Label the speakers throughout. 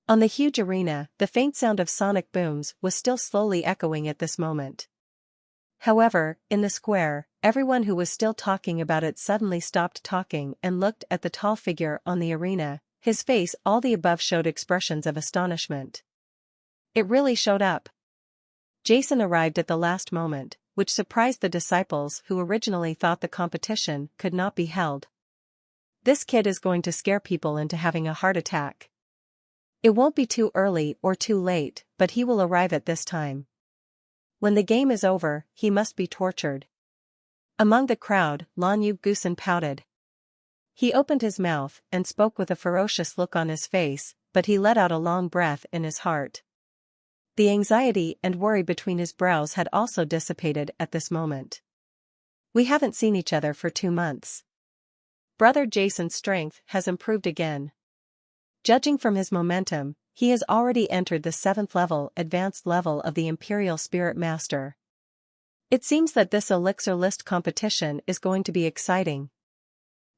Speaker 1: On the huge arena, the faint sound of sonic booms was still slowly echoing at this moment. However, in the square, everyone who was still talking about it suddenly stopped talking and looked at the tall figure on the arena. His face, all the above, showed expressions of astonishment. It really showed up. Jason arrived at the last moment, which surprised the disciples who originally thought the competition could not be held. This kid is going to scare people into having a heart attack. It won't be too early or too late, but he will arrive at this time. When the game is over, he must be tortured. Among the crowd, Lan Yu Gusen pouted. He opened his mouth and spoke with a ferocious look on his face, but he let out a long breath in his heart. The anxiety and worry between his brows had also dissipated at this moment. We haven't seen each other for 2 months. Brother Jason's strength has improved again. Judging from his momentum, he has already entered the 7th level, advanced level of the Imperial Spirit Master. It seems that this elixir list competition is going to be exciting.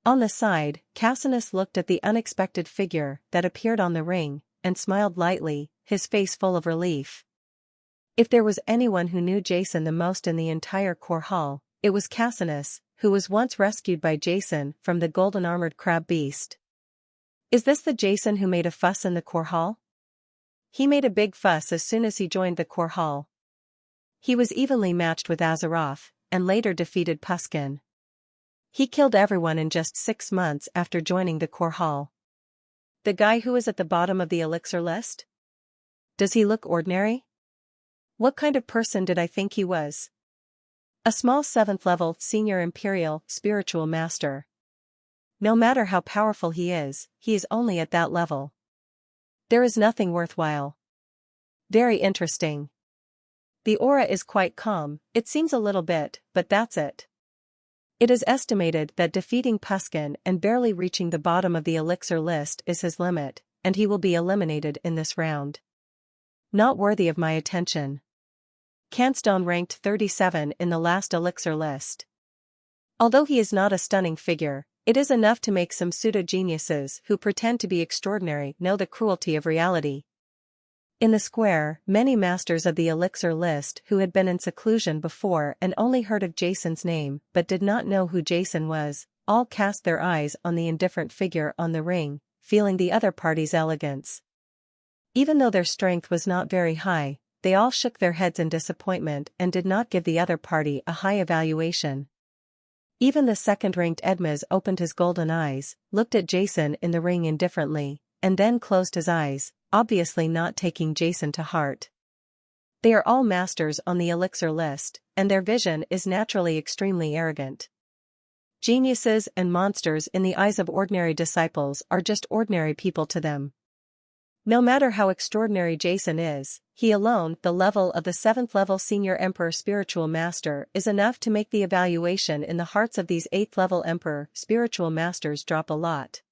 Speaker 1: On the side, Cassinus looked at the unexpected figure that appeared on the ring, and smiled lightly, his face full of relief. If there was anyone who knew Jason the most in the entire core hall, it was Cassinus, who was once rescued by Jason from the golden-armored crab beast. Is this the Jason who made a fuss in the core hall? He made a big fuss as soon as he joined the core hall. He was evenly matched with Azeroth, and later defeated Puskin. He killed everyone in just 6 months after joining the core hall. The guy who is at the bottom of the elixir list? Does he look ordinary? What kind of person did I think he was? A small 7th level senior imperial spiritual master. No matter how powerful he is only at that level. There is nothing worthwhile. Very interesting. The aura is quite calm, it seems a little bit, but that's it. It is estimated that defeating Puskin and barely reaching the bottom of the elixir list is his limit, and he will be eliminated in this round. Not worthy of my attention. Canstone ranked 37 in the last elixir list. Although he is not a stunning figure, it is enough to make some pseudo-geniuses who pretend to be extraordinary know the cruelty of reality. In the square, many masters of the elixir list who had been in seclusion before and only heard of Jason's name but did not know who Jason was, all cast their eyes on the indifferent figure on the ring, feeling the other party's elegance. Even though their strength was not very high, they all shook their heads in disappointment and did not give the other party a high evaluation. Even the second-ranked Edmez opened his golden eyes, looked at Jason in the ring indifferently, and then closed his eyes, obviously not taking Jason to heart. They are all masters on the elixir list, and their vision is naturally extremely arrogant. Geniuses and monsters in the eyes of ordinary disciples are just ordinary people to them. No matter how extraordinary Jason is, he alone, the level of the 7th level senior emperor spiritual master, is enough to make the evaluation in the hearts of these 8th level emperor spiritual masters drop a lot.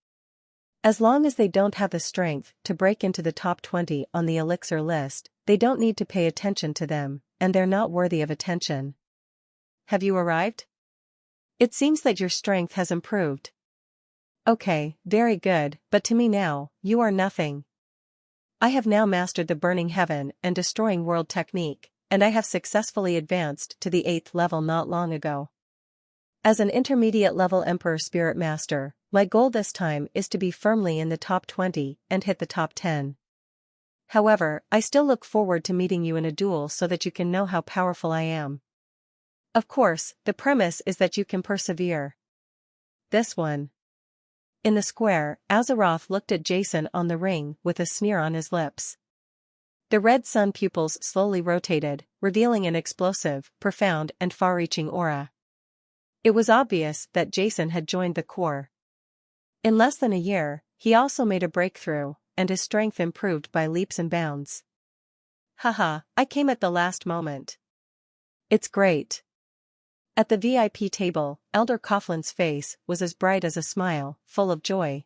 Speaker 1: As long as they don't have the strength to break into the top 20 on the elixir list, they don't need to pay attention to them, and they're not worthy of attention. Have you arrived? It seems that your strength has improved. Okay, very good, but to me now, you are nothing. I have now mastered the Burning Heaven and Destroying World technique, and I have successfully advanced to the 8th level not long ago. As an intermediate level Emperor Spirit Master, my goal this time is to be firmly in the top 20 and hit the top 10. However, I still look forward to meeting you in a duel so that you can know how powerful I am. Of course, the premise is that you can persevere. This one. In the square, Azeroth looked at Jason on the ring with a sneer on his lips. The red sun pupils slowly rotated, revealing an explosive, profound and far-reaching aura. It was obvious that Jason had joined the core. In less than a year, he also made a breakthrough, and his strength improved by leaps and bounds. Haha, I came at the last moment. It's great. At the VIP table, Elder Coughlin's face was as bright as a smile, full of joy.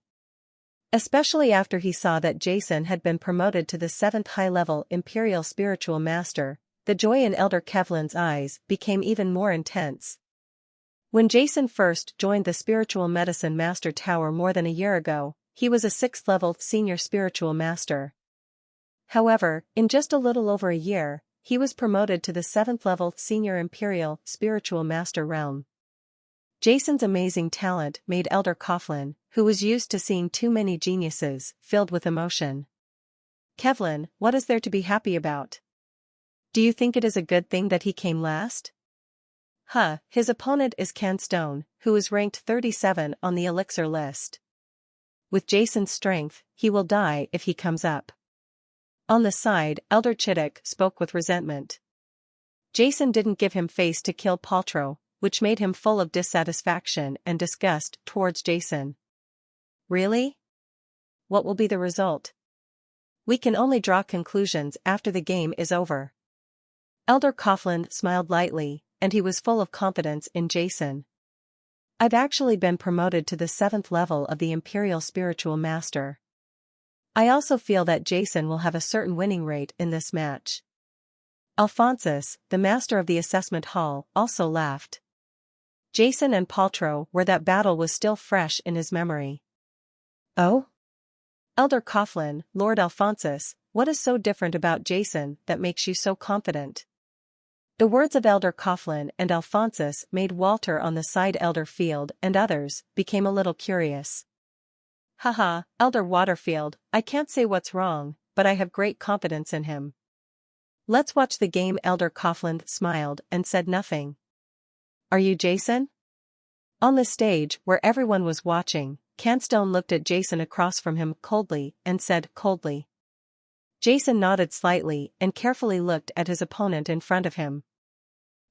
Speaker 1: Especially after he saw that Jason had been promoted to the 7th high-level Imperial Spiritual Master, the joy in Elder Kevlin's eyes became even more intense. When Jason first joined the Spiritual Medicine Master Tower more than a year ago, he was a 6th-level Senior Spiritual Master. However, in just a little over a year, he was promoted to the 7th level Senior Imperial Spiritual Master realm. Jason's amazing talent made Elder Coughlin, who was used to seeing too many geniuses, filled with emotion. Kevlin, what is there to be happy about? Do you think it is a good thing that he came last? His opponent is Ken Stone, who is ranked 37 on the elixir list. With Jason's strength, he will die if he comes up. On the side, Elder Chittick spoke with resentment. Jason didn't give him face to kill Paltrow, which made him full of dissatisfaction and disgust towards Jason. Really? What will be the result? We can only draw conclusions after the game is over. Elder Coughlin smiled lightly, and he was full of confidence in Jason. I've actually been promoted to the 7th level of the Imperial Spiritual Master. I also feel that Jason will have a certain winning rate in this match. Alphonsus, the master of the assessment hall, also laughed. Jason and Paltrow were that battle was still fresh in his memory. Oh? Elder Coughlin, Lord Alphonsus, what is so different about Jason that makes you so confident? The words of Elder Coughlin and Alphonsus made Walter on the side Elder Field and others became a little curious. Elder Waterfield, I can't say what's wrong, but I have great confidence in him. Let's watch the game. Elder Coughlin smiled and said nothing. Are you Jason? On the stage, where everyone was watching, Canstone looked at Jason across from him coldly and said coldly. Jason nodded slightly and carefully looked at his opponent in front of him.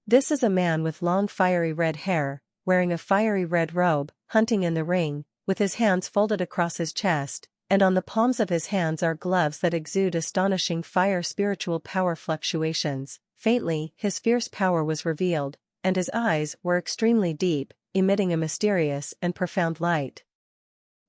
Speaker 1: This is a man with long fiery red hair, wearing a fiery red robe, hunting in the ring, with his hands folded across his chest, and on the palms of his hands are gloves that exude astonishing fire spiritual power fluctuations. Faintly, his fierce power was revealed, and his eyes were extremely deep, emitting a mysterious and profound light.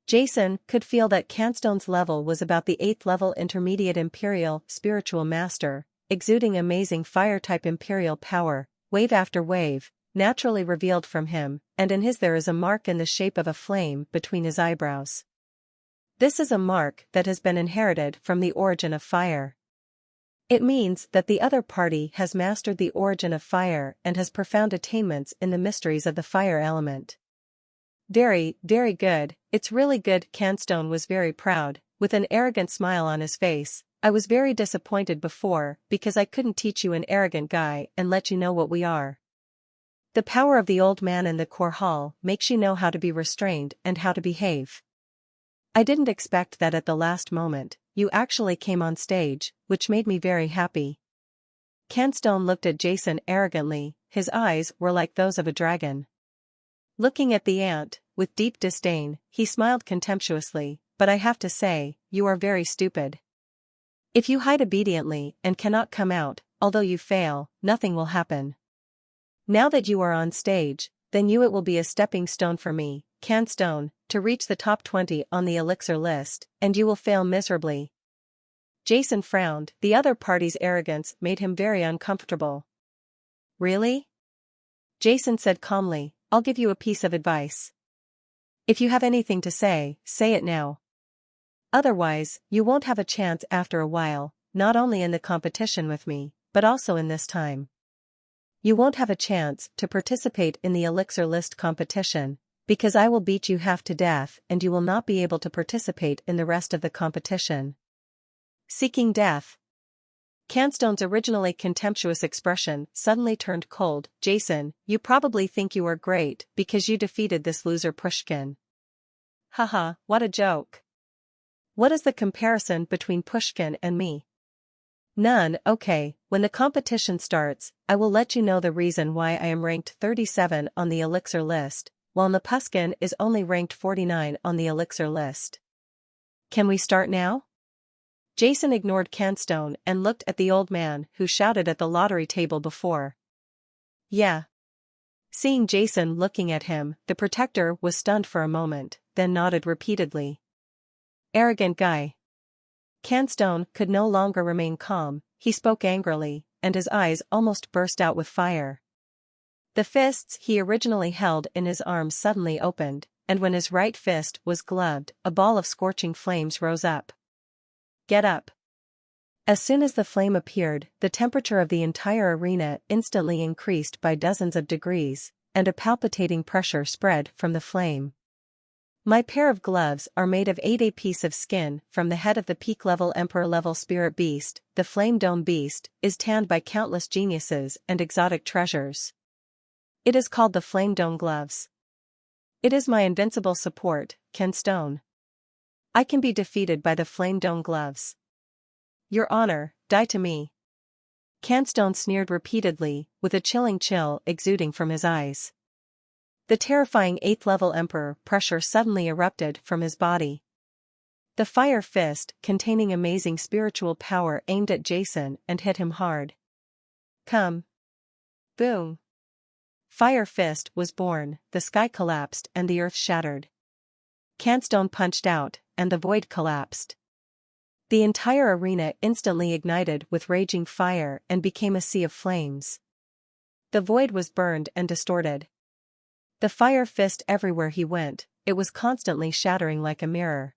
Speaker 1: Jason could feel that Canstone's level was about the 8th level intermediate Imperial Spiritual Master, exuding amazing fire-type Imperial power, wave after wave, naturally revealed from him, and in his there is a mark in the shape of a flame between his eyebrows. This is a mark that has been inherited from the origin of fire. It means that the other party has mastered the origin of fire and has profound attainments in the mysteries of the fire element. Very, very good, it's really good. Canstone was very proud, with an arrogant smile on his face. I was very disappointed before because I couldn't teach you an arrogant guy and let you know what we are. The power of the old man in the core hall makes you know how to be restrained and how to behave. I didn't expect that at the last moment, you actually came on stage, which made me very happy. Canstone looked at Jason arrogantly, his eyes were like those of a dragon. Looking at the ant, with deep disdain, he smiled contemptuously, but I have to say, you are very stupid. If you hide obediently and cannot come out, although you fail, nothing will happen. Now that you are on stage, then it will be a stepping stone for me, Canstone, to reach the top 20 on the elixir list, and you will fail miserably. Jason frowned, the other party's arrogance made him very uncomfortable. Really? Jason said calmly, I'll give you a piece of advice. If you have anything to say, say it now. Otherwise, you won't have a chance after a while, not only in the competition with me, but also in this time. You won't have a chance to participate in the elixir list competition, because I will beat you half to death and you will not be able to participate in the rest of the competition. Seeking death. Canstone's originally contemptuous expression suddenly turned cold. Jason, you probably think you are great because you defeated this loser Pushkin. What a joke. What is the comparison between Pushkin and me? None. Okay, when the competition starts, I will let you know the reason why I am ranked 37 on the elixir list, while Napushkin is only ranked 49 on the elixir list. Can we start now? Jason ignored Canstone and looked at the old man who shouted at the lottery table before. Yeah. Seeing Jason looking at him, the protector was stunned for a moment, then nodded repeatedly. Arrogant guy. Canstone could no longer remain calm, he spoke angrily, and his eyes almost burst out with fire. The fists he originally held in his arms suddenly opened, and when his right fist was gloved, a ball of scorching flames rose up. Get up. As soon as the flame appeared, the temperature of the entire arena instantly increased by dozens of degrees, and a palpitating pressure spread from the flame. My pair of gloves are made of 8 a piece of skin from the head of the peak-level emperor-level spirit beast. The flame dome beast is tanned by countless geniuses and exotic treasures. It is called the flame dome gloves. It is my invincible support, Ken Stone. I can be defeated by the flame dome gloves. Your honor, die to me. Canstone sneered repeatedly, with a chilling chill exuding from his eyes. The terrifying 8th-level emperor pressure suddenly erupted from his body. The fire fist, containing amazing spiritual power, aimed at Jason and hit him hard. Come. Boom. Fire fist was born, the sky collapsed and the earth shattered. Canstone punched out, and the void collapsed. The entire arena instantly ignited with raging fire and became a sea of flames. The void was burned and distorted. The fire fist everywhere he went, it was constantly shattering like a mirror.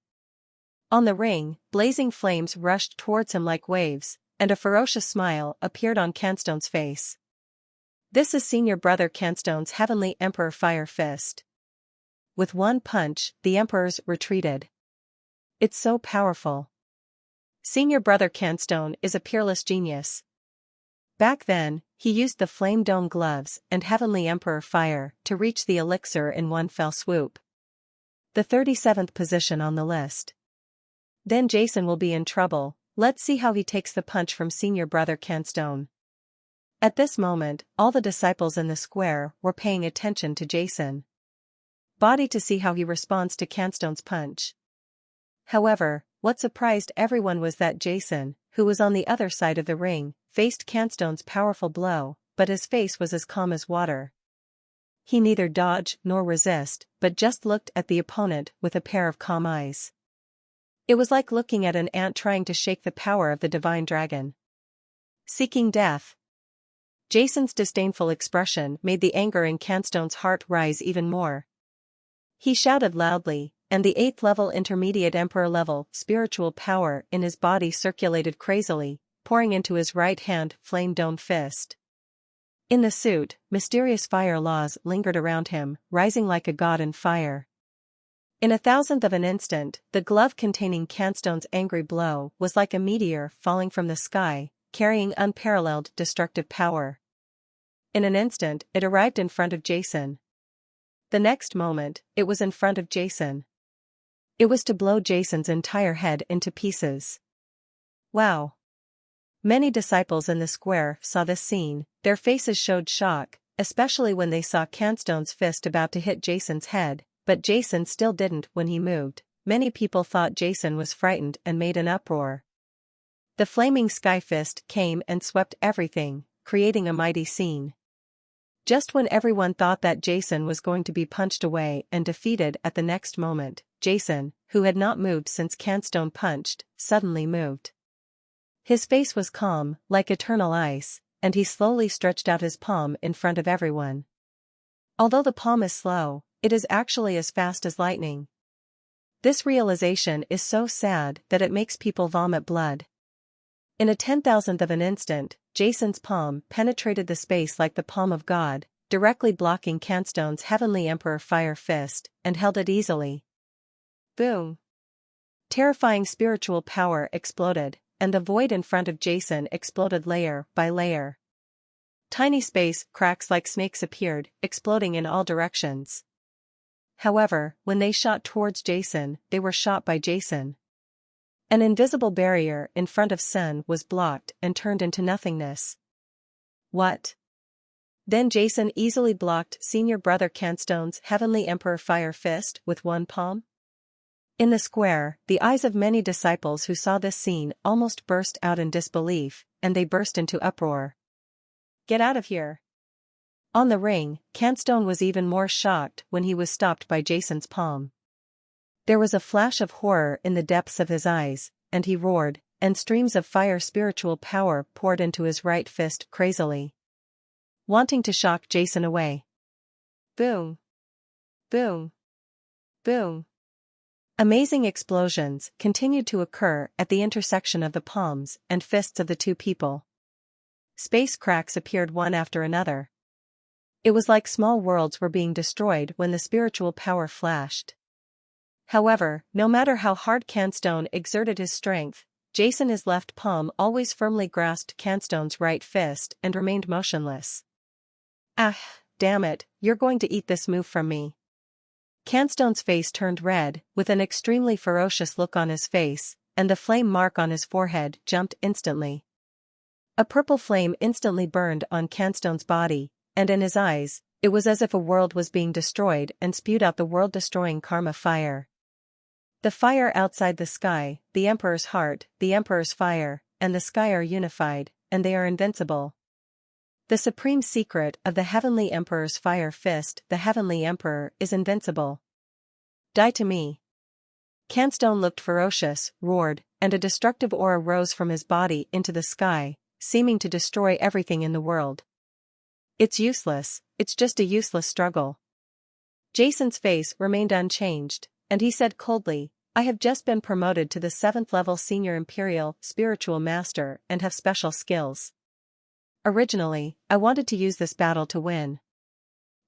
Speaker 1: On the ring, blazing flames rushed towards him like waves, and a ferocious smile appeared on Canstone's face. This is Senior Brother Canstone's Heavenly Emperor Fire Fist. With one punch, the emperors retreated. It's so powerful. Senior Brother Canstone is a peerless genius. Back then, he used the Flame Dome gloves and Heavenly Emperor Fire to reach the elixir in one fell swoop. The 37th position on the list. Then Jason will be in trouble. Let's see how he takes the punch from Senior Brother Canstone. At this moment, all the disciples in the square were paying attention to Jason. Body to see how he responds to Canstone's punch. However, what surprised everyone was that Jason, who was on the other side of the ring, faced Canstone's powerful blow, but his face was as calm as water. He neither dodged nor resist, but just looked at the opponent with a pair of calm eyes. It was like looking at an ant trying to shake the power of the divine dragon. Seeking death. Jason's disdainful expression made the anger in Canstone's heart rise even more. He shouted loudly, and the 8th-level intermediate emperor-level spiritual power in his body circulated crazily, pouring into his right-hand flame-domed fist. In the suit, mysterious fire laws lingered around him, rising like a god in fire. In a thousandth of an instant, the glove containing Canstone's angry blow was like a meteor falling from the sky, carrying unparalleled destructive power. In an instant, it arrived in front of Jason. The next moment, it was in front of Jason. It was to blow Jason's entire head into pieces. Wow! Many disciples in the square saw this scene. Their faces showed shock, especially when they saw Canstone's fist about to hit Jason's head, but Jason still didn't when he moved. Many people thought Jason was frightened and made an uproar. The flaming sky fist came and swept everything, creating a mighty scene. Just when everyone thought that Jason was going to be punched away and defeated at the next moment, Jason, who had not moved since Canstone punched, suddenly moved. His face was calm, like eternal ice, and he slowly stretched out his palm in front of everyone. Although the palm is slow, it is actually as fast as lightning. This realization is so sad that it makes people vomit blood. In a 10,000th of an instant, Jason's palm penetrated the space like the palm of God, directly blocking Canstone's Heavenly Emperor Fire Fist, and held it easily. Boom! Terrifying spiritual power exploded, and the void in front of Jason exploded layer by layer. Tiny space cracks like snakes appeared, exploding in all directions. However, when they shot towards Jason, they were shot by Jason. An invisible barrier in front of Sun was blocked and turned into nothingness. What? Then Jason easily blocked Senior Brother Canstone's Heavenly Emperor Fire Fist with one palm? In the square, the eyes of many disciples who saw this scene almost burst out in disbelief, and they burst into uproar. Get out of here! On the ring, Canstone was even more shocked when he was stopped by Jason's palm. There was a flash of horror in the depths of his eyes, and he roared, and streams of fire spiritual power poured into his right fist crazily, wanting to shock Jason away. Boom! Boom! Boom! Amazing explosions continued to occur at the intersection of the palms and fists of the two people. Space cracks appeared one after another. It was like small worlds were being destroyed when the spiritual power flashed. However, no matter how hard Canstone exerted his strength, Jason, his left palm always firmly grasped Canstone's right fist and remained motionless. Ah, damn it, you're going to eat this move from me. Canstone's face turned red, with an extremely ferocious look on his face, and the flame mark on his forehead jumped instantly. A purple flame instantly burned on Canstone's body, and in his eyes, it was as if a world was being destroyed and spewed out the world-destroying karma fire. The fire outside the sky, the Emperor's heart, the Emperor's fire, and the sky are unified, and they are invincible. The supreme secret of the Heavenly Emperor's fire fist, the Heavenly Emperor, is invincible. Die to me. Canstone looked ferocious, roared, and a destructive aura rose from his body into the sky, seeming to destroy everything in the world. It's useless, it's just a useless struggle. Jason's face remained unchanged, and he said coldly, I have just been promoted to the 7th level Senior Imperial Spiritual Master and have special skills. Originally, I wanted to use this battle to win.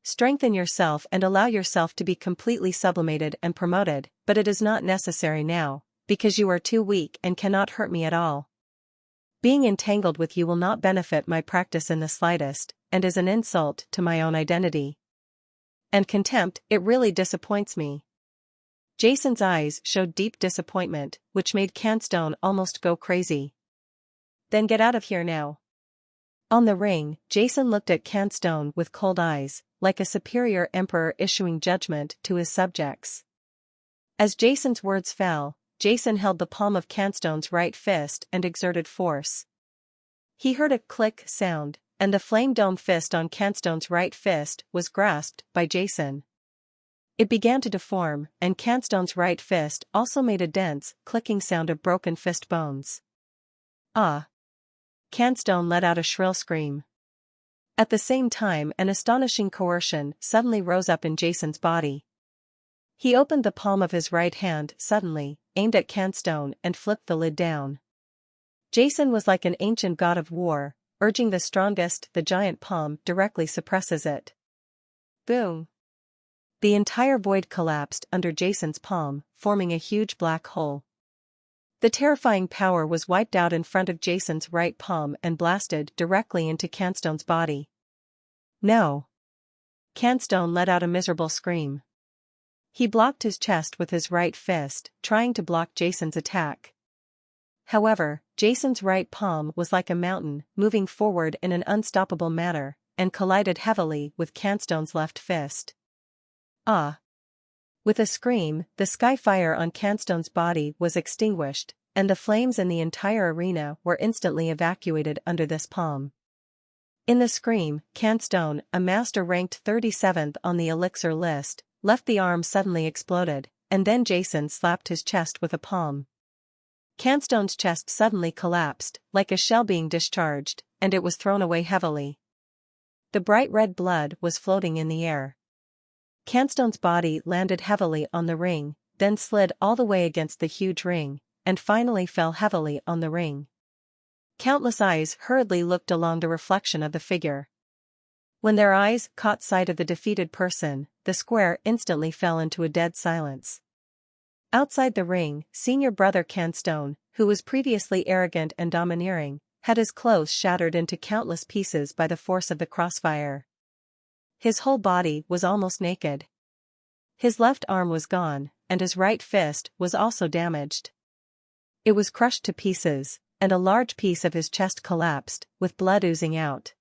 Speaker 1: Strengthen yourself and allow yourself to be completely sublimated and promoted, but it is not necessary now, because you are too weak and cannot hurt me at all. Being entangled with you will not benefit my practice in the slightest, and is an insult to my own identity. And contempt, it really disappoints me. Jason's eyes showed deep disappointment, which made Canstone almost go crazy. Then get out of here now. On the ring, Jason looked at Canstone with cold eyes, like a superior emperor issuing judgment to his subjects. As Jason's words fell, Jason held the palm of Canstone's right fist and exerted force. He heard a click sound, and the flame-domed fist on Canstone's right fist was grasped by Jason. It began to deform, and Canstone's right fist also made a dense, clicking sound of broken fist bones. Ah! Canstone let out a shrill scream. At the same time, an astonishing coercion suddenly rose up in Jason's body. He opened the palm of his right hand suddenly, aimed at Canstone and flipped the lid down. Jason was like an ancient god of war, urging the strongest, the giant palm directly suppresses it. Boom! The entire void collapsed under Jason's palm, forming a huge black hole. The terrifying power was wiped out in front of Jason's right palm and blasted directly into Canstone's body. No! Canstone let out a miserable scream. He blocked his chest with his right fist, trying to block Jason's attack. However, Jason's right palm was like a mountain, moving forward in an unstoppable manner, and collided heavily with Canstone's left fist. Ah! With a scream, the sky fire on Canstone's body was extinguished, and the flames in the entire arena were instantly evacuated under this palm. In the scream, Canstone, a master ranked 37th on the elixir list, left the arm suddenly exploded, and then Jason slapped his chest with a palm. Canstone's chest suddenly collapsed, like a shell being discharged, and it was thrown away heavily. The bright red blood was floating in the air. Canstone's body landed heavily on the ring, then slid all the way against the huge ring, and finally fell heavily on the ring. Countless eyes hurriedly looked along the reflection of the figure. When their eyes caught sight of the defeated person, the square instantly fell into a dead silence. Outside the ring, senior brother Canstone, who was previously arrogant and domineering, had his clothes shattered into countless pieces by the force of the crossfire. His whole body was almost naked. His left arm was gone, and his right fist was also damaged. It was crushed to pieces, and a large piece of his chest collapsed, with blood oozing out.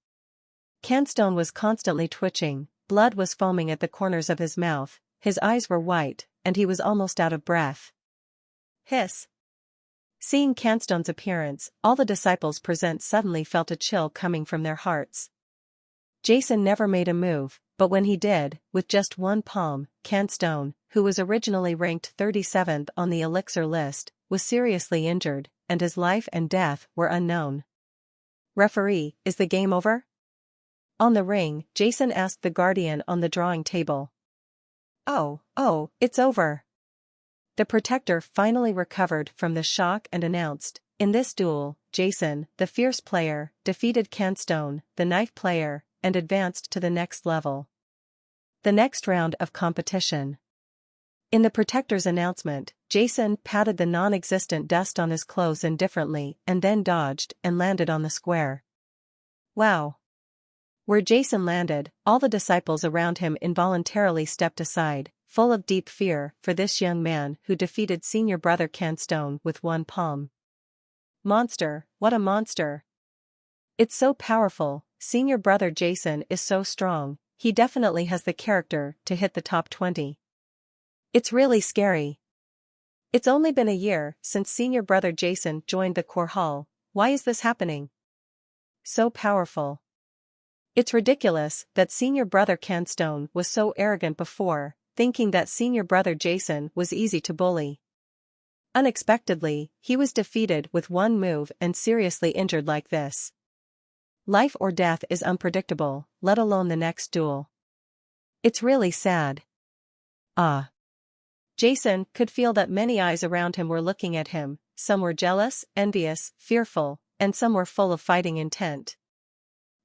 Speaker 1: Canstone was constantly twitching, blood was foaming at the corners of his mouth, his eyes were white, and he was almost out of breath. Hiss! Seeing Canstone's appearance, all the disciples present suddenly felt a chill coming from their hearts. Jason never made a move, but when he did, with just one palm, Canstone, who was originally ranked 37th on the elixir list, was seriously injured, and his life and death were unknown. Referee, is the game over? On the ring, Jason asked the guardian on the drawing table. Oh, it's over. the protector finally recovered from the shock and announced, "In this duel, Jason, the fierce player, defeated Canstone, the knife player, and advanced to the next level." The next round of competition. In the protector's announcement, Jason patted the non-existent dust on his clothes indifferently and then dodged and landed on the square. Wow! Where Jason landed, all the disciples around him involuntarily stepped aside, full of deep fear for this young man who defeated senior brother Canstone with one palm. Monster, what a monster! It's so powerful, senior brother Jason is so strong, he definitely has the character to hit the top 20. It's really scary. It's only been a year since senior brother Jason joined the core hall. Why is this happening? So powerful. It's ridiculous that senior brother Canstone was so arrogant before, thinking that senior brother Jason was easy to bully. Unexpectedly, he was defeated with one move and seriously injured like this. Life or death is unpredictable, let alone the next duel. It's really sad. Ah. Jason could feel that many eyes around him were looking at him, some were jealous, envious, fearful, and some were full of fighting intent.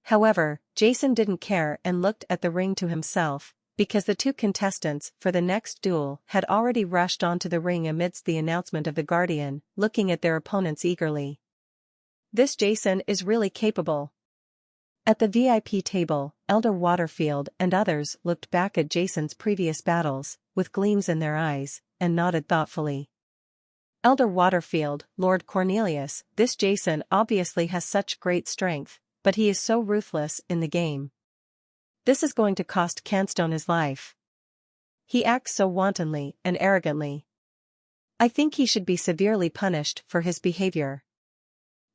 Speaker 1: However, Jason didn't care and looked at the ring to himself, because the two contestants for the next duel had already rushed onto the ring amidst the announcement of the Guardian, looking at their opponents eagerly. This Jason is really capable. At the VIP table, Elder Waterfield and others looked back at Jason's previous battles, with gleams in their eyes, and nodded thoughtfully. Elder Waterfield, Lord Cornelius, this Jason obviously has such great strength, but he is so ruthless in the game. This is going to cost Canstone his life. He acts so wantonly and arrogantly. I think he should be severely punished for his behavior.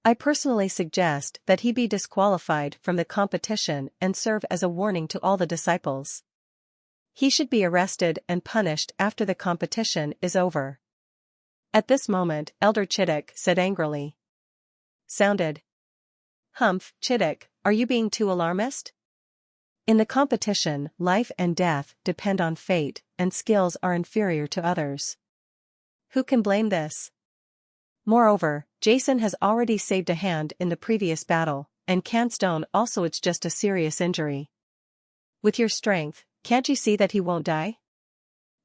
Speaker 1: I personally suggest that he be disqualified from the competition and serve as a warning to all the disciples. He should be arrested and punished after the competition is over. At this moment, Elder Chittick said angrily. Sounded. Humph, Chittick, are you being too alarmist? In the competition, life and death depend on fate, and skills are inferior to others. Who can blame this? Moreover, Jason has already saved a hand in the previous battle, and Canstone also it's just a serious injury. With your strength, can't you see that he won't die?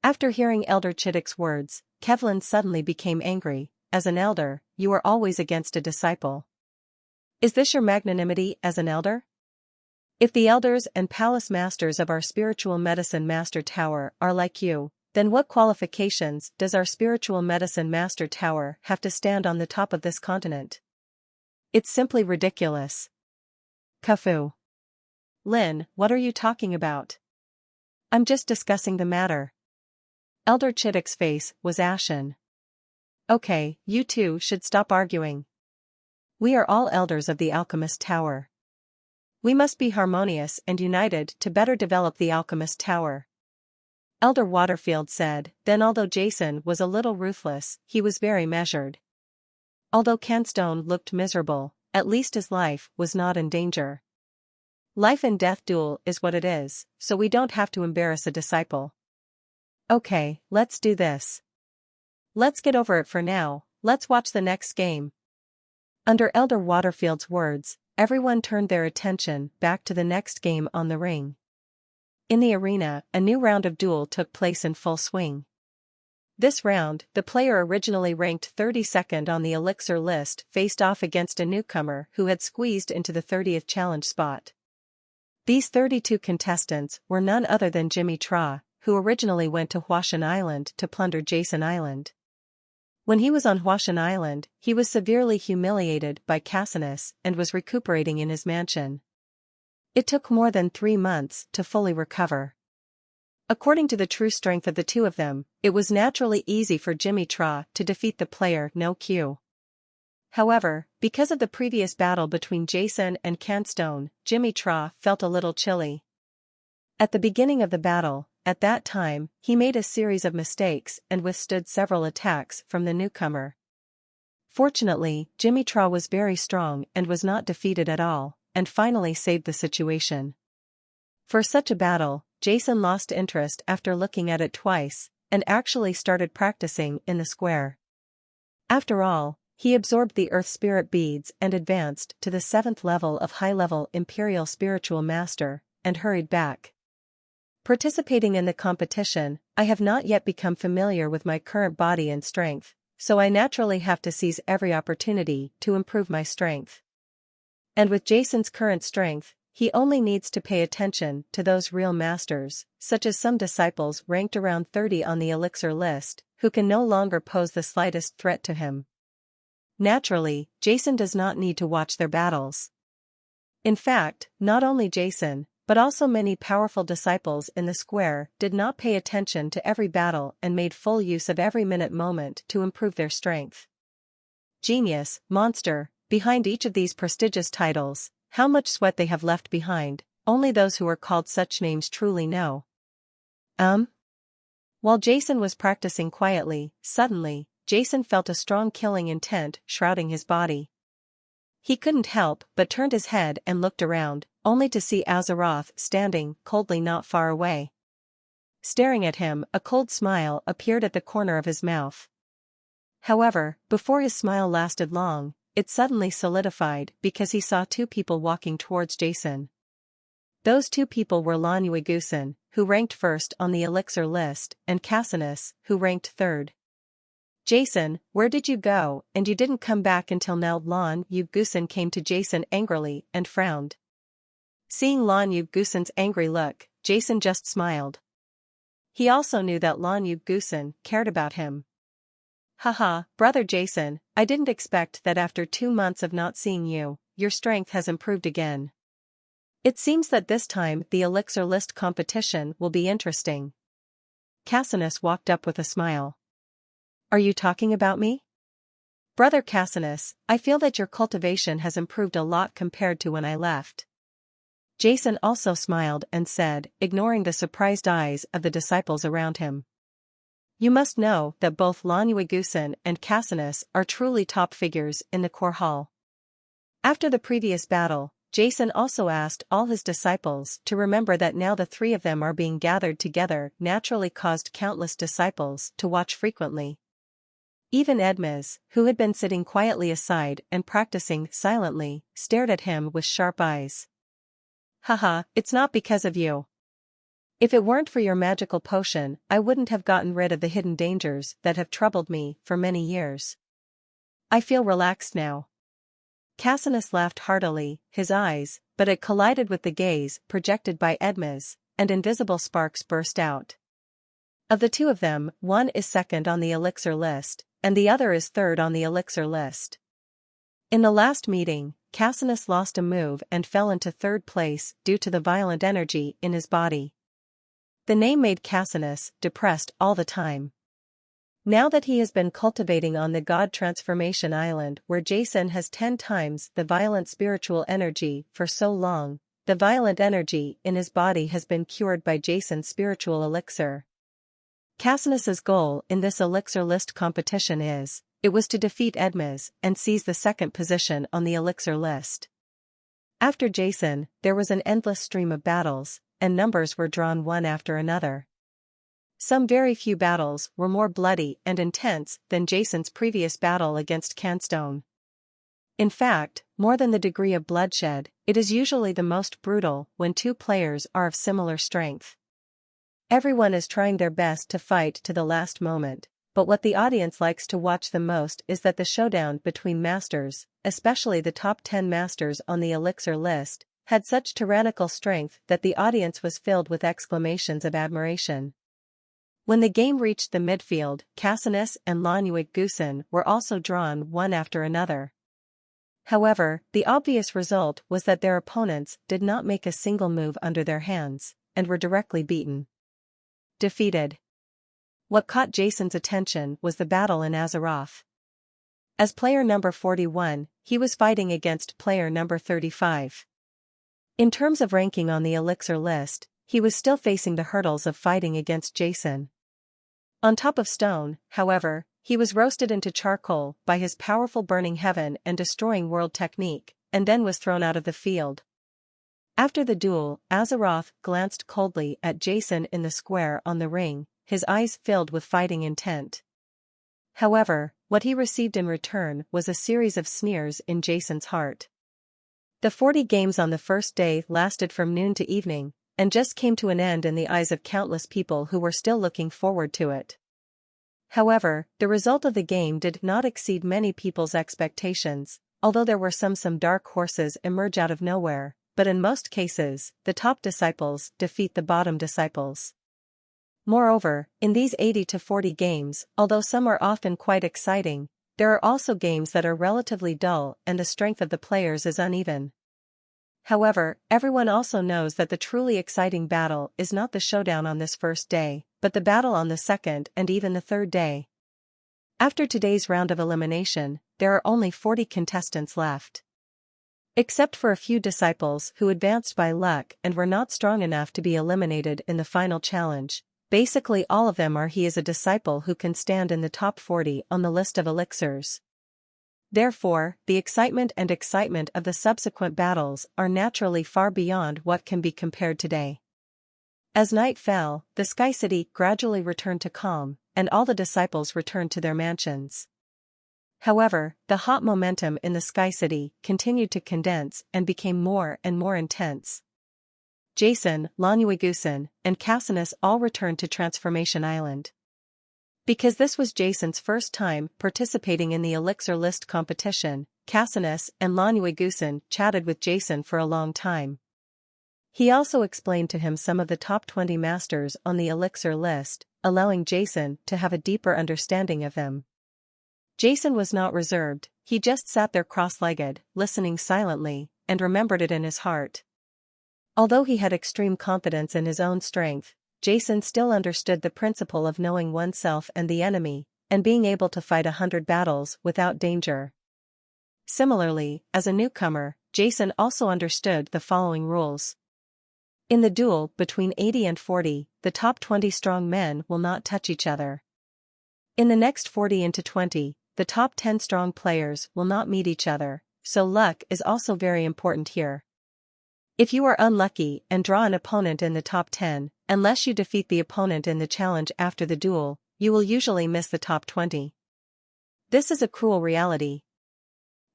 Speaker 1: After hearing Elder Chittick's words, Kevlin suddenly became angry. As an elder, you are always against a disciple. Is this your magnanimity as an elder? If the elders and palace masters of our spiritual medicine master tower are like you, then what qualifications does our spiritual medicine master tower have to stand on the top of this continent? It's simply ridiculous. Kafu. Lin, what are you talking about? I'm just discussing the matter. Elder Chittick's face was ashen. Okay, you two should stop arguing. We are all elders of the Alchemist Tower. We must be harmonious and united to better develop the Alchemist Tower. Elder Waterfield said, then although Jason was a little ruthless, he was very measured. Although Canstone looked miserable, at least his life was not in danger. Life and death duel is what it is, so we don't have to embarrass a disciple. Okay, let's do this. Let's get over it for now, let's watch the next game. Under Elder Waterfield's words, everyone turned their attention back to the next game on the ring. In the arena, a new round of duel took place in full swing. This round, the player originally ranked 32nd on the elixir list faced off against a newcomer who had squeezed into the 30th challenge spot. These 32 contestants were none other than Jimmy Tra, who originally went to Huashan Island to plunder Jason Island. When he was on Huashan Island, he was severely humiliated by Cassinus and was recuperating in his mansion. It took more than 3 months to fully recover. According to the true strength of the two of them, it was naturally easy for Jimmy Tra to defeat the player No Q. However, because of the previous battle between Jason and Canstone, Jimmy Tra felt a little chilly. At the beginning of the battle, at that time, he made a series of mistakes and withstood several attacks from the newcomer. Fortunately, Jimmy Tra was very strong and was not defeated at all, and finally saved the situation. For such a battle, Jason lost interest after looking at it twice, and actually started practicing in the square. After all, he absorbed the Earth Spirit beads and advanced to the 7th level of high-level Imperial Spiritual Master, and hurried back. Participating in the competition, I have not yet become familiar with my current body and strength, so I naturally have to seize every opportunity to improve my strength. And with Jason's current strength, he only needs to pay attention to those real masters, such as some disciples ranked around 30 on the elixir list, who can no longer pose the slightest threat to him. Naturally, Jason does not need to watch their battles. In fact, not only Jason, but also many powerful disciples in the square did not pay attention to every battle and made full use of every moment to improve their strength. Genius, monster, behind each of these prestigious titles, how much sweat they have left behind, only those who are called such names truly know. While Jason was practicing quietly, suddenly, Jason felt a strong killing intent shrouding his body. He couldn't help but turned his head and looked around, only to see Azeroth standing coldly not far away. Staring at him, a cold smile appeared at the corner of his mouth. However, before his smile lasted long, it suddenly solidified because he saw 2 people walking towards Jason. Those 2 people were Lan Yuigusin, who ranked 1st on the elixir list, and Cassinus, who ranked 3rd. Jason, where did you go, and you didn't come back until now? Lan Yuigusin came to Jason angrily and frowned. Seeing Lan Yuigusin's angry look, Jason just smiled. He also knew that Lan Yuigusin cared about him. Haha, brother Jason, I didn't expect that after 2 months of not seeing you, your strength has improved again. It seems that this time the elixir list competition will be interesting. Cassinus walked up with a smile. Are you talking about me? Brother Cassinus, I feel that your cultivation has improved a lot compared to when I left. Jason also smiled and said, ignoring the surprised eyes of the disciples around him. You must know that both Lan Yuigusin and Cassinus are truly top figures in the core hall. After the previous battle, Jason also asked all his disciples to remember that now the 3 of them are being gathered together naturally caused countless disciples to watch frequently. Even Edmes, who had been sitting quietly aside and practicing silently, stared at him with sharp eyes. Haha, it's not because of you. If it weren't for your magical potion, I wouldn't have gotten rid of the hidden dangers that have troubled me for many years. I feel relaxed now. Cassinus laughed heartily, his eyes, but it collided with the gaze projected by Edmes, and invisible sparks burst out. Of the 2 of them, one is 2nd on the elixir list, and the other is 3rd on the elixir list. In the last meeting, Cassinus lost a move and fell into 3rd place due to the violent energy in his body. The name made Cassinus depressed all the time. Now that he has been cultivating on the God Transformation Island where Jason has 10 times the violent spiritual energy for so long, the violent energy in his body has been cured by Jason's spiritual elixir. Cassinus's goal in this elixir list competition was to defeat Edmes and seize the 2nd position on the elixir list. After Jason, there was an endless stream of battles, and numbers were drawn one after another. Some very few battles were more bloody and intense than Jason's previous battle against Canstone. In fact, more than the degree of bloodshed, it is usually the most brutal when 2 players are of similar strength. Everyone is trying their best to fight to the last moment, but what the audience likes to watch the most is that the showdown between masters, especially the top 10 masters on the elixir list, had such tyrannical strength that the audience was filled with exclamations of admiration. When the game reached the midfield, Cassinus and Lan Yuigusin were also drawn one after another. However, the obvious result was that their opponents did not make a single move under their hands, and were directly beaten. Defeated. What caught Jason's attention was the battle in Azeroth. As player number 41, he was fighting against player number 35. In terms of ranking on the elixir list, he was still facing the hurdles of fighting against Jason. On top of stone, however, he was roasted into charcoal by his powerful burning heaven and destroying world technique, and then was thrown out of the field. After the duel, Azeroth glanced coldly at Jason in the square on the ring, his eyes filled with fighting intent. However, what he received in return was a series of sneers in Jason's heart. The 40 games on the first day lasted from noon to evening, and just came to an end in the eyes of countless people who were still looking forward to it. However, the result of the game did not exceed many people's expectations, although there were some dark horses emerge out of nowhere, but in most cases, the top disciples defeat the bottom disciples. Moreover, in these 80 to 40 games, although some are often quite exciting, there are also games that are relatively dull and the strength of the players is uneven. However, everyone also knows that the truly exciting battle is not the showdown on this first day, but the battle on the second and even the third day. After today's round of elimination, there are only 40 contestants left. Except for a few disciples who advanced by luck and were not strong enough to be eliminated in the final challenge. Basically all of them he is a disciple who can stand in the top 40 on the list of elixirs. Therefore, the excitement of the subsequent battles are naturally far beyond what can be compared today. As night fell, the Sky City gradually returned to calm, and all the disciples returned to their mansions. However, the hot momentum in the Sky City continued to condense and became more and more intense. Jason, Lanuigusan, and Cassinus all returned to Transformation Island. Because this was Jason's first time participating in the Elixir List competition, Cassinus and Lanuigusan chatted with Jason for a long time. He also explained to him some of the top 20 masters on the Elixir List, allowing Jason to have a deeper understanding of them. Jason was not reserved, he just sat there cross-legged, listening silently, and remembered it in his heart. Although he had extreme confidence in his own strength, Jason still understood the principle of knowing oneself and the enemy, and being able to fight 100 battles without danger. Similarly, as a newcomer, Jason also understood the following rules. In the duel between 80 and 40, the top 20 strong men will not touch each other. In the next 40 into 20, the top 10 strong players will not meet each other, so luck is also very important here. If you are unlucky and draw an opponent in the top 10, unless you defeat the opponent in the challenge after the duel, you will usually miss the top 20. This is a cruel reality.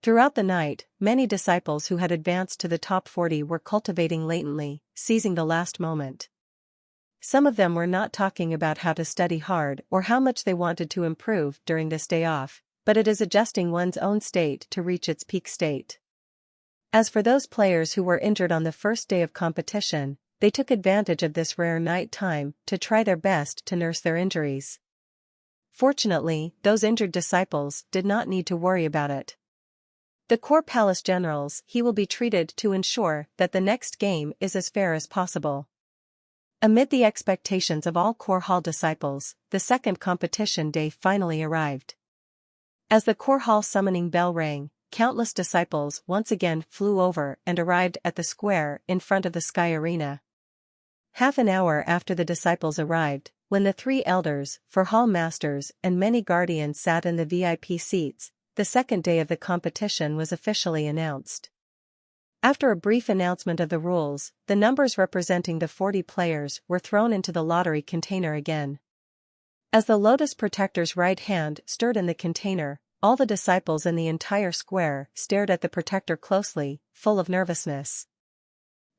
Speaker 1: Throughout the night, many disciples who had advanced to the top 40 were cultivating latently, seizing the last moment. Some of them were not talking about how to study hard or how much they wanted to improve during this day off, but it is adjusting one's own state to reach its peak state. As for those players who were injured on the first day of competition, they took advantage of this rare night time to try their best to nurse their injuries. Fortunately, those injured disciples did not need to worry about it. The core palace generals will be treated to ensure that the next game is as fair as possible. Amid the expectations of all core hall disciples, the second competition day finally arrived. As the core hall summoning bell rang, countless disciples once again flew over and arrived at the square in front of the Sky Arena. Half an hour after the disciples arrived, when the 3 elders, 4 hall masters and many guardians sat in the VIP seats, the second day of the competition was officially announced. After a brief announcement of the rules, the numbers representing the 40 players were thrown into the lottery container again. As the Lotus Protector's right hand stirred in the container, all the disciples in the entire square stared at the Protector closely, full of nervousness.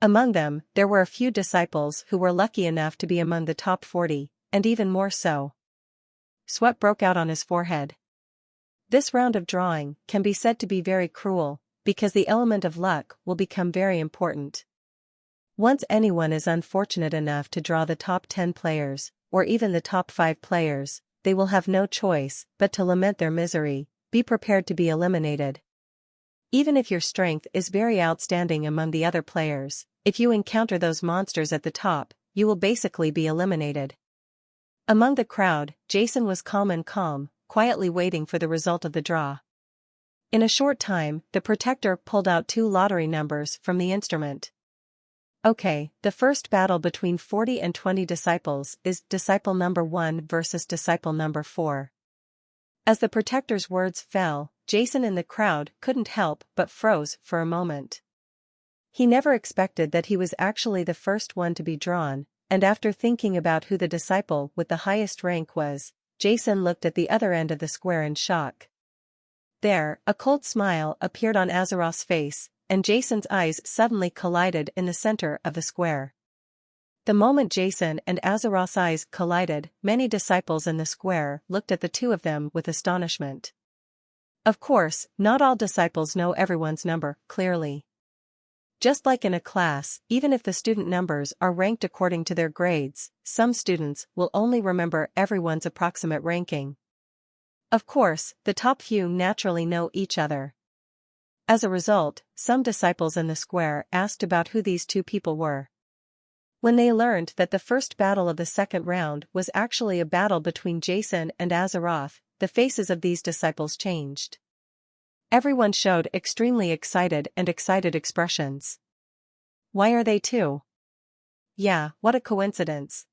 Speaker 1: Among them, there were a few disciples who were lucky enough to be among the top 40, and even more so. Sweat broke out on his forehead. This round of drawing can be said to be very cruel, because the element of luck will become very important. Once anyone is unfortunate enough to draw the top 10 players, or even the top 5 players, they will have no choice but to lament their misery, be prepared to be eliminated. Even if your strength is very outstanding among the other players, if you encounter those monsters at the top, you will basically be eliminated. Among the crowd, Jason was calm, quietly waiting for the result of the draw. In a short time, the Protector pulled out 2 lottery numbers from the instrument. Okay, the first battle between 40 and 20 disciples is disciple number 1 versus disciple number 4. As the Protector's words fell, Jason in the crowd couldn't help but froze for a moment. He never expected that he was actually the first one to be drawn, and after thinking about who the disciple with the highest rank was, Jason looked at the other end of the square in shock. There, a cold smile appeared on Azeroth's face, and Jason's eyes suddenly collided in the center of the square. The moment Jason and Azeroth's eyes collided, many disciples in the square looked at the two of them with astonishment. Of course, not all disciples know everyone's number clearly. Just like in a class, even if the student numbers are ranked according to their grades, some students will only remember everyone's approximate ranking. Of course, the top few naturally know each other. As a result, some disciples in the square asked about who these two people were. When they learned that the first battle of the second round was actually a battle between Jason and Azeroth, the faces of these disciples changed. Everyone showed extremely excited expressions. Why are they two? Yeah, what a coincidence.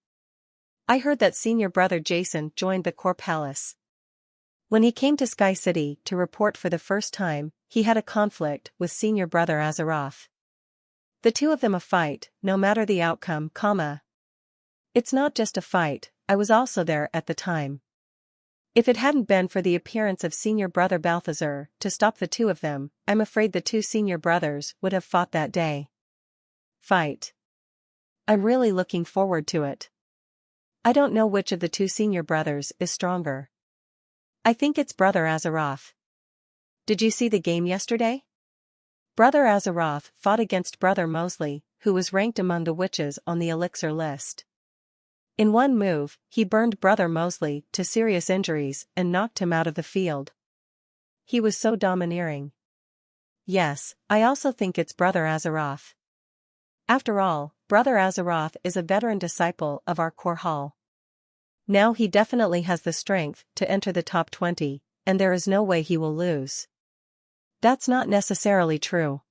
Speaker 1: I heard that senior brother Jason joined the core palace. When he came to Sky City to report for the first time, he had a conflict with senior brother Azeroth. The two of them a fight, no matter the outcome, It's not just a fight, I was also there at the time. If it hadn't been for the appearance of senior brother Balthazar to stop the two of them, I'm afraid the two senior brothers would have fought that day. Fight. I'm really looking forward to it. I don't know which of the two senior brothers is stronger. I think it's brother Azeroth. Did you see the game yesterday? Brother Azeroth fought against brother Mosley, who was ranked among the witches on the elixir list. In one move, he burned brother Mosley to serious injuries and knocked him out of the field. He was so domineering. Yes, I also think it's brother Azeroth. After all, brother Azeroth is a veteran disciple of our core hall. Now he definitely has the strength to enter the top 20, and there is no way he will lose. That's not necessarily true.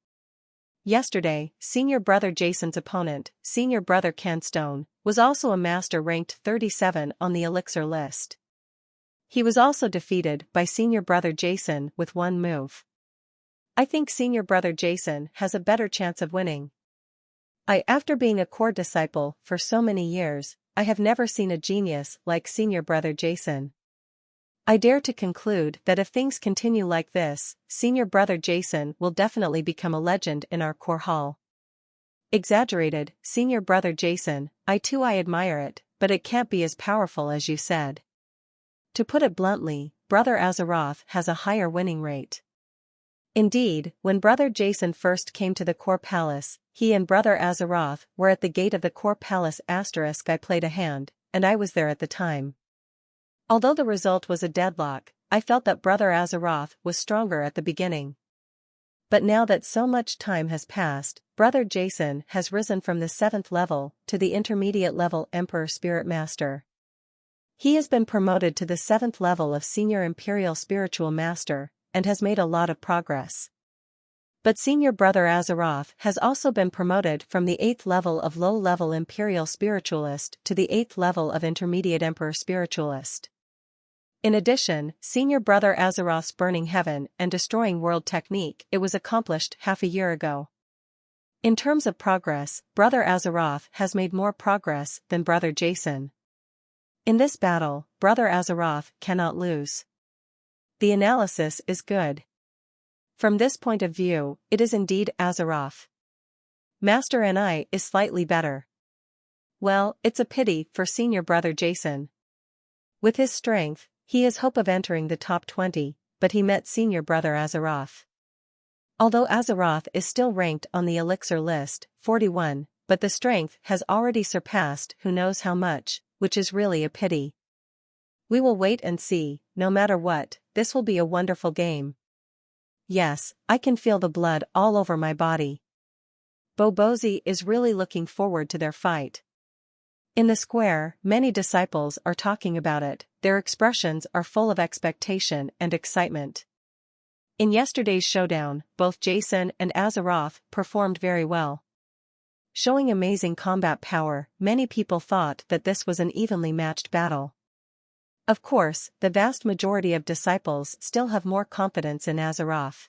Speaker 1: Yesterday, senior brother Jason's opponent, senior brother Canstone, was also a master ranked 37 on the elixir list. He was also defeated by senior brother Jason with one move. I think senior brother Jason has a better chance of winning. After being a core disciple for so many years, I have never seen a genius like senior brother Jason. I dare to conclude that if things continue like this, senior brother Jason will definitely become a legend in our core hall. Exaggerated, senior brother Jason, I admire it, but it can't be as powerful as you said. To put it bluntly, brother Azeroth has a higher winning rate. Indeed, when brother Jason first came to the core palace, he and brother Azeroth were at the gate of the core palace *. I played a hand, and I was there at the time. Although the result was a deadlock, I felt that brother Azeroth was stronger at the beginning. But now that so much time has passed, brother Jason has risen from the 7th level to the intermediate level Emperor Spirit Master. He has been promoted to the 7th level of Senior Imperial Spiritual Master, and has made a lot of progress. But senior brother Azeroth has also been promoted from the 8th level of low-level Imperial Spiritualist to the 8th level of Intermediate Emperor Spiritualist. In addition, senior brother Azeroth's Burning Heaven and Destroying World technique was accomplished half a year ago. In terms of progress, brother Azeroth has made more progress than brother Jason. In this battle, brother Azeroth cannot lose. The analysis is good. From this point of view, it is indeed Azeroth. Master Ni is slightly better. Well, it's a pity for senior brother Jason. With his strength, he has hope of entering the top 20, but he met senior brother Azeroth. Although Azeroth is still ranked on the elixir list, 41, but the strength has already surpassed who knows how much, which is really a pity. We will wait and see, no matter what, this will be a wonderful game. Yes, I can feel the blood all over my body. Bobozi is really looking forward to their fight. In the square, many disciples are talking about it, their expressions are full of expectation and excitement. In yesterday's showdown, both Jason and Azeroth performed very well. Showing amazing combat power, many people thought that this was an evenly matched battle. Of course, the vast majority of disciples still have more confidence in Azeroth.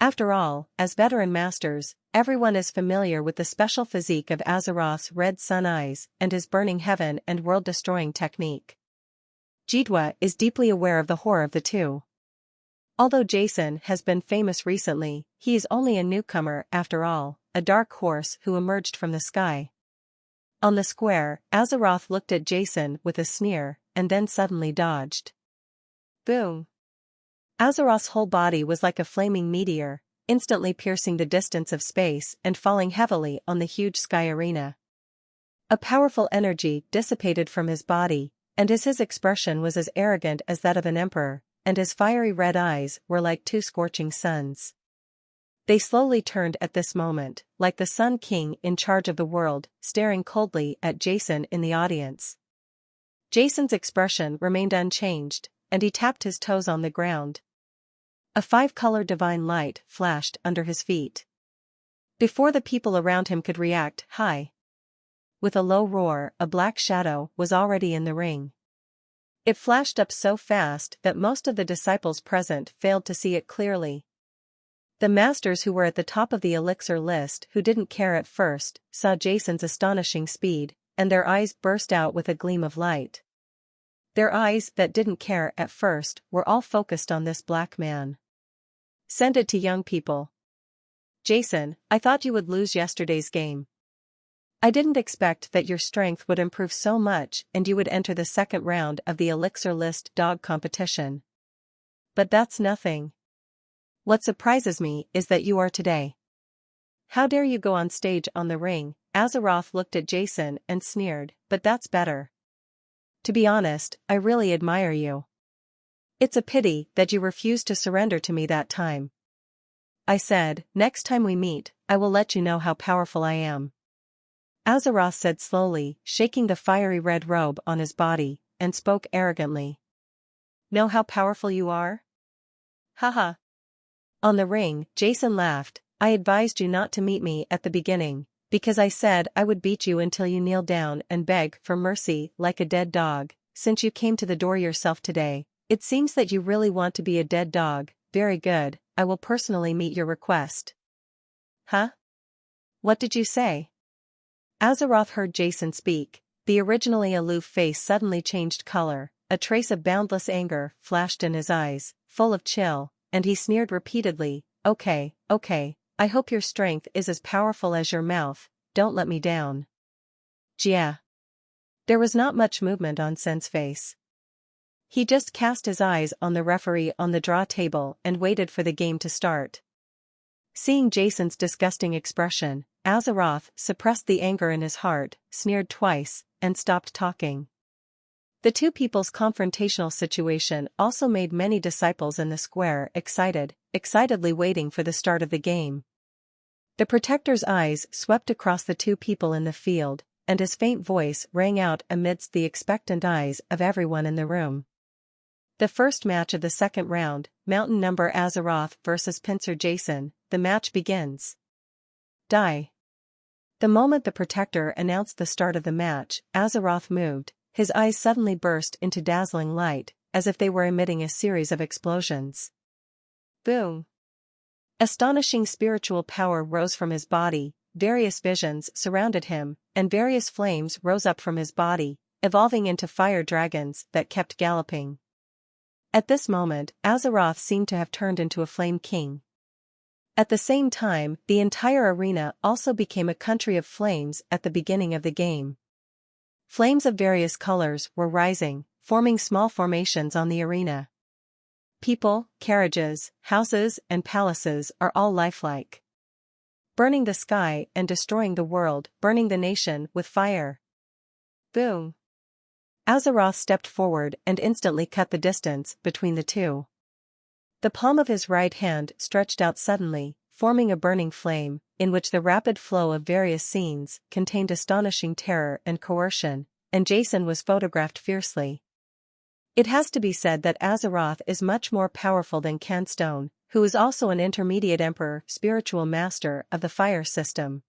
Speaker 1: After all, as veteran masters, everyone is familiar with the special physique of Azeroth's red sun eyes and his burning heaven and world-destroying technique. Jitwa is deeply aware of the horror of the two. Although Jason has been famous recently, he is only a newcomer after all, a dark horse who emerged from the sky. On the square, Azeroth looked at Jason with a sneer, and then suddenly dodged. Boom! Azeroth's whole body was like a flaming meteor, instantly piercing the distance of space and falling heavily on the huge sky arena. A powerful energy dissipated from his body, and his expression was as arrogant as that of an emperor, and his fiery red eyes were like two scorching suns. They slowly turned at this moment, like the Sun King in charge of the world, staring coldly at Jason in the audience. Jason's expression remained unchanged, and he tapped his toes on the ground. A five-color divine light flashed under his feet. Before the people around him could react, hi! With a low roar, a black shadow was already in the ring. It flashed up so fast that most of the disciples present failed to see it clearly. The masters who were at the top of the elixir list who didn't care at first, saw Jason's astonishing speed, and their eyes burst out with a gleam of light. Their eyes that didn't care at first were all focused on this black man. Send it to young people. Jason, I thought you would lose yesterday's game. I didn't expect that your strength would improve so much and you would enter the second round of the elixir list dog competition. But that's nothing. What surprises me is that you are today. How dare you go on stage on the ring? Azeroth looked at Jason and sneered, but that's better. To be honest, I really admire you. It's a pity that you refused to surrender to me that time. I said, next time we meet, I will let you know how powerful I am. Azeroth said slowly, shaking the fiery red robe on his body, and spoke arrogantly. Know how powerful you are? Haha. On the ring, Jason laughed. I advised you not to meet me at the beginning, because I said I would beat you until you kneel down and beg for mercy like a dead dog. Since you came to the door yourself today, it seems that you really want to be a dead dog. Very good, I will personally meet your request. Huh? What did you say? Azeroth heard Jason speak. The originally aloof face suddenly changed color, a trace of boundless anger flashed in his eyes, full of chill, and he sneered repeatedly, okay, I hope your strength is as powerful as your mouth, don't let me down. Yeah. There was not much movement on Sen's face. He just cast his eyes on the referee on the draw table and waited for the game to start. Seeing Jason's disgusting expression, Azeroth suppressed the anger in his heart, sneered twice, and stopped talking. The two people's confrontational situation also made many disciples in the square excitedly waiting for the start of the game. The Protector's eyes swept across the two people in the field, and his faint voice rang out amidst the expectant eyes of everyone in the room. The first match of the second round, Mountain Number Azeroth versus Pincer Jason, the match begins. Die. The moment the Protector announced the start of the match, Azeroth moved. His eyes suddenly burst into dazzling light, as if they were emitting a series of explosions. Boom! Astonishing spiritual power rose from his body, various visions surrounded him, and various flames rose up from his body, evolving into fire dragons that kept galloping. At this moment, Azeroth seemed to have turned into a flame king. At the same time, the entire arena also became a country of flames at the beginning of the game. Flames of various colors were rising, forming small formations on the arena. People, carriages, houses, and palaces are all lifelike. Burning the sky and destroying the world, burning the nation with fire. Boom! Azeroth stepped forward and instantly cut the distance between the two. The palm of his right hand stretched out suddenly, forming a burning flame, in which the rapid flow of various scenes contained astonishing terror and coercion, and Jason was photographed fiercely. It has to be said that Azeroth is much more powerful than Canstone, who is also an intermediate emperor, spiritual master of the fire system.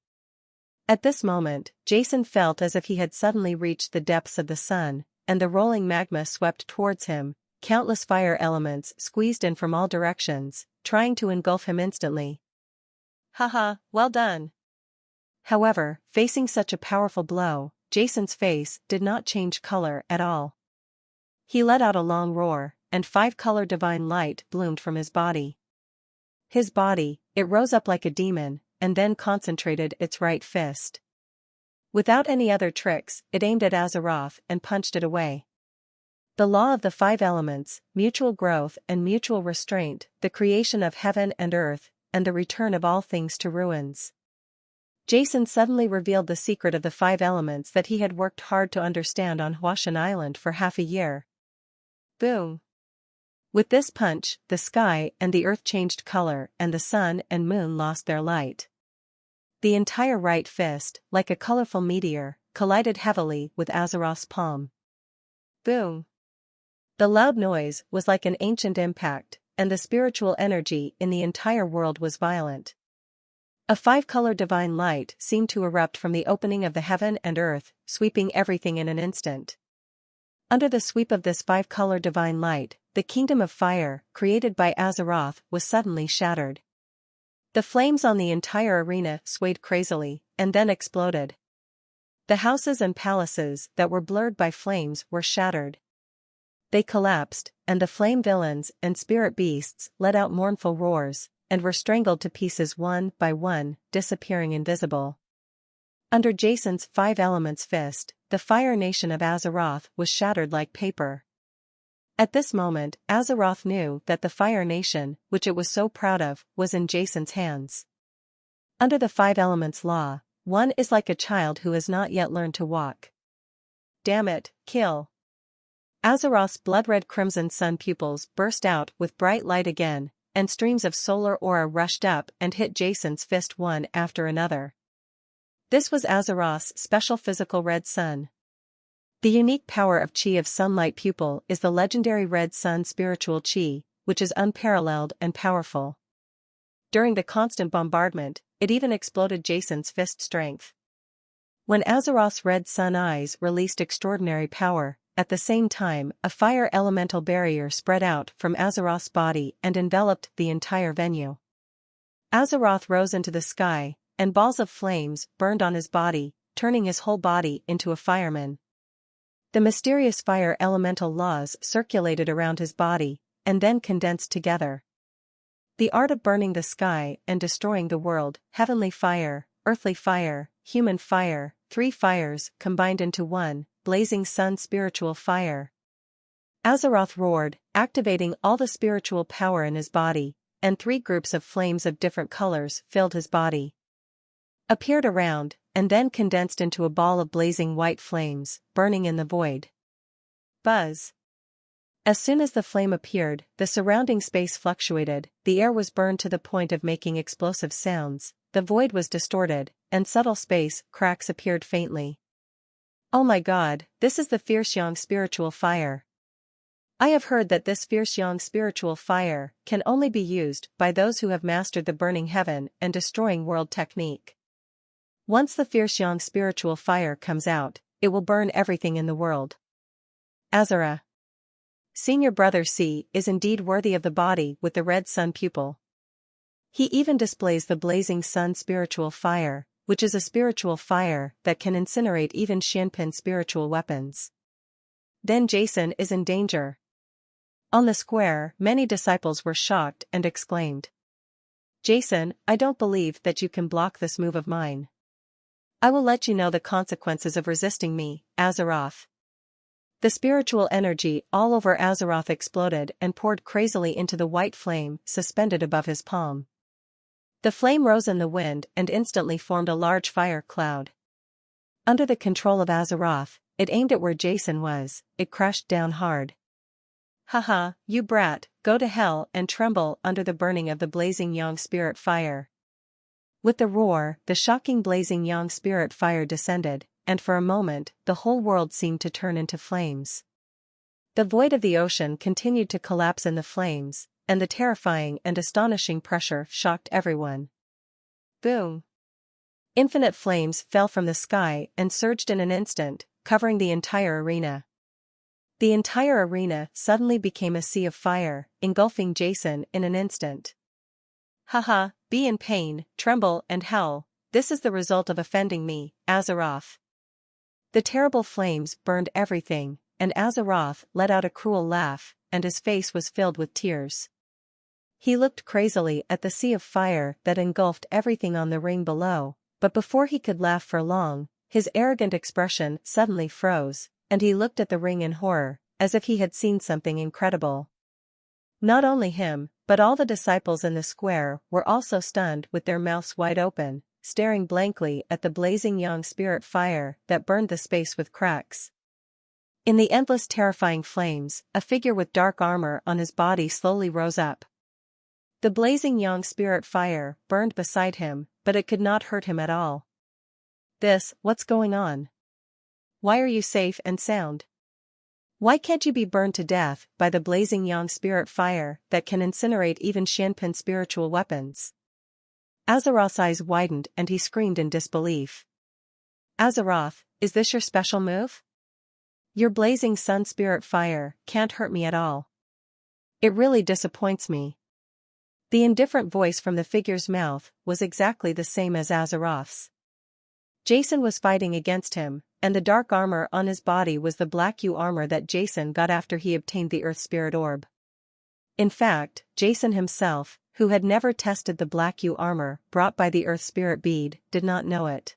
Speaker 1: At this moment, Jason felt as if he had suddenly reached the depths of the sun, and the rolling magma swept towards him, countless fire elements squeezed in from all directions, trying to engulf him instantly. Haha, well done. However, facing such a powerful blow, Jason's face did not change color at all. He let out a long roar, and 5-color divine light bloomed from his body. His body, it rose up like a demon, and then concentrated its right fist. Without any other tricks, it aimed at Azeroth and punched it away. The law of the 5 elements, mutual growth and mutual restraint, the creation of heaven and earth, and the return of all things to ruins. Jason suddenly revealed the secret of the 5 elements that he had worked hard to understand on Huashan Island for half a year. Boom! With this punch, the sky and the earth changed color and the sun and moon lost their light. The entire right fist, like a colorful meteor, collided heavily with Azeroth's palm. Boom! The loud noise was like an ancient impact, and the spiritual energy in the entire world was violent. A 5-color divine light seemed to erupt from the opening of the heaven and earth, sweeping everything in an instant. Under the sweep of this 5-color divine light, the kingdom of fire, created by Azeroth, was suddenly shattered. The flames on the entire arena swayed crazily, and then exploded. The houses and palaces that were blurred by flames were shattered. They collapsed, and the flame villains and spirit beasts let out mournful roars, and were strangled to pieces one by one, disappearing invisible. Under Jason's 5 elements fist, the fire nation of Azeroth was shattered like paper. At this moment, Azeroth knew that the fire nation, which it was so proud of, was in Jason's hands. Under the 5 elements law, one is like a child who has not yet learned to walk. Damn it, kill! Azeroth's blood-red crimson sun pupils burst out with bright light again, and streams of solar aura rushed up and hit Jason's fist one after another. This was Azeroth's special physical red sun. The unique power of Chi of Sunlight Pupil is the legendary Red Sun spiritual Chi, which is unparalleled and powerful. During the constant bombardment, it even exploded Jason's fist strength. When Azeroth's Red Sun eyes released extraordinary power, at the same time, a fire elemental barrier spread out from Azeroth's body and enveloped the entire venue. Azeroth rose into the sky, and balls of flames burned on his body, turning his whole body into a fireman. The mysterious fire elemental laws circulated around his body, and then condensed together. The art of burning the sky and destroying the world, heavenly fire, earthly fire, human fire, 3 fires combined into one, blazing sun spiritual fire. Azeroth roared, activating all the spiritual power in his body, and 3 groups of flames of different colors filled his body. Appeared around, and then condensed into a ball of blazing white flames, burning in the void. Buzz. As soon as the flame appeared, the surrounding space fluctuated, the air was burned to the point of making explosive sounds, the void was distorted, and subtle space cracks appeared faintly. Oh my god, this is the fierce yang spiritual fire. I have heard that this fierce yang spiritual fire can only be used by those who have mastered the burning heaven and destroying world technique. Once the fierce yang spiritual fire comes out, it will burn everything in the world. Azura. Senior Brother C is indeed worthy of the body with the red sun pupil. He even displays the blazing sun spiritual fire, which is a spiritual fire that can incinerate even Shinpin spiritual weapons. Then Jason is in danger. On the square, many disciples were shocked and exclaimed, Jason, I don't believe that you can block this move of mine. I will let you know the consequences of resisting me, Azeroth. The spiritual energy all over Azeroth exploded and poured crazily into the white flame suspended above his palm. The flame rose in the wind and instantly formed a large fire cloud. Under the control of Azeroth, it aimed at where Jason was, it crashed down hard. Haha, you brat, go to hell and tremble under the burning of the blazing yang spirit fire. With the roar, the shocking blazing yang spirit fire descended, and for a moment, the whole world seemed to turn into flames. The void of the ocean continued to collapse in the flames, and the terrifying and astonishing pressure shocked everyone. Boom! Infinite flames fell from the sky and surged in an instant, covering the entire arena. The entire arena suddenly became a sea of fire, engulfing Jason in an instant. Haha, be in pain, tremble and howl, this is the result of offending me, Azeroth. The terrible flames burned everything, and Azeroth let out a cruel laugh, and his face was filled with tears. He looked crazily at the sea of fire that engulfed everything on the ring below, but before he could laugh for long, his arrogant expression suddenly froze, and he looked at the ring in horror, as if he had seen something incredible. Not only him, but all the disciples in the square were also stunned with their mouths wide open, staring blankly at the blazing young spirit fire that burned the space with cracks. In the endless terrifying flames, a figure with dark armor on his body slowly rose up. The blazing young spirit fire burned beside him, but it could not hurt him at all. What's going on? Why are you safe and sound? Why can't you be burned to death by the blazing yang spirit fire that can incinerate even Xianpin spiritual weapons? Azeroth's eyes widened and he screamed in disbelief. Azeroth, is this your special move? Your blazing sun spirit fire can't hurt me at all. It really disappoints me. The indifferent voice from the figure's mouth was exactly the same as Azeroth's. Jason was fighting against him, and the dark armor on his body was the black U armor that Jason got after he obtained the Earth Spirit Orb. In fact, Jason himself, who had never tested the black U armor brought by the Earth Spirit Bead, did not know it.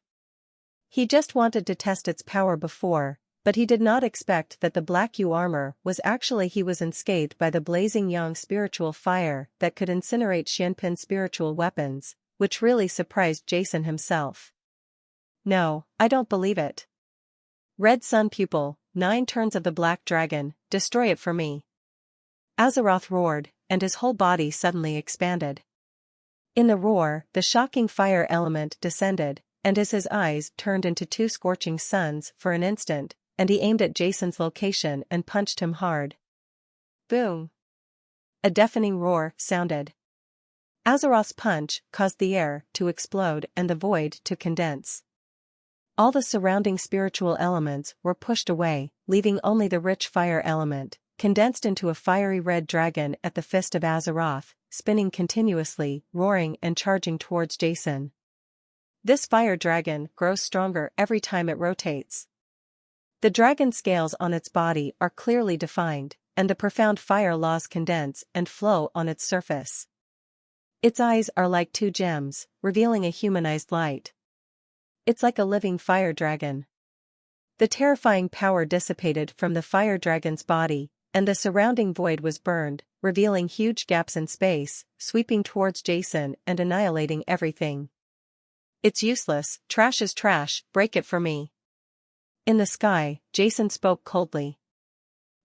Speaker 1: He just wanted to test its power before, but he did not expect that the black U armor was actually he was unscathed by the blazing young spiritual fire that could incinerate Xianpin spiritual weapons, which really surprised Jason himself. No, I don't believe it. Red Sun Pupil, 9 turns of the Black Dragon, destroy it for me. Azeroth roared, and his whole body suddenly expanded. In the roar, the shocking fire element descended, and as his eyes turned into 2 scorching suns for an instant, and he aimed at Jason's location and punched him hard. Boom! A deafening roar sounded. Azeroth's punch caused the air to explode and the void to condense. All the surrounding spiritual elements were pushed away, leaving only the rich fire element, condensed into a fiery red dragon at the fist of Azeroth, spinning continuously, roaring and charging towards Jason. This fire dragon grows stronger every time it rotates. The dragon scales on its body are clearly defined, and the profound fire laws condense and flow on its surface. Its eyes are like 2 gems, revealing a humanized light. It's like a living fire dragon. The terrifying power dissipated from the fire dragon's body, and the surrounding void was burned, revealing huge gaps in space, sweeping towards Jason and annihilating everything. It's useless, trash is trash, break it for me. In the sky, Jason spoke coldly.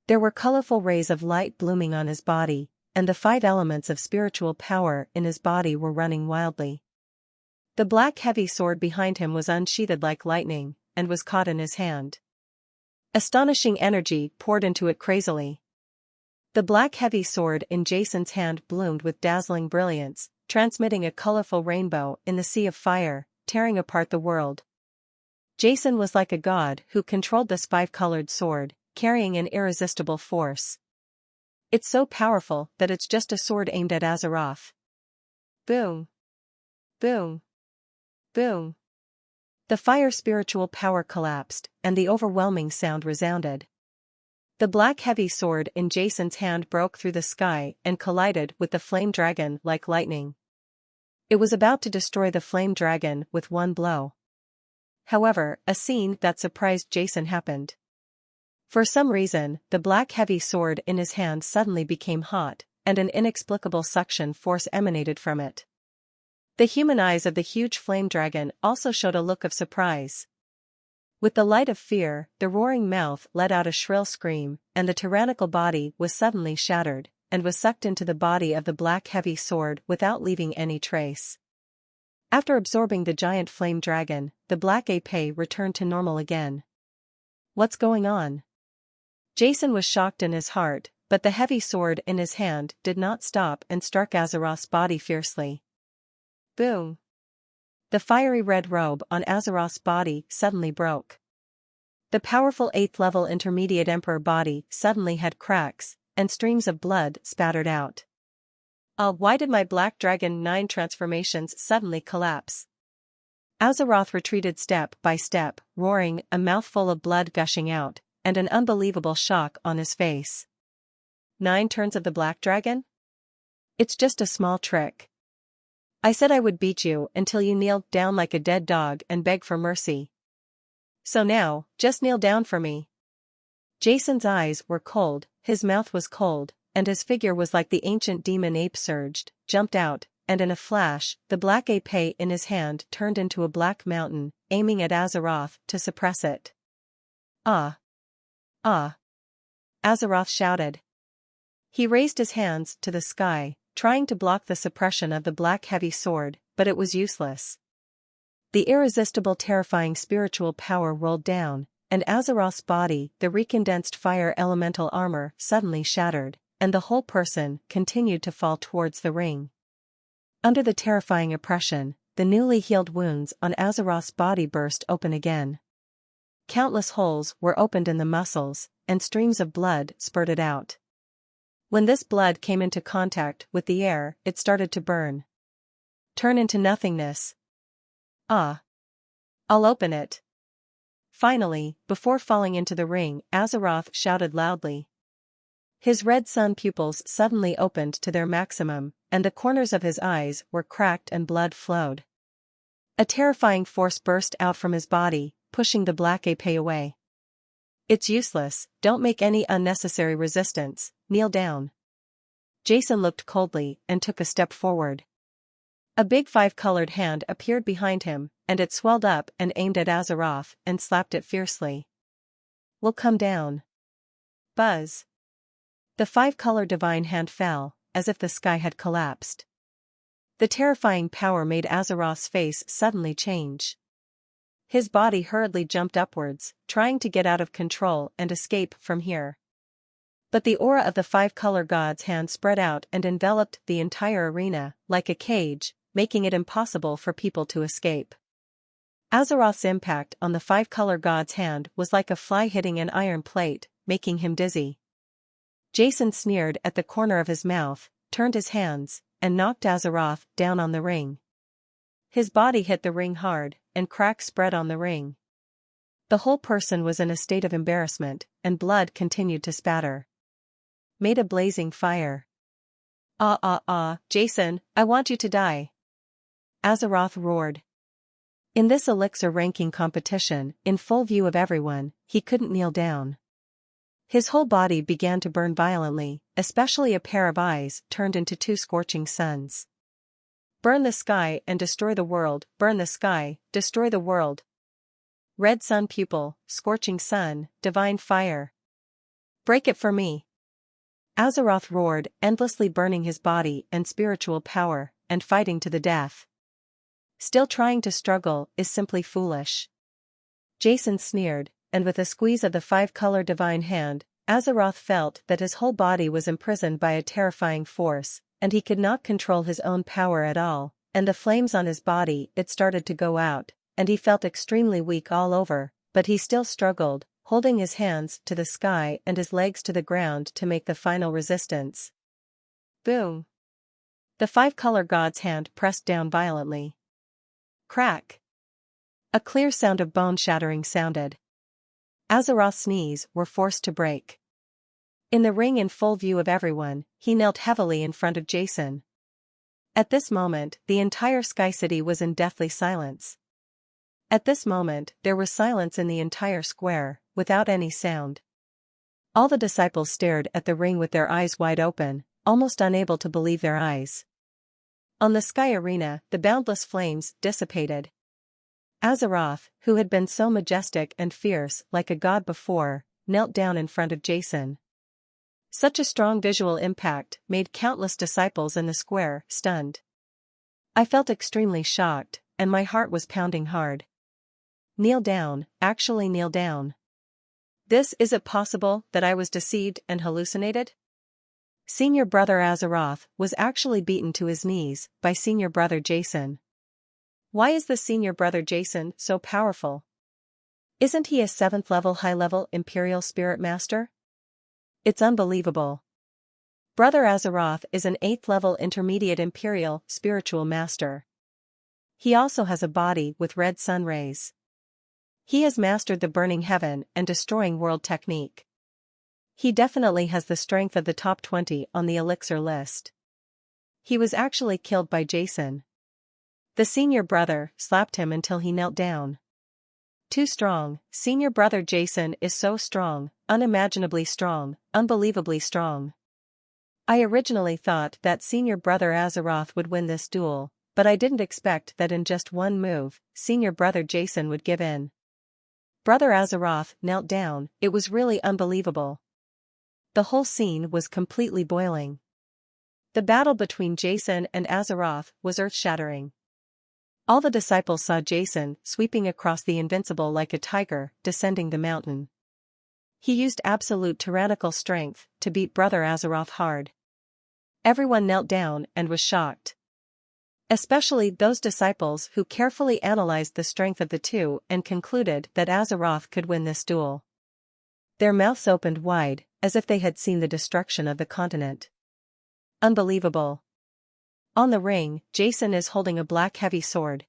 Speaker 1: There were colorful rays of light blooming on his body, and the 5 elements of spiritual power in his body were running wildly. The black heavy sword behind him was unsheathed like lightning, and was caught in his hand. Astonishing energy poured into it crazily. The black heavy sword in Jason's hand bloomed with dazzling brilliance, transmitting a colorful rainbow in the sea of fire, tearing apart the world. Jason was like a god who controlled this 5-colored sword, carrying an irresistible force. It's so powerful that it's just a sword aimed at Azeroth. Boom! Boom! Boom! The fire spiritual power collapsed, and the overwhelming sound resounded. The black heavy sword in Jason's hand broke through the sky and collided with the flame dragon like lightning. It was about to destroy the flame dragon with one blow. However, a scene that surprised Jason happened. For some reason, the black heavy sword in his hand suddenly became hot, and an inexplicable suction force emanated from it. The human eyes of the huge flame dragon also showed a look of surprise. With the light of fear, the roaring mouth let out a shrill scream, and the tyrannical body was suddenly shattered, and was sucked into the body of the black heavy sword without leaving any trace. After absorbing the giant flame dragon, the black ape returned to normal again. What's going on? Jason was shocked in his heart, but the heavy sword in his hand did not stop and struck Azeroth's body fiercely. Boom! The fiery red robe on Azeroth's body suddenly broke. The powerful 8th-level intermediate emperor body suddenly had cracks, and streams of blood spattered out. Why did my Black Dragon 9 transformations suddenly collapse? Azeroth retreated step by step, roaring, a mouthful of blood gushing out, and an unbelievable shock on his face. 9 turns of the Black Dragon? It's just a small trick. I said I would beat you until you kneeled down like a dead dog and begged for mercy. So now, just kneel down for me. Jason's eyes were cold, his mouth was cold, and his figure was like the ancient demon ape surged, jumped out, and in a flash, the black ape in his hand turned into a black mountain, aiming at Azeroth to suppress it. Ah! Ah! Azeroth shouted. He raised his hands to the sky, trying to block the suppression of the black heavy sword, but it was useless. The irresistible terrifying spiritual power rolled down, and Azeroth's body, the recondensed fire elemental armor, suddenly shattered, and the whole person continued to fall towards the ring. Under the terrifying oppression, the newly healed wounds on Azeroth's body burst open again. Countless holes were opened in the muscles, and streams of blood spurted out. When this blood came into contact with the air, it started to burn. Turn into nothingness. Ah! I'll open it. Finally, before falling into the ring, Azeroth shouted loudly. His red sun pupils suddenly opened to their maximum, and the corners of his eyes were cracked and blood flowed. A terrifying force burst out from his body, pushing the black ape away. It's useless, don't make any unnecessary resistance, kneel down. Jason looked coldly and took a step forward. A big 5-colored hand appeared behind him, and it swelled up and aimed at Azeroth and slapped it fiercely. We'll come down. Buzz. The 5-color divine hand fell, as if the sky had collapsed. The terrifying power made Azeroth's face suddenly change. His body hurriedly jumped upwards, trying to get out of control and escape from here. But the aura of the 5-color god's hand spread out and enveloped the entire arena, like a cage, making it impossible for people to escape. Azeroth's impact on the 5-color god's hand was like a fly hitting an iron plate, making him dizzy. Jason sneered at the corner of his mouth, turned his hands, and knocked Azeroth down on the ring. His body hit the ring hard, and cracks spread on the ring. The whole person was in a state of embarrassment, and blood continued to spatter. Made a blazing fire. Jason, I want you to die. Azeroth roared. In this elixir ranking competition, in full view of everyone, he couldn't kneel down. His whole body began to burn violently, especially a pair of eyes turned into 2 scorching suns. Burn the sky and destroy the world, burn the sky, destroy the world. Red sun pupil, scorching sun, divine fire. Break it for me. Azeroth roared, endlessly burning his body and spiritual power, and fighting to the death. Still trying to struggle is simply foolish. Jason sneered, and with a squeeze of the 5-color divine hand, Azeroth felt that his whole body was imprisoned by a terrifying force, and he could not control his own power at all, and the flames on his body it started to go out, and he felt extremely weak all over, but he still struggled, holding his hands to the sky and his legs to the ground to make the final resistance. Boom! The 5-color god's hand pressed down violently. Crack! A clear sound of bone shattering sounded. Azeroth's knees were forced to break. In the ring in full view of everyone, he knelt heavily in front of Jason. At this moment, the entire Sky City was in deathly silence. At this moment, there was silence in the entire square, without any sound. All the disciples stared at the ring with their eyes wide open, almost unable to believe their eyes. On the sky arena, the boundless flames dissipated. Azeroth, who had been so majestic and fierce like a god before, knelt down in front of Jason. Such a strong visual impact made countless disciples in the square stunned. I felt extremely shocked, and my heart was pounding hard. Kneel down, actually kneel down. Is it possible that I was deceived and hallucinated? Senior brother Azeroth was actually beaten to his knees by senior brother Jason. Why is the senior brother Jason so powerful? Isn't he a 7th level high-level Imperial Spirit Master? It's unbelievable. Brother Azeroth is an 8th level Intermediate Imperial Spiritual Master. He also has a body with red sun rays. He has mastered the Burning Heaven and Destroying World technique. He definitely has the strength of the top 20 on the elixir list. He was actually killed by Jason. The senior brother slapped him until he knelt down. Too strong. Senior brother Jason is so strong, unimaginably strong, unbelievably strong. I originally thought that senior brother Azeroth would win this duel, but I didn't expect that in just one move, senior brother Jason would give in. Brother Azeroth knelt down. It was really unbelievable. The whole scene was completely boiling. The battle between Jason and Azeroth was earth-shattering. All the disciples saw Jason sweeping across the invincible like a tiger, descending the mountain. He used absolute tyrannical strength to beat Brother Azeroth hard. Everyone knelt down and was shocked. Especially those disciples who carefully analyzed the strength of the two and concluded that Azeroth could win this duel. Their mouths opened wide, as if they had seen the destruction of the continent. Unbelievable. On the ring, Jason is holding a black heavy sword.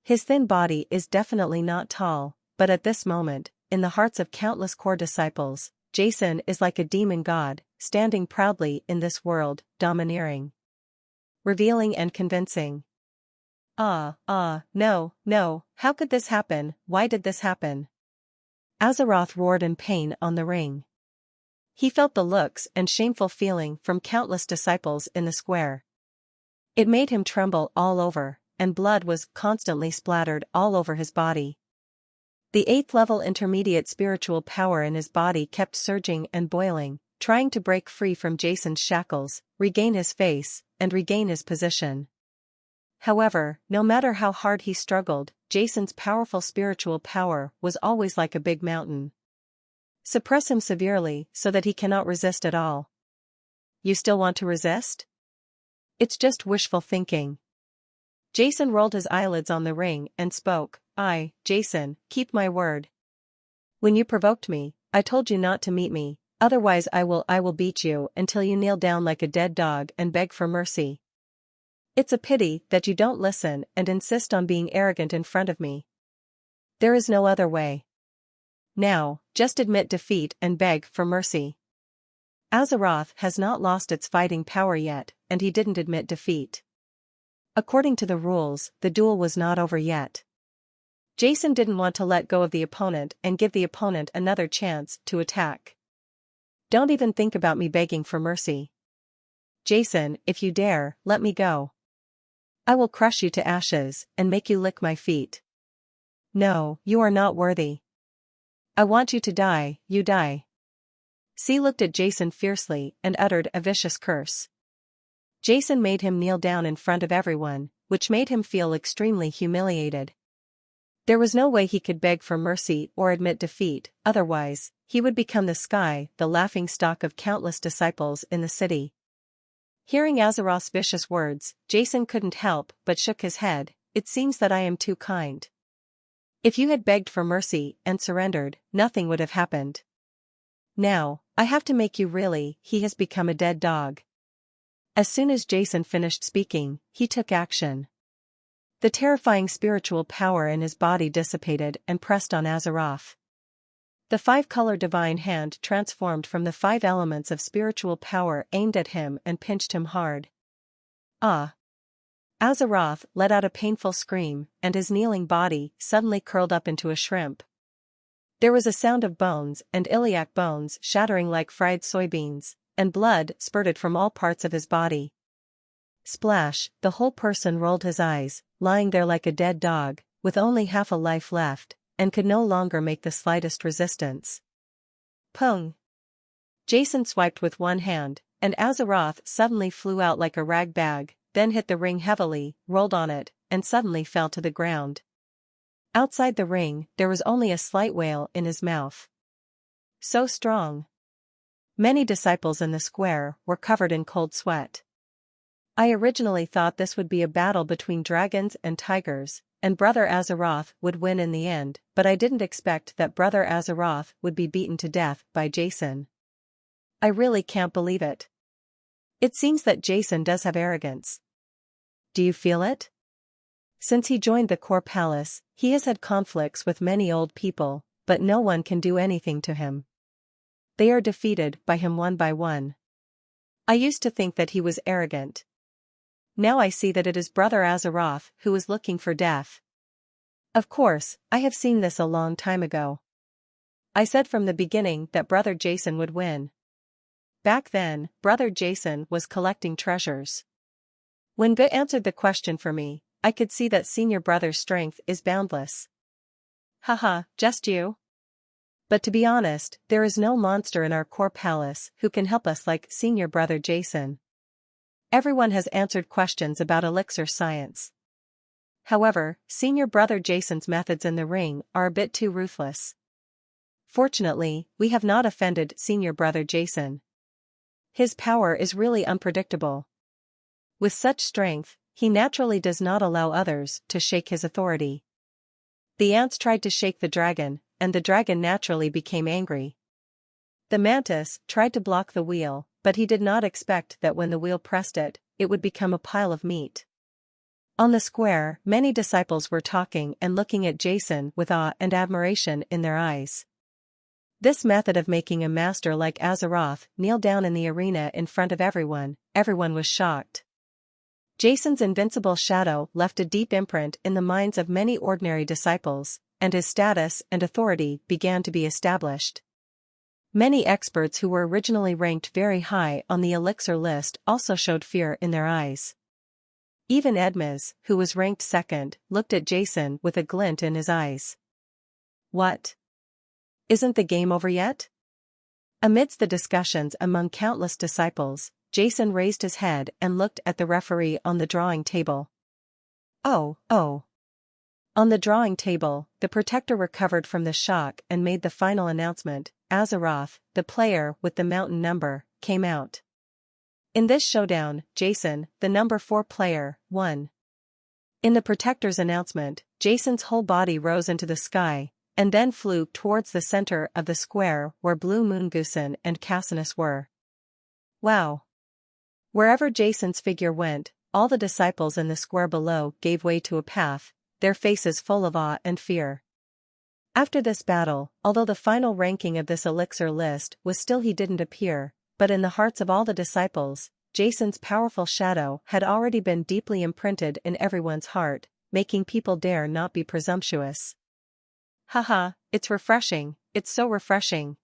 Speaker 1: His thin body is definitely not tall, but at this moment, in the hearts of countless core disciples, Jason is like a demon god, standing proudly in this world, domineering, revealing and convincing. No, how could this happen? Why did this happen? Azeroth roared in pain on the ring. He felt the looks and shameful feeling from countless disciples in the square. It made him tremble all over, and blood was constantly splattered all over his body. The 8th level intermediate spiritual power in his body kept surging and boiling, trying to break free from Jason's shackles, regain his face, and regain his position. However, no matter how hard he struggled, Jason's powerful spiritual power was always like a big mountain. Suppress him severely so that he cannot resist at all. You still want to resist? It's just wishful thinking. Jason rolled his eyelids on the ring and spoke, Jason, keep my word. When you provoked me, I told you not to meet me, otherwise I will beat you until you kneel down like a dead dog and beg for mercy. It's a pity that you don't listen and insist on being arrogant in front of me. There is no other way. Now, just admit defeat and beg for mercy. Azeroth has not lost its fighting power yet, and he didn't admit defeat. According to the rules, the duel was not over yet. Jason didn't want to let go of the opponent and give the opponent another chance to attack. Don't even think about me begging for mercy. Jason, if you dare, let me go. I will crush you to ashes and make you lick my feet. No, you are not worthy. I want you to die, you die. C looked at Jason fiercely and uttered a vicious curse. Jason made him kneel down in front of everyone, which made him feel extremely humiliated. There was no way he could beg for mercy or admit defeat, otherwise, he would become the laughingstock of countless disciples in the city. Hearing Azeroth's vicious words, Jason couldn't help but shook his head. It seems that I am too kind. If you had begged for mercy and surrendered, nothing would have happened. Now, I have to make you really. He has become a dead dog. As soon as Jason finished speaking, he took action. The terrifying spiritual power in his body dissipated and pressed on Azeroth. The 5-color divine hand transformed from the 5 elements of spiritual power aimed at him and pinched him hard. Azeroth let out a painful scream, and his kneeling body suddenly curled up into a shrimp. There was a sound of bones and iliac bones shattering like fried soybeans, and blood spurted from all parts of his body. Splash, the whole person rolled his eyes, lying there like a dead dog, with only half a life left, and could no longer make the slightest resistance. Pung! Jason swiped with one hand, and Azeroth suddenly flew out like a rag bag, then hit the ring heavily, rolled on it, and suddenly fell to the ground. Outside the ring, there was only a slight wail in his mouth. So strong. Many disciples in the square were covered in cold sweat. I originally thought this would be a battle between dragons and tigers, and Brother Azeroth would win in the end, but I didn't expect that Brother Azeroth would be beaten to death by Jason. I really can't believe it. It seems that Jason does have arrogance. Do you feel it? Since he joined the Core Palace, he has had conflicts with many old people, but no one can do anything to him. They are defeated by him one by one. I used to think that he was arrogant. Now I see that it is Brother Azeroth who is looking for death. Of course, I have seen this a long time ago. I said from the beginning that Brother Jason would win. Back then, Brother Jason was collecting treasures. When Ga answered the question for me, I could see that Senior Brother's strength is boundless. Haha, just you? But to be honest, there is no monster in our Core Palace who can help us like Senior Brother Jason. Everyone has answered questions about elixir science. However, Senior Brother Jason's methods in the ring are a bit too ruthless. Fortunately, we have not offended Senior Brother Jason. His power is really unpredictable. With such strength, he naturally does not allow others to shake his authority. The ants tried to shake the dragon, and the dragon naturally became angry. The mantis tried to block the wheel, but he did not expect that when the wheel pressed it, it would become a pile of meat. On the square, many disciples were talking and looking at Jason with awe and admiration in their eyes. This method of making a master like Azeroth kneel down in the arena in front of everyone was shocked. Jason's invincible shadow left a deep imprint in the minds of many ordinary disciples, and his status and authority began to be established. Many experts who were originally ranked very high on the elixir list also showed fear in their eyes. Even Edmez, who was ranked second, looked at Jason with a glint in his eyes. What? Isn't the game over yet? Amidst the discussions among countless disciples, Jason raised his head and looked at the referee on the drawing table. Oh. On the drawing table, the protector recovered from the shock and made the final announcement. Azeroth, the player with the mountain number, came out. In this showdown, Jason, the number 4 player, won. In the protector's announcement, Jason's whole body rose into the sky, and then flew towards the center of the square where Blue Moongoosen and Cassinus were. Wow! Wherever Jason's figure went, all the disciples in the square below gave way to a path, their faces full of awe and fear. After this battle, although the final ranking of this elixir list was still he didn't appear, but in the hearts of all the disciples, Jason's powerful shadow had already been deeply imprinted in everyone's heart, making people dare not be presumptuous. Haha, it's refreshing, it's so refreshing.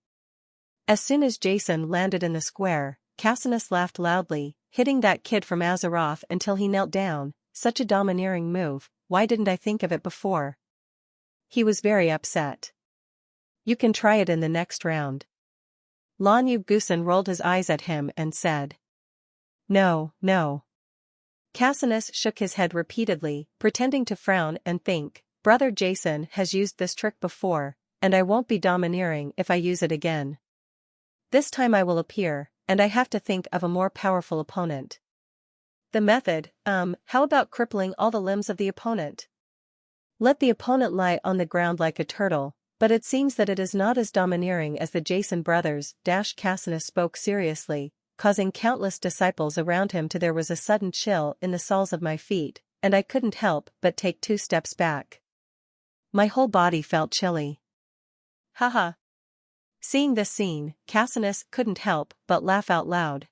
Speaker 1: As soon as Jason landed in the square, Cassinus laughed loudly, hitting that kid from Azeroth until he knelt down. Such a domineering move, why didn't I think of it before? He was very upset. You can try it in the next round. Moongoosen rolled his eyes at him and said. No. Cassinus shook his head repeatedly, pretending to frown and think, Brother Jason has used this trick before, and I won't be domineering if I use it again. This time I will appear, and I have to think of a more powerful opponent. The method, how about crippling all the limbs of the opponent? Let the opponent lie on the ground like a turtle, but it seems that it is not as domineering as the Jason brothers. Cassinus spoke seriously, causing countless disciples around him to there was a sudden chill in the soles of my feet, and I couldn't help but take 2 steps back. My whole body felt chilly. Haha. Seeing this scene, Cassinus couldn't help but laugh out loud.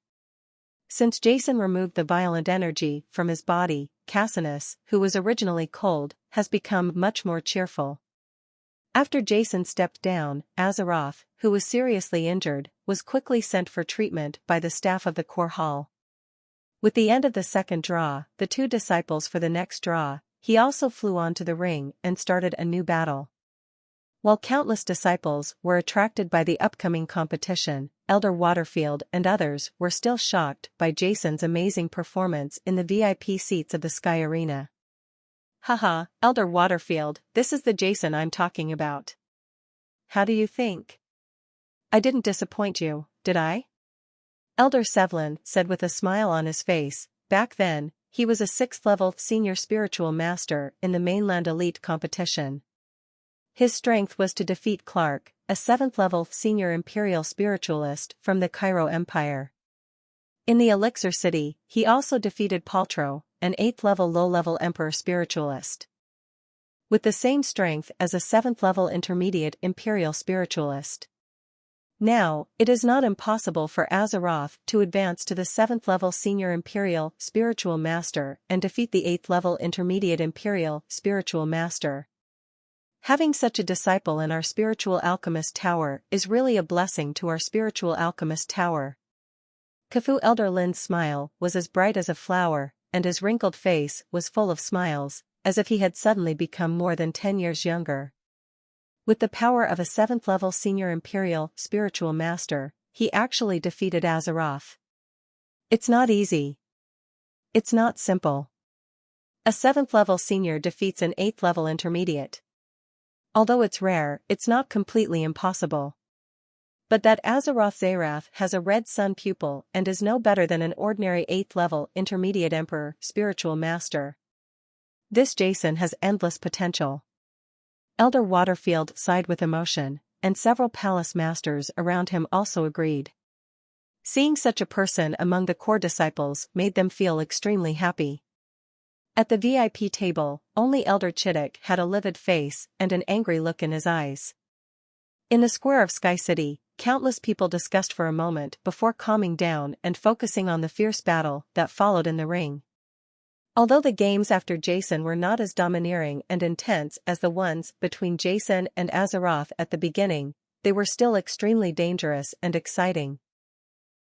Speaker 1: Since Jason removed the violent energy from his body, Cassinus, who was originally cold, has become much more cheerful. After Jason stepped down, Azeroth, who was seriously injured, was quickly sent for treatment by the staff of the core hall. With the end of the second draw, the 2 disciples for the next draw, he also flew onto the ring and started a new battle. While countless disciples were attracted by the upcoming competition, Elder Waterfield and others were still shocked by Jason's amazing performance in the VIP seats of the Sky Arena. Haha, Elder Waterfield, this is the Jason I'm talking about. How do you think? I didn't disappoint you, did I? Elder Sevlin said with a smile on his face, back then, he was a 6th-level senior spiritual master in the mainland elite competition. His strength was to defeat Clark, a 7th-level senior imperial spiritualist from the Cairo Empire. In the Elixir City, he also defeated Paltrow, an 8th-level low-level emperor spiritualist. With the same strength as a 7th-level intermediate imperial spiritualist. Now, it is not impossible for Azeroth to advance to the 7th-level senior imperial spiritual master and defeat the 8th-level intermediate imperial spiritual master. Having such a disciple in our spiritual alchemist tower is really a blessing to our spiritual alchemist tower. Khufu Elder Lin's smile was as bright as a flower, and his wrinkled face was full of smiles, as if he had suddenly become more than 10 years younger. With the power of a 7th-level senior imperial spiritual master, he actually defeated Azeroth. It's not easy. It's not simple. A 7th-level senior defeats an 8th-level intermediate. Although it's rare, it's not completely impossible. But that Azeroth Zerath has a red sun pupil and is no better than an ordinary 8th-level intermediate emperor spiritual master. This Jason has endless potential. Elder Waterfield sighed with emotion, and several palace masters around him also agreed. Seeing such a person among the core disciples made them feel extremely happy. At the VIP table, only Elder Chittick had a livid face and an angry look in his eyes. In the square of Sky City, countless people discussed for a moment before calming down and focusing on the fierce battle that followed in the ring. Although the games after Jason were not as domineering and intense as the ones between Jason and Azeroth at the beginning, they were still extremely dangerous and exciting.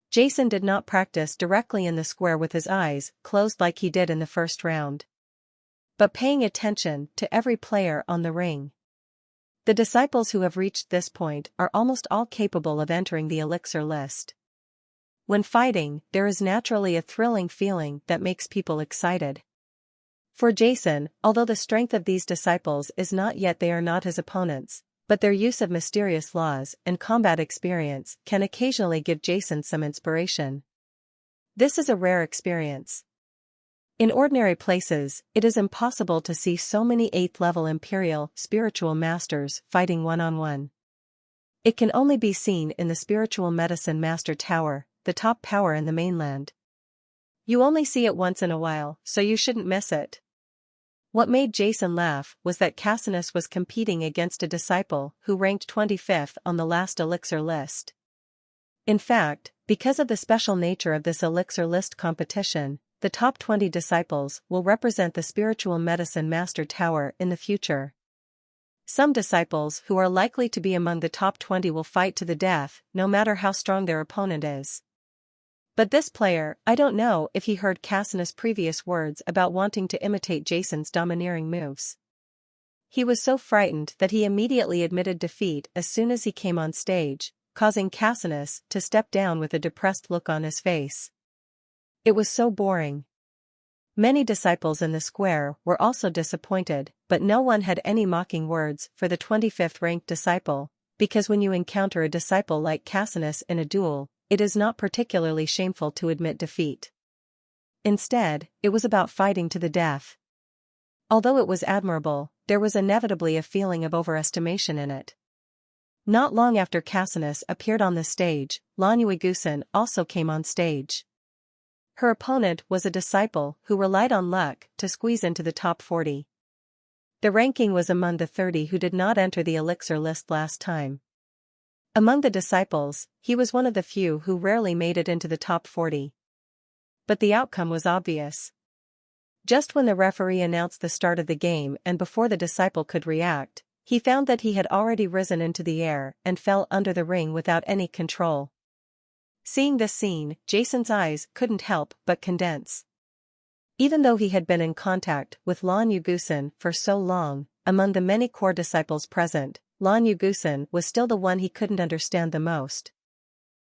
Speaker 1: Jason did not practice directly in the square with his eyes closed like he did in the first round, but paying attention to every player on the ring. The disciples who have reached this point are almost all capable of entering the elixir list. When fighting, there is naturally a thrilling feeling that makes people excited. For Jason, although the strength of these disciples is not yet, they are not his opponents, but their use of mysterious laws and combat experience can occasionally give Jason some inspiration. This is a rare experience. In ordinary places, it is impossible to see so many 8th-level imperial spiritual masters fighting one-on-one. It can only be seen in the Spiritual Medicine Master Tower, the top power in the mainland. You only see it once in a while, so you shouldn't miss it. What made Jason laugh was that Cassinus was competing against a disciple who ranked 25th on the last elixir list. In fact, because of the special nature of this elixir list competition, the top 20 disciples will represent the Spiritual Medicine Master Tower in the future. Some disciples who are likely to be among the top 20 will fight to the death, no matter how strong their opponent is. But this player, I don't know if he heard Cassinus' previous words about wanting to imitate Jason's domineering moves. He was so frightened that he immediately admitted defeat as soon as he came on stage, causing Cassinus to step down with a depressed look on his face. It was so boring. Many disciples in the square were also disappointed, but no one had any mocking words for the 25th ranked disciple, because when you encounter a disciple like Cassinus in a duel, it is not particularly shameful to admit defeat. Instead, it was about fighting to the death. Although it was admirable, there was inevitably a feeling of overestimation in it. Not long after Cassinus appeared on the stage, Lan Yuigusan also came on stage. Her opponent was a disciple who relied on luck to squeeze into the top 40. The ranking was among the 30 who did not enter the elixir list last time. Among the disciples, he was one of the few who rarely made it into the top 40. But the outcome was obvious. Just when the referee announced the start of the game and before the disciple could react, he found that he had already risen into the air and fell under the ring without any control. Seeing this scene, Jason's eyes couldn't help but condense. Even though he had been in contact with Lan Yuigusan for so long, among the many core disciples present, Lan Yuigusan was still the one he couldn't understand the most.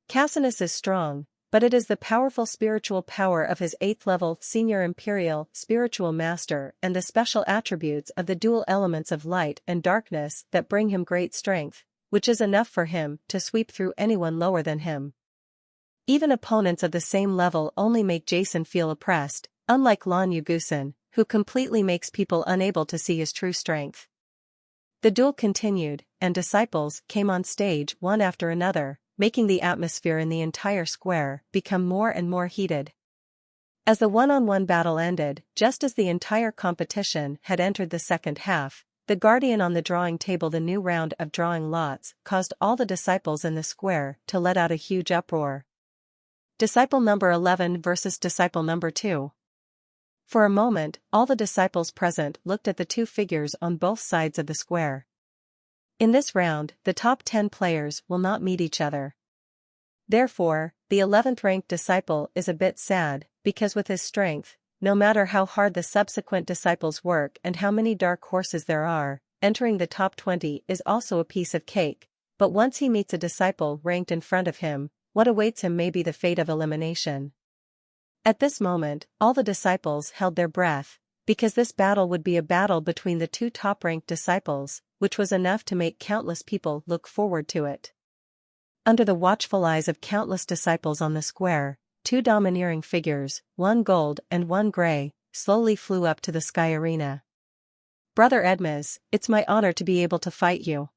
Speaker 1: Cassinus is strong, but it is the powerful spiritual power of his 8th-level senior imperial spiritual master and the special attributes of the dual elements of light and darkness that bring him great strength, which is enough for him to sweep through anyone lower than him. Even opponents of the same level only make Jason feel oppressed, unlike Lan Yugusin, who completely makes people unable to see his true strength. The duel continued, and disciples came on stage one after another, making the atmosphere in the entire square become more and more heated. As the one-on-one battle ended, just as the entire competition had entered the second half, the guardian on the drawing table, the new round of drawing lots, caused all the disciples in the square to let out a huge uproar. Disciple number 11 versus disciple number 2. For a moment, all the disciples present looked at the two figures on both sides of the square. In this round, the top 10 players will not meet each other. Therefore, the 11th ranked disciple is a bit sad, because with his strength, no matter how hard the subsequent disciples work and how many dark horses there are, entering the top 20 is also a piece of cake, but once he meets a disciple ranked in front of him, what awaits him may be the fate of elimination. At this moment, all the disciples held their breath, because this battle would be a battle between the two top-ranked disciples, which was enough to make countless people look forward to it. Under the watchful eyes of countless disciples on the square, two domineering figures, one gold and one gray, slowly flew up to the sky arena. "Brother Edmes, it's my honor to be able to fight you.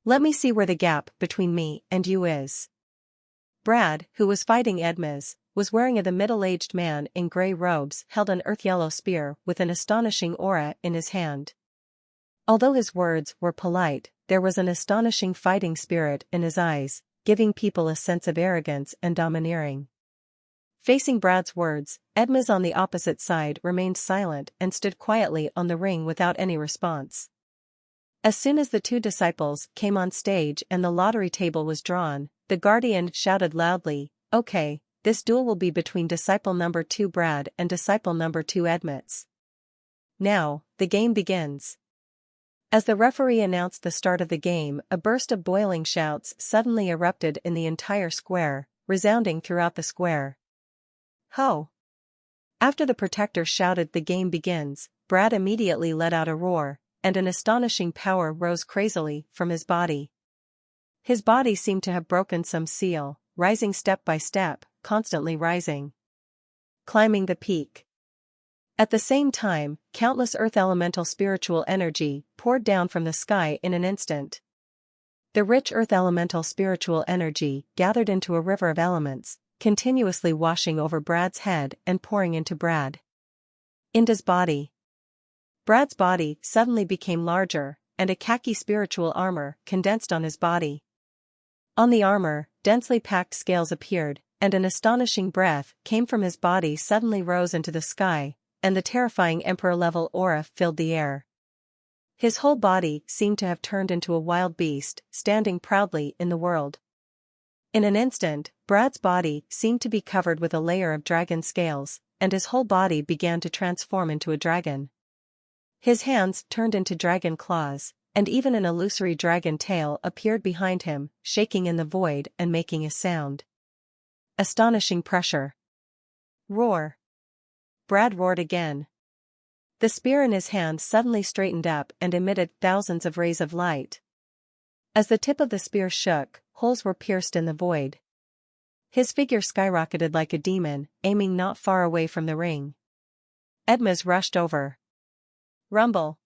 Speaker 1: Let me see where the gap between me and you is." Brad, who was fighting Edmes, was wearing the middle-aged man in gray robes held an earth-yellow spear with an astonishing aura in his hand. Although his words were polite, there was an astonishing fighting spirit in his eyes, giving people a sense of arrogance and domineering. Facing Brad's words, Edmes on the opposite side remained silent and stood quietly on the ring without any response. As soon as the two disciples came on stage and the lottery table was drawn, the guardian shouted loudly, "Okay, this duel will be between disciple number 2 Brad and disciple number 2 Edmes. Now, the game begins." As the referee announced the start of the game, a burst of boiling shouts suddenly erupted in the entire square, resounding throughout the square. "Ho!" After the protector shouted "the game begins," Brad immediately let out a roar, and an astonishing power rose crazily from his body. His body seemed to have broken some seal, rising step by step, constantly rising. Climbing the peak. At the same time, countless earth elemental spiritual energy poured down from the sky in an instant. The rich earth elemental spiritual energy gathered into a river of elements, continuously washing over Brad's head and pouring into Brad. Into his body. Brad's body suddenly became larger, and a khaki spiritual armor condensed on his body. On the armor, densely packed scales appeared, and an astonishing breath came from his body suddenly rose into the sky, and the terrifying emperor-level aura filled the air. His whole body seemed to have turned into a wild beast, standing proudly in the world. In an instant, Brad's body seemed to be covered with a layer of dragon scales, and his whole body began to transform into a dragon. His hands turned into dragon claws, and even an illusory dragon tail appeared behind him, shaking in the void and making a sound. Astonishing pressure. Roar. Brad roared again. The spear in his hand suddenly straightened up and emitted thousands of rays of light. As the tip of the spear shook, holes were pierced in the void. His figure skyrocketed like a demon, aiming not far away from the ring. Edmes rushed over. Rumble.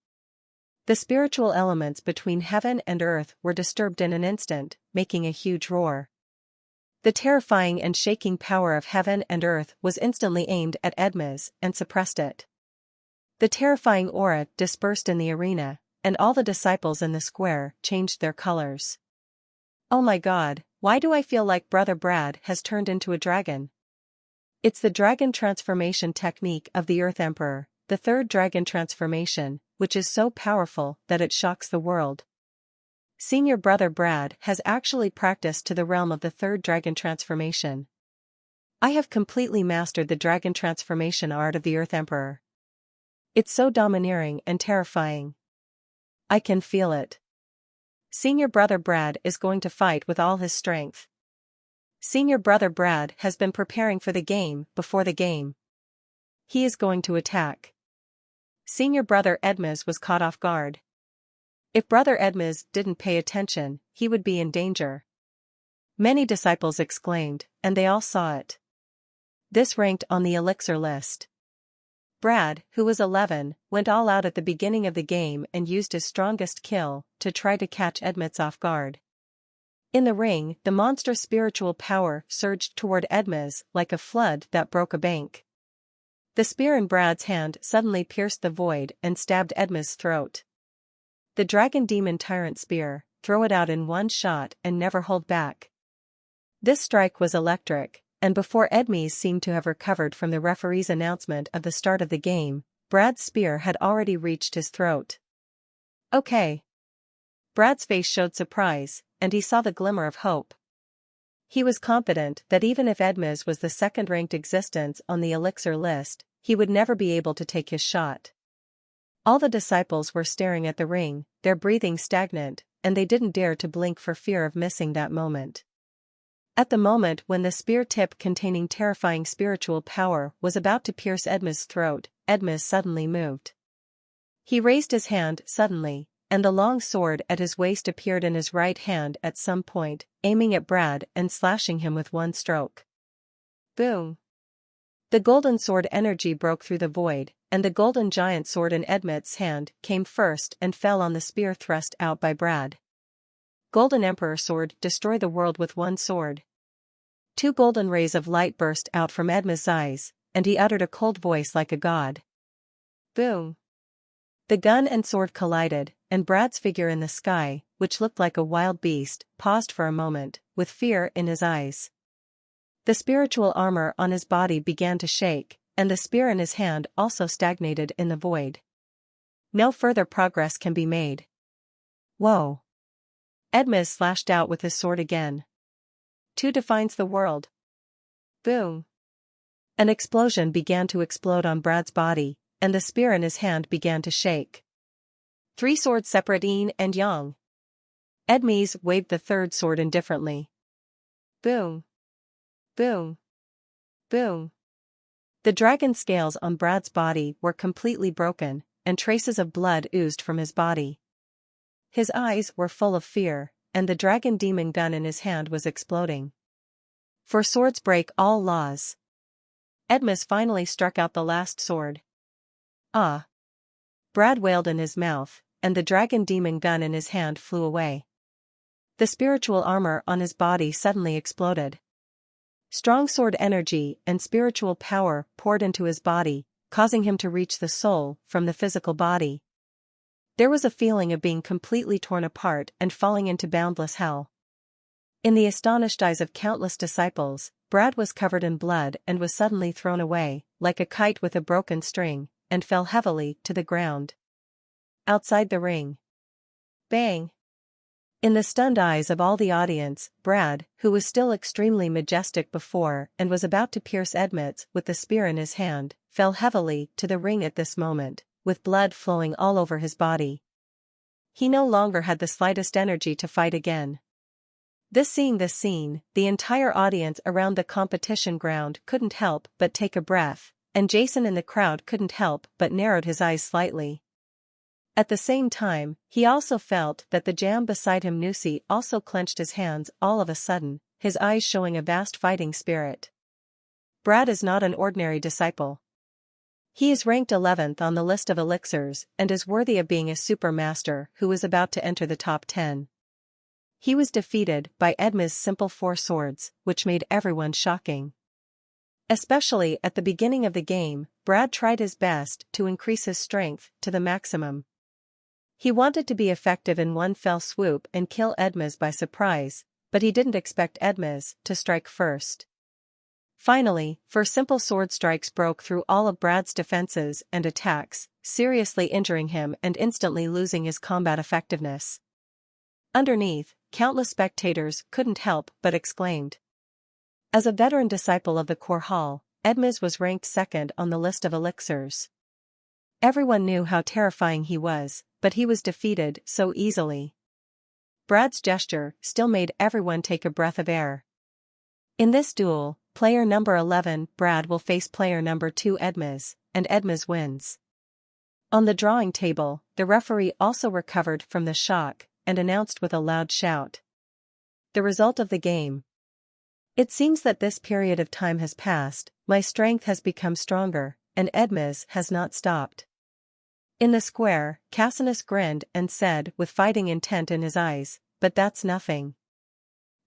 Speaker 1: The spiritual elements between heaven and earth were disturbed in an instant, making a huge roar. The terrifying and shaking power of heaven and earth was instantly aimed at Edmes and suppressed it. The terrifying aura dispersed in the arena, and all the disciples in the square changed their colors. "Oh my God, why do I feel like Brother Brad has turned into a dragon?" It's the dragon transformation technique of the Earth Emperor, the third dragon transformation, which is so powerful that it shocks the world. Senior Brother Brad has actually practiced to the realm of the third dragon transformation. "I have completely mastered the dragon transformation art of the Earth Emperor. It's so domineering and terrifying. I can feel it. Senior Brother Brad is going to fight with all his strength. Senior Brother Brad has been preparing for the game before the game. He is going to attack." Senior Brother Edmes was caught off guard. If Brother Edmes didn't pay attention, he would be in danger. Many disciples exclaimed, and they all saw it. This ranked on the elixir list. Brad, who was 11, went all out at the beginning of the game and used his strongest kill to try to catch Edmund's off guard. In the ring, the monster's spiritual power surged toward Edmund's like a flood that broke a bank. The spear in Brad's hand suddenly pierced the void and stabbed Edmund's throat. The dragon demon tyrant spear, throw it out in one shot and never hold back. This strike was electric, and before Edmes seemed to have recovered from the referee's announcement of the start of the game, Brad's spear had already reached his throat. Okay. Brad's face showed surprise, and he saw the glimmer of hope. He was confident that even if Edmes was the second-ranked existence on the elixir list, he would never be able to take his shot. All the disciples were staring at the ring, their breathing stagnant, and they didn't dare to blink for fear of missing that moment. At the moment when the spear tip containing terrifying spiritual power was about to pierce Edmund's throat, Edmund suddenly moved. He raised his hand suddenly, and the long sword at his waist appeared in his right hand at some point, aiming at Brad and slashing him with one stroke. Boom! The golden sword energy broke through the void, and the golden giant sword in Edmund's hand came first and fell on the spear thrust out by Brad. Golden Emperor sword, destroy the world with one sword. 2 golden rays of light burst out from Edmund's eyes, and he uttered a cold voice like a god. Boom! The gun and sword collided, and Brad's figure in the sky, which looked like a wild beast, paused for a moment, with fear in his eyes. The spiritual armor on his body began to shake, and the spear in his hand also stagnated in the void. No further progress can be made. Whoa! Edmund slashed out with his sword again. 2 defines the world. Boom! An explosion began to explode on Brad's body, and the spear in his hand began to shake. 3 swords separate yin and yang. Edmes waved the third sword indifferently. Boom! Boom! Boom! The dragon scales on Brad's body were completely broken, and traces of blood oozed from his body. His eyes were full of fear, and the dragon demon gun in his hand was exploding. For swords break all laws. Edmund finally struck out the last sword. Ah! Brad wailed in his mouth, and the dragon demon gun in his hand flew away. The spiritual armor on his body suddenly exploded. Strong sword energy and spiritual power poured into his body, causing him to reach the soul from the physical body. There was a feeling of being completely torn apart and falling into boundless hell. In the astonished eyes of countless disciples, Brad was covered in blood and was suddenly thrown away, like a kite with a broken string, and fell heavily to the ground. Outside the ring. Bang! In the stunned eyes of all the audience, Brad, who was still extremely majestic before and was about to pierce Edmund with the spear in his hand, fell heavily to the ring at this moment, with blood flowing all over his body. He no longer had the slightest energy to fight again. Seeing this scene, the entire audience around the competition ground couldn't help but take a breath, and Jason in the crowd couldn't help but narrowed his eyes slightly. At the same time, he also felt that the jam beside him Nusi also clenched his hands all of a sudden, his eyes showing a vast fighting spirit. Brad is not an ordinary disciple. He is ranked 11th on the list of elixirs and is worthy of being a super master who is about to enter the top 10. He was defeated by Edmund's simple 4 swords, which made everyone shocking. Especially at the beginning of the game, Brad tried his best to increase his strength to the maximum. He wanted to be effective in one fell swoop and kill Edmund by surprise, but he didn't expect Edmund to strike first. Finally, 4 simple sword strikes broke through all of Brad's defenses and attacks, seriously injuring him and instantly losing his combat effectiveness. Underneath, countless spectators couldn't help but exclaimed. As a veteran disciple of the core hall, Edmund was ranked 2nd on the list of elixirs. Everyone knew how terrifying he was, but he was defeated so easily. Brad's gesture still made everyone take a breath of air. In this duel, player number 11 Brad will face player number 2 Edmund, and Edmund wins. On the drawing table, the referee also recovered from the shock and announced with a loud shout. The result of the game. It seems that this period of time has passed, my strength has become stronger, and Edmes has not stopped. In the square, Cassinus grinned and said with fighting intent in his eyes, but that's nothing.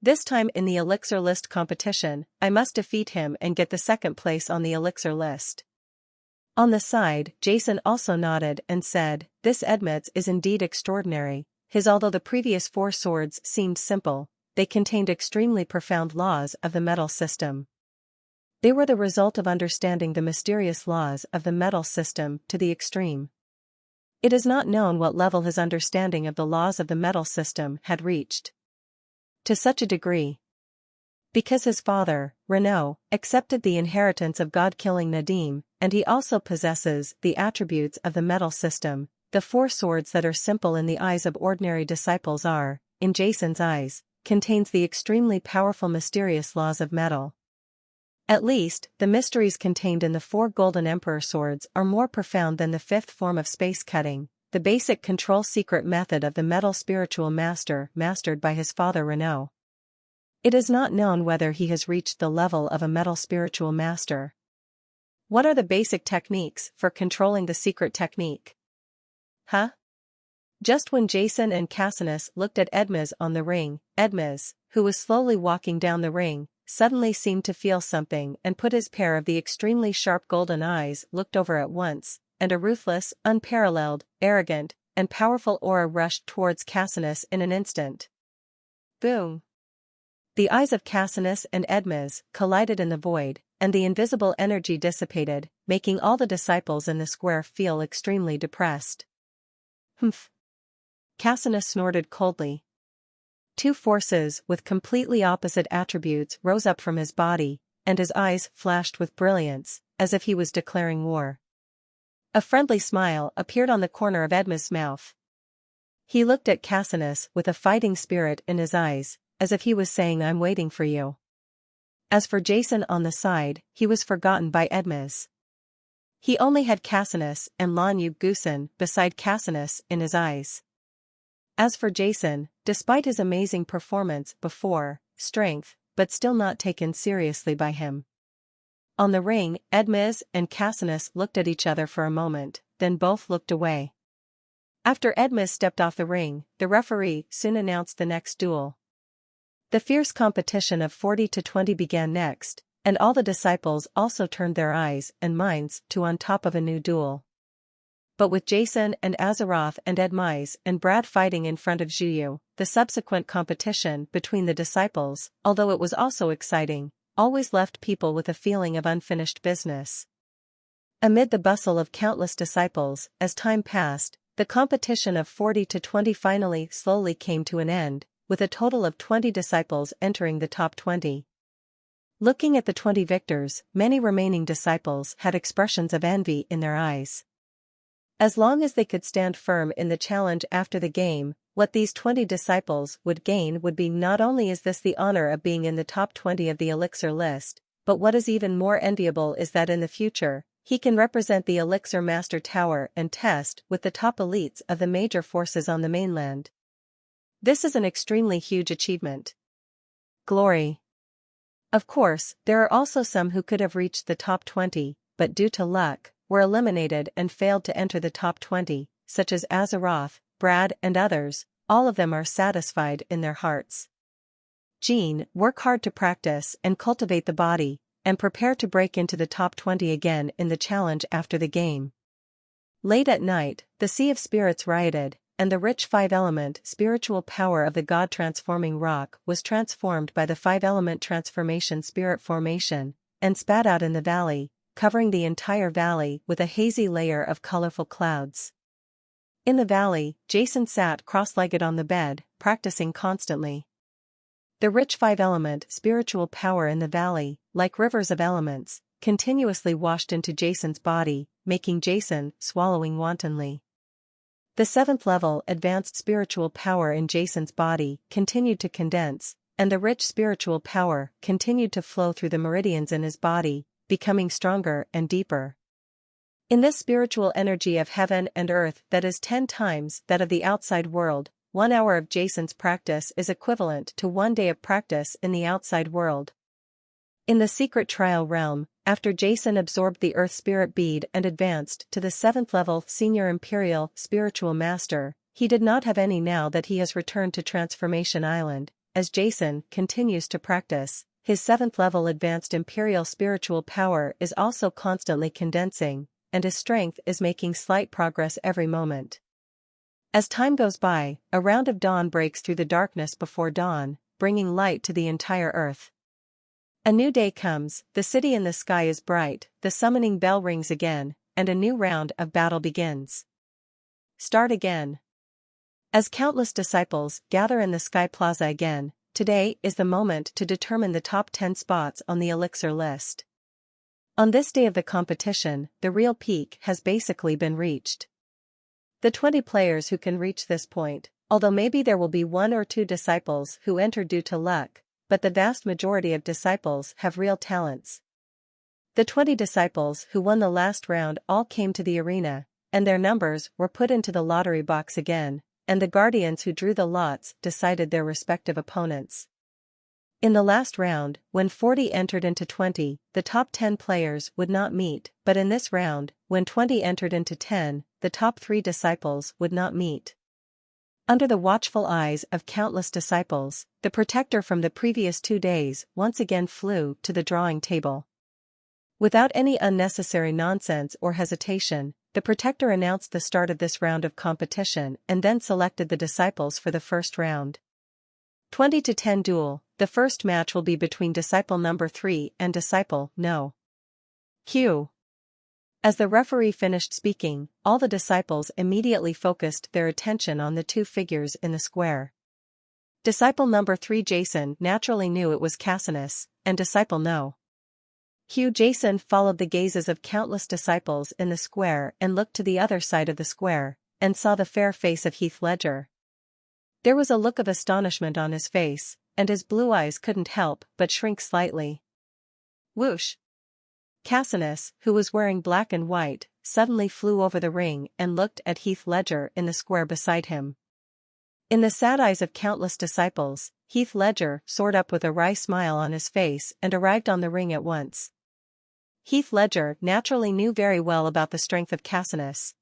Speaker 1: This time in the elixir list competition, I must defeat him and get the second place on the elixir list. On the side, Jason also nodded and said, this Edmes is indeed extraordinary, although the previous 4 swords seemed simple, they contained extremely profound laws of the metal system. They were the result of understanding the mysterious laws of the metal system to the extreme. It is not known what level his understanding of the laws of the metal system had reached. To such a degree. Because his father, Renaud, accepted the inheritance of God-killing Nadim, and he also possesses the attributes of the metal system, the 4 swords that are simple in the eyes of ordinary disciples are, in Jason's eyes, contains the extremely powerful mysterious laws of metal. At least, the mysteries contained in the 4 golden emperor swords are more profound than the 5th form of space cutting, the basic control secret method of the metal spiritual master mastered by his father Renaud. It is not known whether he has reached the level of a metal spiritual master. What are the basic techniques for controlling the secret technique? Huh? Just when Jason and Cassinus looked at Edmes on the ring, Edmes, who was slowly walking down the ring, suddenly seemed to feel something and put his pair of the extremely sharp golden eyes looked over at once, and a ruthless, unparalleled, arrogant, and powerful aura rushed towards Cassinus in an instant. Boom! The eyes of Cassinus and Edmes collided in the void, and the invisible energy dissipated, making all the disciples in the square feel extremely depressed. Humph! Cassinus snorted coldly. 2 forces with completely opposite attributes rose up from his body, and his eyes flashed with brilliance, as if he was declaring war. A friendly smile appeared on the corner of Edmes' mouth. He looked at Cassinus with a fighting spirit in his eyes, as if he was saying, I'm waiting for you. As for Jason on the side, he was forgotten by Edmes. He only had Cassinus and Lanyu Gusen beside Cassinus in his eyes. As for Jason, despite his amazing performance before, strength, but still not taken seriously by him. On the ring, Edmes and Cassinus looked at each other for a moment, then both looked away. After Edmes stepped off the ring, the referee soon announced the next duel. The fierce competition of 40 to 20 began next, and all the disciples also turned their eyes and minds to on top of a new duel. But with Jason and Azeroth and Edmes and Brad fighting in front of Zhuyu, the subsequent competition between the disciples, although it was also exciting, always left people with a feeling of unfinished business. Amid the bustle of countless disciples, as time passed, the competition of 40 to 20 finally slowly came to an end, with a total of 20 disciples entering the top 20. Looking at the 20 victors, many remaining disciples had expressions of envy in their eyes. As long as they could stand firm in the challenge after the game, what these 20 disciples would gain would be not only is this the honor of being in the top 20 of the elixir list, but what is even more enviable is that in the future, he can represent the elixir master tower and test with the top elites of the major forces on the mainland. This is an extremely huge achievement. Glory. Of course, there are also some who could have reached the top 20, but due to luck, were eliminated and failed to enter the top 20, such as Azeroth, Brad and others. All of them are satisfied in their hearts. Jean, work hard to practice and cultivate the body, and prepare to break into the top 20 again in the challenge after the game. Late at night, the Sea of Spirits rioted, and the rich 5-element spiritual power of the god-transforming rock was transformed by the 5-element transformation spirit formation, and spat out in the valley, covering the entire valley with a hazy layer of colorful clouds. In the valley, Jason sat cross-legged on the bed, practicing constantly. The rich 5-element spiritual power in the valley, like rivers of elements, continuously washed into Jason's body, making Jason swallowing wantonly. The 7th level advanced spiritual power in Jason's body continued to condense, and the rich spiritual power continued to flow through the meridians in his body, becoming stronger and deeper. In this spiritual energy of heaven and earth that is 10 times that of the outside world, 1 hour of Jason's practice is equivalent to 1 day of practice in the outside world. In the secret trial realm, after Jason absorbed the Earth Spirit Bead and advanced to the 7th level Senior Imperial Spiritual Master, he did not have any now that he has returned to Transformation Island. As Jason continues to practice, his 7th level advanced Imperial Spiritual Power is also constantly condensing, and his strength is making slight progress every moment. As time goes by, a round of dawn breaks through the darkness before dawn, bringing light to the entire Earth. A new day comes, the city in the sky is bright, the summoning bell rings again, and a new round of battle begins. Start again. As countless disciples gather in the Sky Plaza again, today is the moment to determine the top 10 spots on the elixir list. On this day of the competition, the real peak has basically been reached. The 20 players who can reach this point, although maybe there will be 1 or 2 disciples who enter due to luck, but the vast majority of disciples have real talents. The 20 disciples who won the last round all came to the arena, and their numbers were put into the lottery box again, and the guardians who drew the lots decided their respective opponents. In the last round, when 40 entered into 20, the top 10 players would not meet, but in this round, when 20 entered into 10, the top 3 disciples would not meet. Under the watchful eyes of countless disciples, the protector from the previous 2 days once again flew to the drawing table. Without any unnecessary nonsense or hesitation, the protector announced the start of this round of competition and then selected the disciples for the first round. 20 to 10 duel, the first match will be between disciple number 3 and disciple no. Q. As the referee finished speaking, all the disciples immediately focused their attention on the 2 figures in the square. Disciple number 3 Jason naturally knew it was Cassinus, and disciple no. Q. Jason followed the gazes of countless disciples in the square and looked to the other side of the square, and saw the fair face of Heath Ledger. There was a look of astonishment on his face, and his blue eyes couldn't help but shrink slightly. Whoosh! Cassinus, who was wearing black and white, suddenly flew over the ring and looked at Heath Ledger in the square beside him. In the sad eyes of countless disciples, Heath Ledger soared up with a wry smile on his face and arrived on the ring at once. Heath Ledger naturally knew very well about the strength of Cassinus.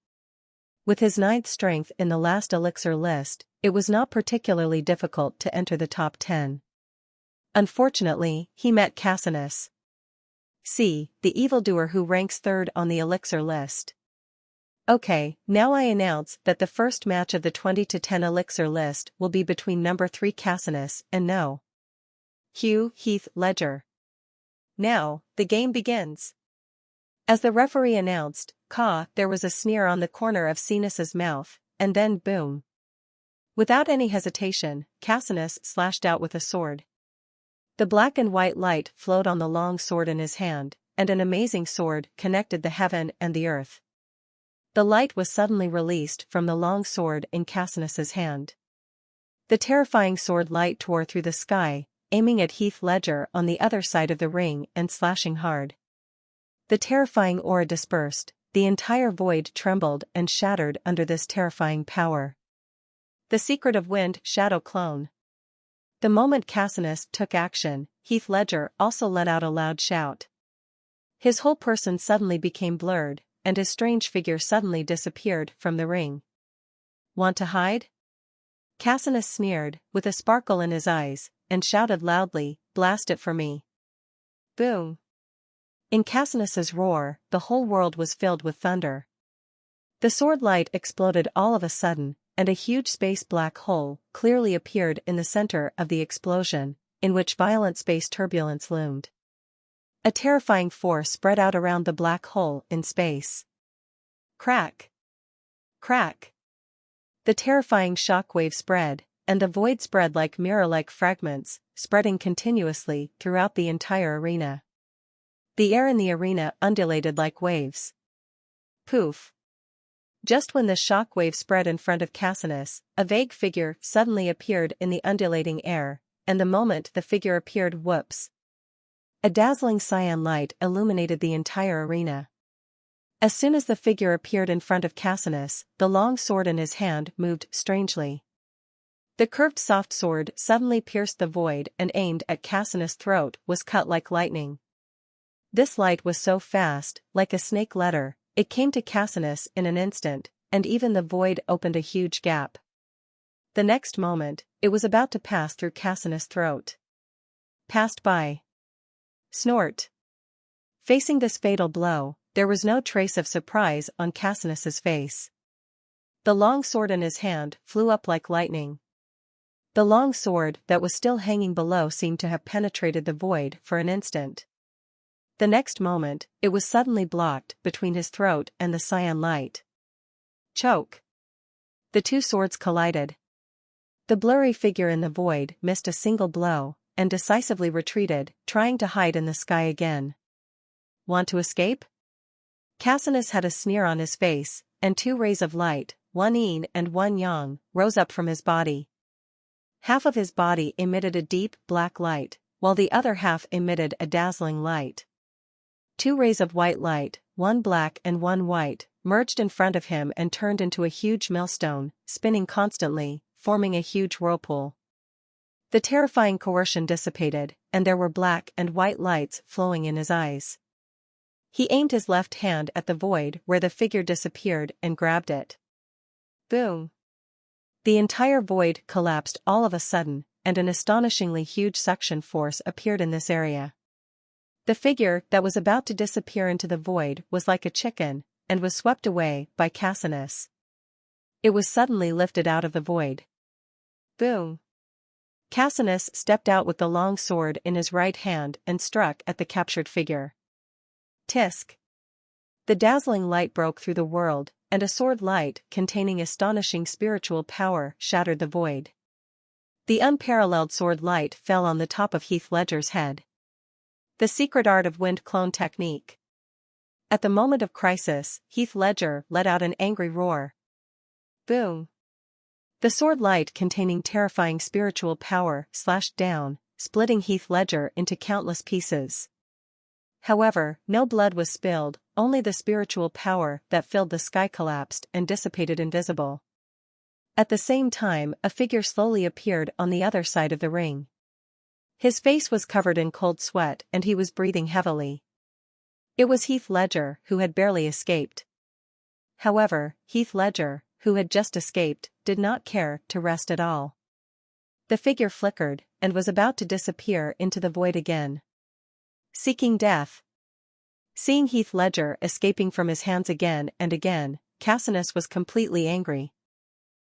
Speaker 1: With his 9th strength in the last elixir list, it was not particularly difficult to enter the top 10. Unfortunately, he met Cassinus. C, the evildoer who ranks 3rd on the elixir list. Okay, now I announce that the first match of the 20 to 10 elixir list will be between number 3 Cassinus and no. Q. Heath Ledger. Now, the game begins. As the referee announced, there was a sneer on the corner of Cassinus's mouth, and then boom. Without any hesitation, Cassinus slashed out with a sword. The black and white light flowed on the long sword in his hand, and an amazing sword connected the heaven and the earth. The light was suddenly released from the long sword in Cassinus's hand. The terrifying sword light tore through the sky, aiming at Heath Ledger on the other side of the ring and slashing hard. The terrifying aura dispersed, the entire void trembled and shattered under this terrifying power. The secret of wind shadow clone. The moment Cassinus took action, Heath Ledger also let out a loud shout. His whole person suddenly became blurred, and his strange figure suddenly disappeared from the ring. Want to hide? Cassinus sneered, with a sparkle in his eyes, and shouted loudly, blast it for me. Boom! In Cassinus's roar, the whole world was filled with thunder. The sword light exploded all of a sudden, and a huge space black hole clearly appeared in the center of the explosion, in which violent space turbulence loomed. A terrifying force spread out around the black hole in space. Crack! Crack! The terrifying shock wave spread, and the void spread like mirror-like fragments, spreading continuously throughout the entire arena. The air in the arena undulated like waves. Poof! Just when the shock wave spread in front of Cassinus, a vague figure suddenly appeared in the undulating air, and the moment the figure appeared, whoops! A dazzling cyan light illuminated the entire arena. As soon as the figure appeared in front of Cassinus, the long sword in his hand moved strangely. The curved soft sword suddenly pierced the void and aimed at Cassianus' throat was cut like lightning. This light was so fast, like a snake letter, it came to Cassianus in an instant, and even the void opened a huge gap. The next moment, it was about to pass through Cassianus' throat. Passed by. Snort. Facing this fatal blow, there was no trace of surprise on Cassianus's face. The long sword in his hand flew up like lightning. The long sword that was still hanging below seemed to have penetrated the void for an instant. The next moment, it was suddenly blocked between his throat and the cyan light. Choke. The two swords collided. The blurry figure in the void missed a single blow, and decisively retreated, trying to hide in the sky again. Want to escape? Cassianus had a sneer on his face, and two rays of light, one yin and one yang, rose up from his body. Half of his body emitted a deep, black light, while the other half emitted a dazzling light. Two rays of white light, one black and one white, merged in front of him and turned into a huge millstone, spinning constantly, forming a huge whirlpool. The terrifying coercion dissipated, and there were black and white lights flowing in his eyes. He aimed his left hand at the void where the figure disappeared and grabbed it. Boom! The entire void collapsed all of a sudden, and an astonishingly huge suction force appeared in this area. The figure that was about to disappear into the void was like a chicken, and was swept away by Cassianus. It was suddenly lifted out of the void. Boom! Cassianus stepped out with the long sword in his right hand and struck at the captured figure. Tisk! The dazzling light broke through the world, and a sword light containing astonishing spiritual power shattered the void. The unparalleled sword light fell on the top of Heath Ledger's head. The secret art of wind clone technique. At the moment of crisis, Heath Ledger let out an angry roar. Boom! The sword light containing terrifying spiritual power slashed down, splitting Heath Ledger into countless pieces. However, no blood was spilled, only the spiritual power that filled the sky collapsed and dissipated invisible. At the same time, a figure slowly appeared on the other side of the ring. His face was covered in cold sweat and he was breathing heavily. It was Heath Ledger, who had barely escaped. However, Heath Ledger, who had just escaped, did not care to rest at all. The figure flickered, and was about to disappear into the void again. Seeking death. Seeing Heath Ledger escaping from his hands again and again, Cassianus was completely angry.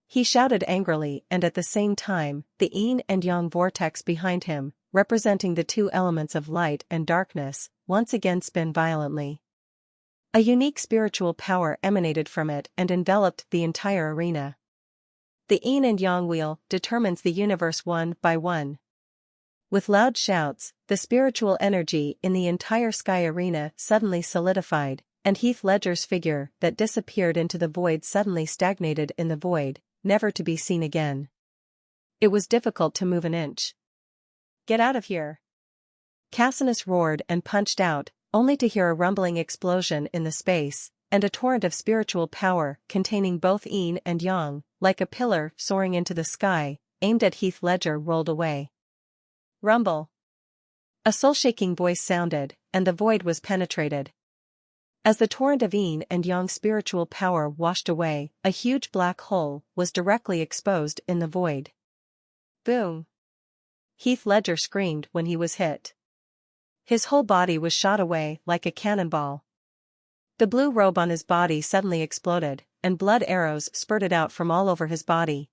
Speaker 1: He shouted angrily, and at the same time, the yin and yang vortex behind him, representing the two elements of light and darkness, once again spun violently. A unique spiritual power emanated from it and enveloped the entire arena. The yin and yang wheel determines the universe one by one. With loud shouts, the spiritual energy in the entire sky arena suddenly solidified, and Heath Ledger's figure that disappeared into the void suddenly stagnated in the void, never to be seen again. It was difficult to move an inch. Get out of here! Cassianus roared and punched out, only to hear a rumbling explosion in the space, and a torrent of spiritual power containing both yin and yang, like a pillar soaring into the sky, aimed at Heath Ledger rolled away. Rumble! A soul-shaking voice sounded, and the void was penetrated. As the torrent of yin and yang spiritual power washed away, a huge black hole was directly exposed in the void. Boom! Heath Ledger screamed when he was hit. His whole body was shot away like a cannonball. The blue robe on his body suddenly exploded, and blood arrows spurted out from all over his body.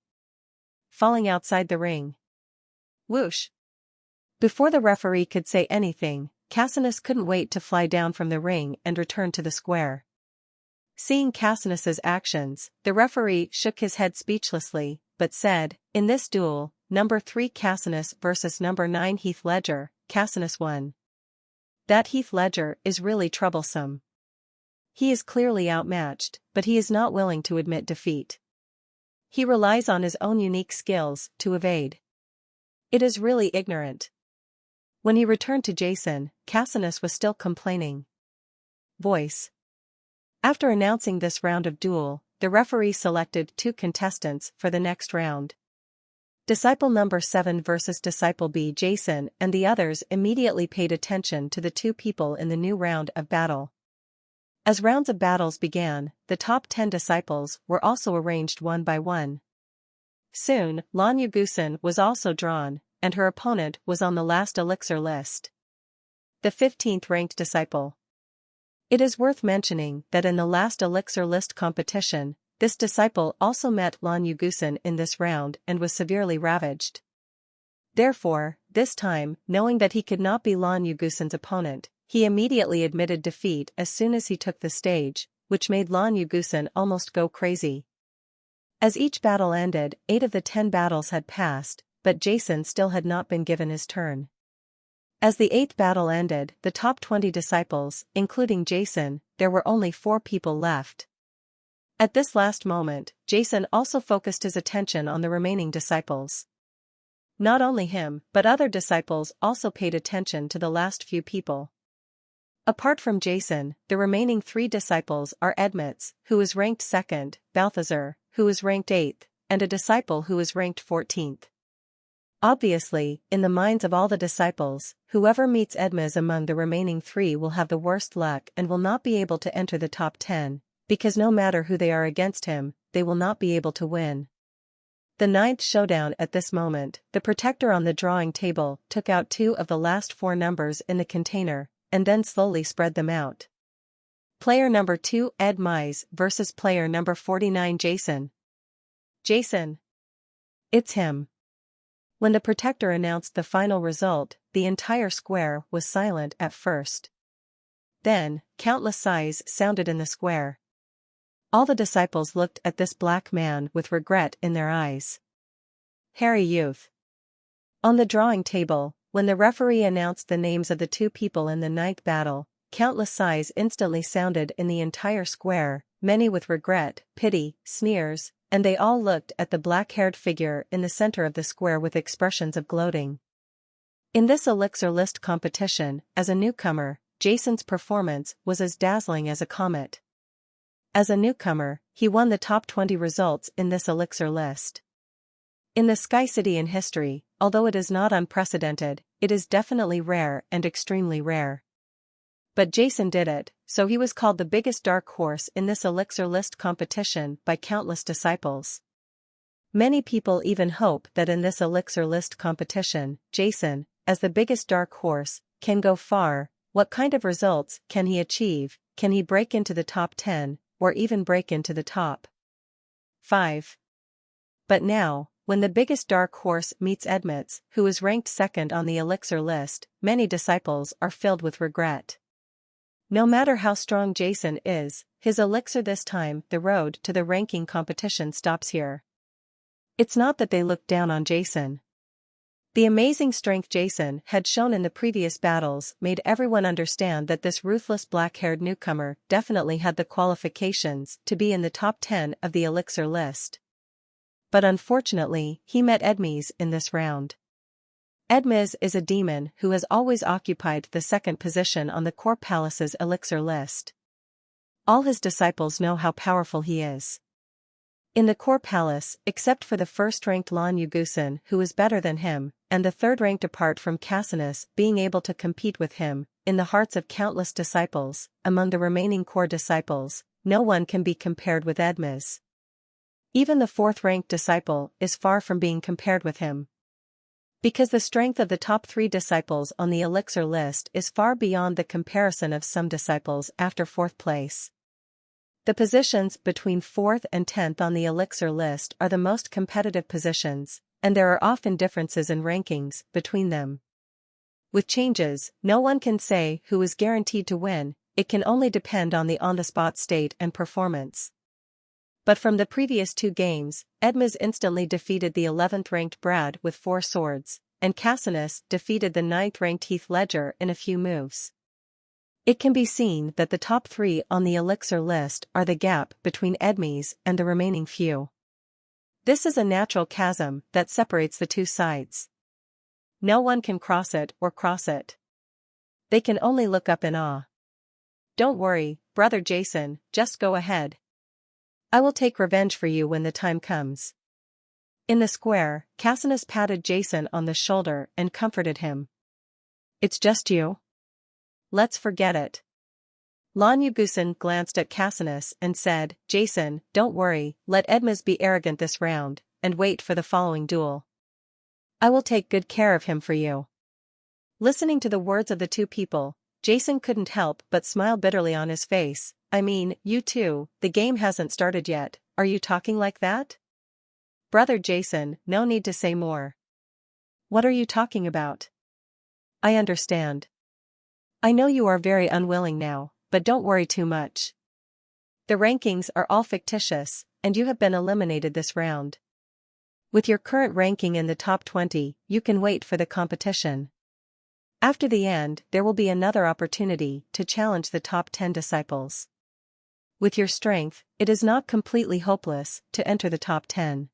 Speaker 1: Falling outside the ring. Whoosh! Before the referee could say anything, Cassianus couldn't wait to fly down from the ring and return to the square. Seeing Cassianus's actions, the referee shook his head speechlessly, but said, "In this duel, number 3 Cassianus versus number 9 Heath Ledger, Cassianus won. That Heath Ledger is really troublesome. He is clearly outmatched, but he is not willing to admit defeat. He relies on his own unique skills to evade. It is really ignorant." When he returned to Jason, Cassianus was still complaining. Voice. After announcing this round of duel, the referee selected 2 contestants for the next round. Disciple number 7 versus Disciple B. Jason and the others immediately paid attention to the two people in the new round of battle. As rounds of battles began, the top 10 disciples were also arranged one by one. Soon, Lan Yugusan was also drawn, and her opponent was on the last elixir list. The 15th ranked disciple. It is worth mentioning that in the last elixir list competition, this disciple also met Lan Yugusan in this round and was severely ravaged. Therefore, this time, knowing that he could not be Lan Yugusan's opponent, he immediately admitted defeat as soon as he took the stage, which made Lan Yugusan almost go crazy. As each battle ended, 8 of the 10 battles had passed, but Jason still had not been given his turn. As the 8th battle ended, the top 20 disciples, including Jason, there were only 4 people left. At this last moment, Jason also focused his attention on the remaining disciples. Not only him, but other disciples also paid attention to the last few people. Apart from Jason, the remaining 3 disciples are Edmits, who is ranked 2nd, Balthazar, who is ranked 8th, and a disciple who is ranked 14th. Obviously, in the minds of all the disciples, whoever meets Edmes among the remaining 3 will have the worst luck and will not be able to enter the top 10, because no matter who they are against him, they will not be able to win. The 9th showdown. At this moment, the protector on the drawing table took out 2 of the last 4 numbers in the container, and then slowly spread them out. Player number 2 Ed Mize versus player number 49 Jason. Jason. It's him. When the protector announced the final result, the entire square was silent at first. Then, countless sighs sounded in the square. All the disciples looked at this black man with regret in their eyes. Hairy youth. On the drawing table, when the referee announced the names of the 2 people in the 9th battle, countless sighs instantly sounded in the entire square, many with regret, pity, sneers, and they all looked at the black-haired figure in the center of the square with expressions of gloating. In this elixir list competition, as a newcomer, Jason's performance was as dazzling as a comet. As a newcomer, he won the top 20 results in this elixir list. In the Sky City in history, although it is not unprecedented, it is definitely rare and extremely rare. But Jason did it, so he was called the biggest dark horse in this elixir list competition by countless disciples. Many people even hope that in this elixir list competition, Jason, as the biggest dark horse, can go far. What kind of results can he achieve? Can he break into the top 10, or even break into the top 5? But now, when the biggest dark horse meets Edmits, who is ranked 2nd on the elixir list, many disciples are filled with regret. No matter how strong Jason is, his elixir this time, the road to the ranking competition stops here. It's not that they look down on Jason. The amazing strength Jason had shown in the previous battles made everyone understand that this ruthless black-haired newcomer definitely had the qualifications to be in the top 10 of the elixir list. But unfortunately, he met Edmes in this round. Edmes is a demon who has always occupied the 2nd position on the Core Palace's elixir list. All his disciples know how powerful he is. In the Core Palace, except for the 1st-ranked Lan Yugusan who is better than him, and the 3rd-ranked apart from Cassius being able to compete with him, in the hearts of countless disciples, among the remaining core disciples, no one can be compared with Edmes. Even the 4th-ranked disciple is far from being compared with him. Because the strength of the top 3 disciples on the elixir list is far beyond the comparison of some disciples after 4th place. The positions between 4th and 10th on the elixir list are the most competitive positions, and there are often differences in rankings between them. With changes, no one can say who is guaranteed to win, it can only depend on the on-the-spot state and performance. But from the previous 2 games, Edmes instantly defeated the 11th-ranked Brad with 4 swords, and Cassius defeated the 9th-ranked Heath Ledger in a few moves. It can be seen that the top 3 on the elixir list are the gap between Edmes and the remaining few. This is a natural chasm that separates the 2 sides. No one can cross it or cross it. They can only look up in awe. Don't worry, brother Jason, just go ahead. I will take revenge for you when the time comes. In the square, Cassinus patted Jason on the shoulder and comforted him. "It's just you? Let's forget it." Lanyugusen glanced at Cassinus and said, "Jason, don't worry, let Edmes be arrogant this round, and wait for the following duel. I will take good care of him for you." Listening to the words of the two people, Jason couldn't help but smile bitterly on his face. "I mean, you two, the game hasn't started yet, are you talking like that?" "Brother Jason, no need to say more." "What are you talking about?" "I understand. I know you are very unwilling now, but don't worry too much. The rankings are all fictitious, and you have been eliminated this round. With your current ranking in the top 20, you can wait for the competition. After the end, there will be another opportunity to challenge the top 10 disciples. With your strength, it is not completely hopeless to enter the top 10.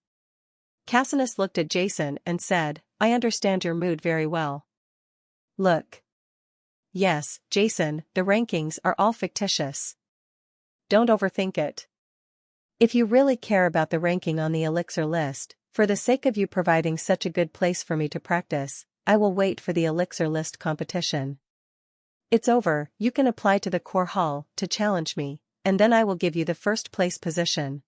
Speaker 1: Cassinus looked at Jason and said, "I understand your mood very well." "Look. Yes, Jason, the rankings are all fictitious. Don't overthink it. If you really care about the ranking on the elixir list, for the sake of you providing such a good place for me to practice, I will wait for the elixir list competition. It's over, you can apply to the core hall to challenge me, and then I will give you the first place position."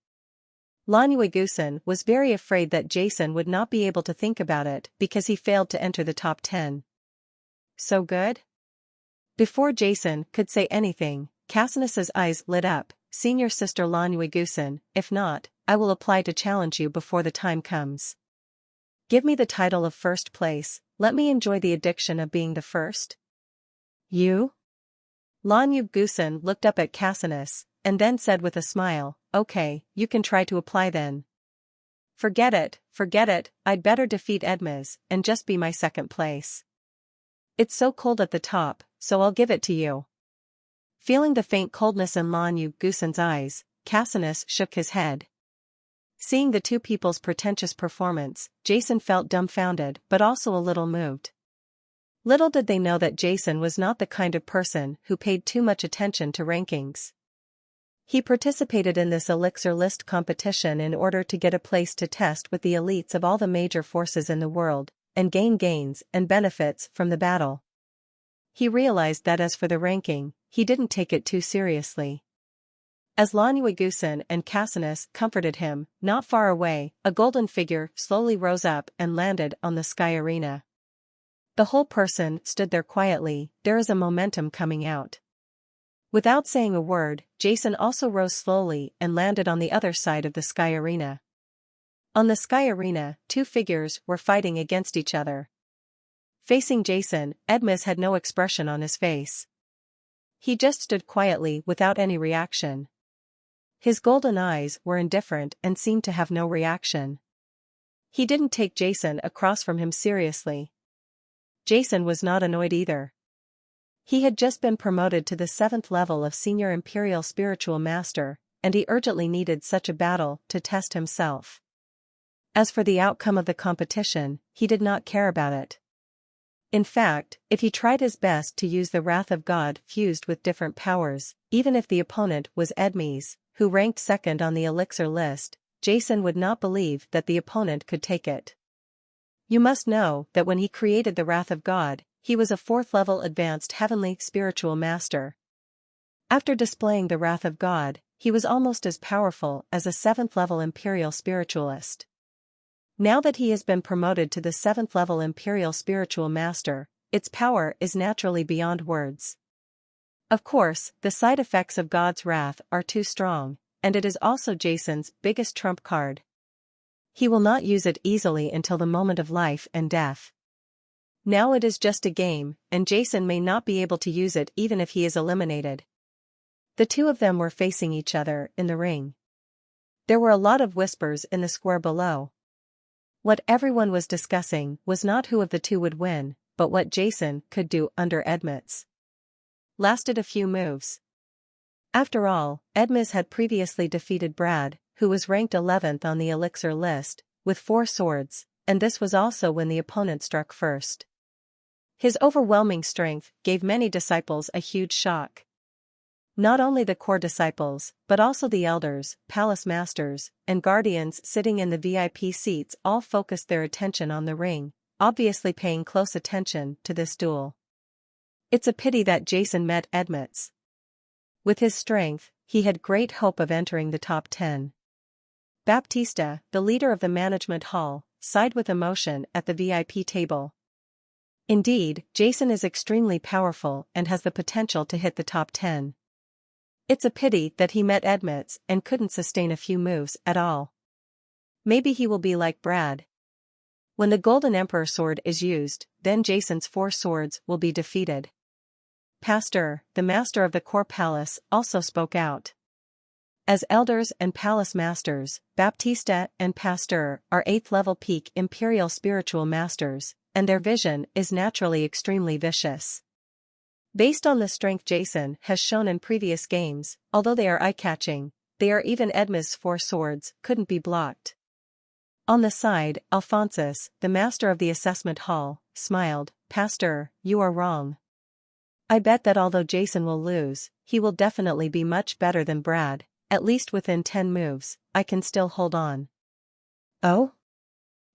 Speaker 1: Lanyuigusen was very afraid that Jason would not be able to think about it because he failed to enter the top 10. "So good?" Before Jason could say anything, Cassinus's eyes lit up. "Senior Sister Lanyuigusen, if not, I will apply to challenge you before the time comes. Give me the title of first place, let me enjoy the addiction of being the first." "You?" Lanyuigusen looked up at Cassinus, and then said with a smile, "Okay, you can try to apply then." Forget it, I'd better defeat Edmes, and just be my second place. It's so cold at the top, so I'll give it to you." Feeling the faint coldness in Lanyuigusen's eyes, Cassinus shook his head. Seeing the two people's pretentious performance, Jason felt dumbfounded but also a little moved. Little did they know that Jason was not the kind of person who paid too much attention to rankings. He participated in this elixir list competition in order to get a place to test with the elites of all the major forces in the world, and gain gains and benefits from the battle. He realized that as for the ranking, he didn't take it too seriously. As Lanyuigusen and Cassinus comforted him, not far away, a golden figure slowly rose up and landed on the sky arena. The whole person stood there quietly. There is a momentum coming out. Without saying a word, Jason also rose slowly and landed on the other side of the sky arena. On the sky arena, two figures were fighting against each other. Facing Jason, Edmes had no expression on his face. He just stood quietly without any reaction. His golden eyes were indifferent and seemed to have no reaction. He didn't take Jason across from him seriously. Jason was not annoyed either. He had just been promoted to the 7th level of Senior Imperial Spiritual Master, and he urgently needed such a battle to test himself. As for the outcome of the competition, he did not care about it. In fact, if he tried his best to use the wrath of God fused with different powers, even if the opponent was Edmes, who ranked second on the elixir list, Jason would not believe that the opponent could take it. You must know that when he created the wrath of God, he was a 4th-level advanced heavenly spiritual master. After displaying the wrath of God, he was almost as powerful as a 7th-level imperial spiritualist. Now that he has been promoted to the 7th-level imperial spiritual master, its power is naturally beyond words. Of course, the side effects of God's wrath are too strong, and it is also Jason's biggest trump card. He will not use it easily until the moment of life and death. Now it is just a game, and Jason may not be able to use it even if he is eliminated. The two of them were facing each other in the ring. There were a lot of whispers in the square below. What everyone was discussing was not who of the two would win, but what Jason could do under Edmes. Lasted a few moves. After all, Edmes had previously defeated Brad, who was ranked 11th on the elixir list, with 4 swords, and this was also when the opponent struck first. His overwhelming strength gave many disciples a huge shock. Not only the core disciples, but also the elders, palace masters, and guardians sitting in the VIP seats all focused their attention on the ring, obviously paying close attention to this duel. It's a pity that Jason met Edmonds. With his strength, he had great hope of entering the top 10. Baptista, the leader of the management hall, sighed with emotion at the VIP table. Indeed, Jason is extremely powerful and has the potential to hit the top 10. It's a pity that he met Edmonds and couldn't sustain a few moves at all. Maybe he will be like Brad. When the Golden Emperor sword is used, then Jason's 4 swords will be defeated. Pastor, the master of the core palace, also spoke out. As elders and palace masters, Baptista and Pastor are 8th level peak imperial spiritual masters, and their vision is naturally extremely vicious. Based on the strength Jason has shown in previous games, although they are eye-catching, they are even Edma's 4 swords couldn't be blocked. On the side, Alphonsus, the master of the assessment hall, smiled. Pastor, you are wrong. I bet that although Jason will lose, he will definitely be much better than Brad, at least within 10 moves, I can still hold on. Oh?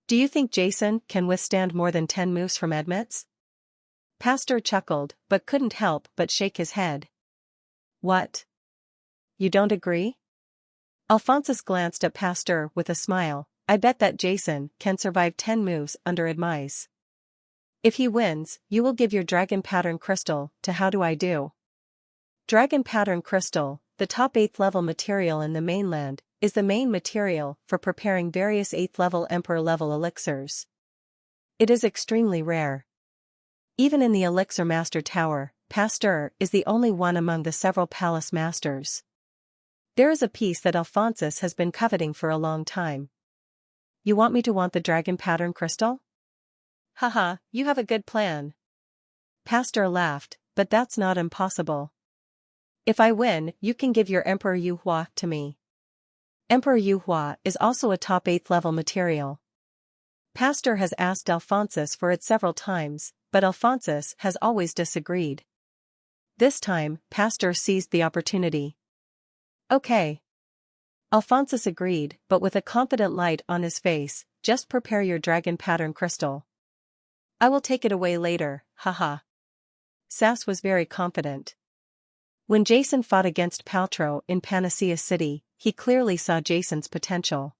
Speaker 1: Do you think Jason can withstand more than 10 moves from Edmonds? Pastor chuckled, but couldn't help but shake his head. What? You don't agree? Alphonsus glanced at Pastor with a smile. I bet that Jason can survive 10 moves under Edmonds. If he wins, you will give your dragon pattern crystal to How Do I Do? Dragon pattern crystal, the top 8th level material in the mainland, is the main material for preparing various 8th level emperor level elixirs. It is extremely rare. Even in the elixir master tower, Pasteur is the only one among the several palace masters. There is a piece that Alphonsus has been coveting for a long time. You want me to want the dragon pattern crystal? Haha, you have a good plan. Pasteur laughed, but that's not impossible. If I win, you can give your Emperor Yu Hua to me. Emperor Yu Hua is also a top 8th level material. Pasteur has asked Alphonsus for it several times, but Alphonsus has always disagreed. This time, Pasteur seized the opportunity. Okay. Alphonsus agreed, but with a confident light on his face. Just prepare your dragon pattern crystal. I will take it away later, haha. Sass was very confident. When Jason fought against Paltrow in Panacea City, he clearly saw Jason's potential.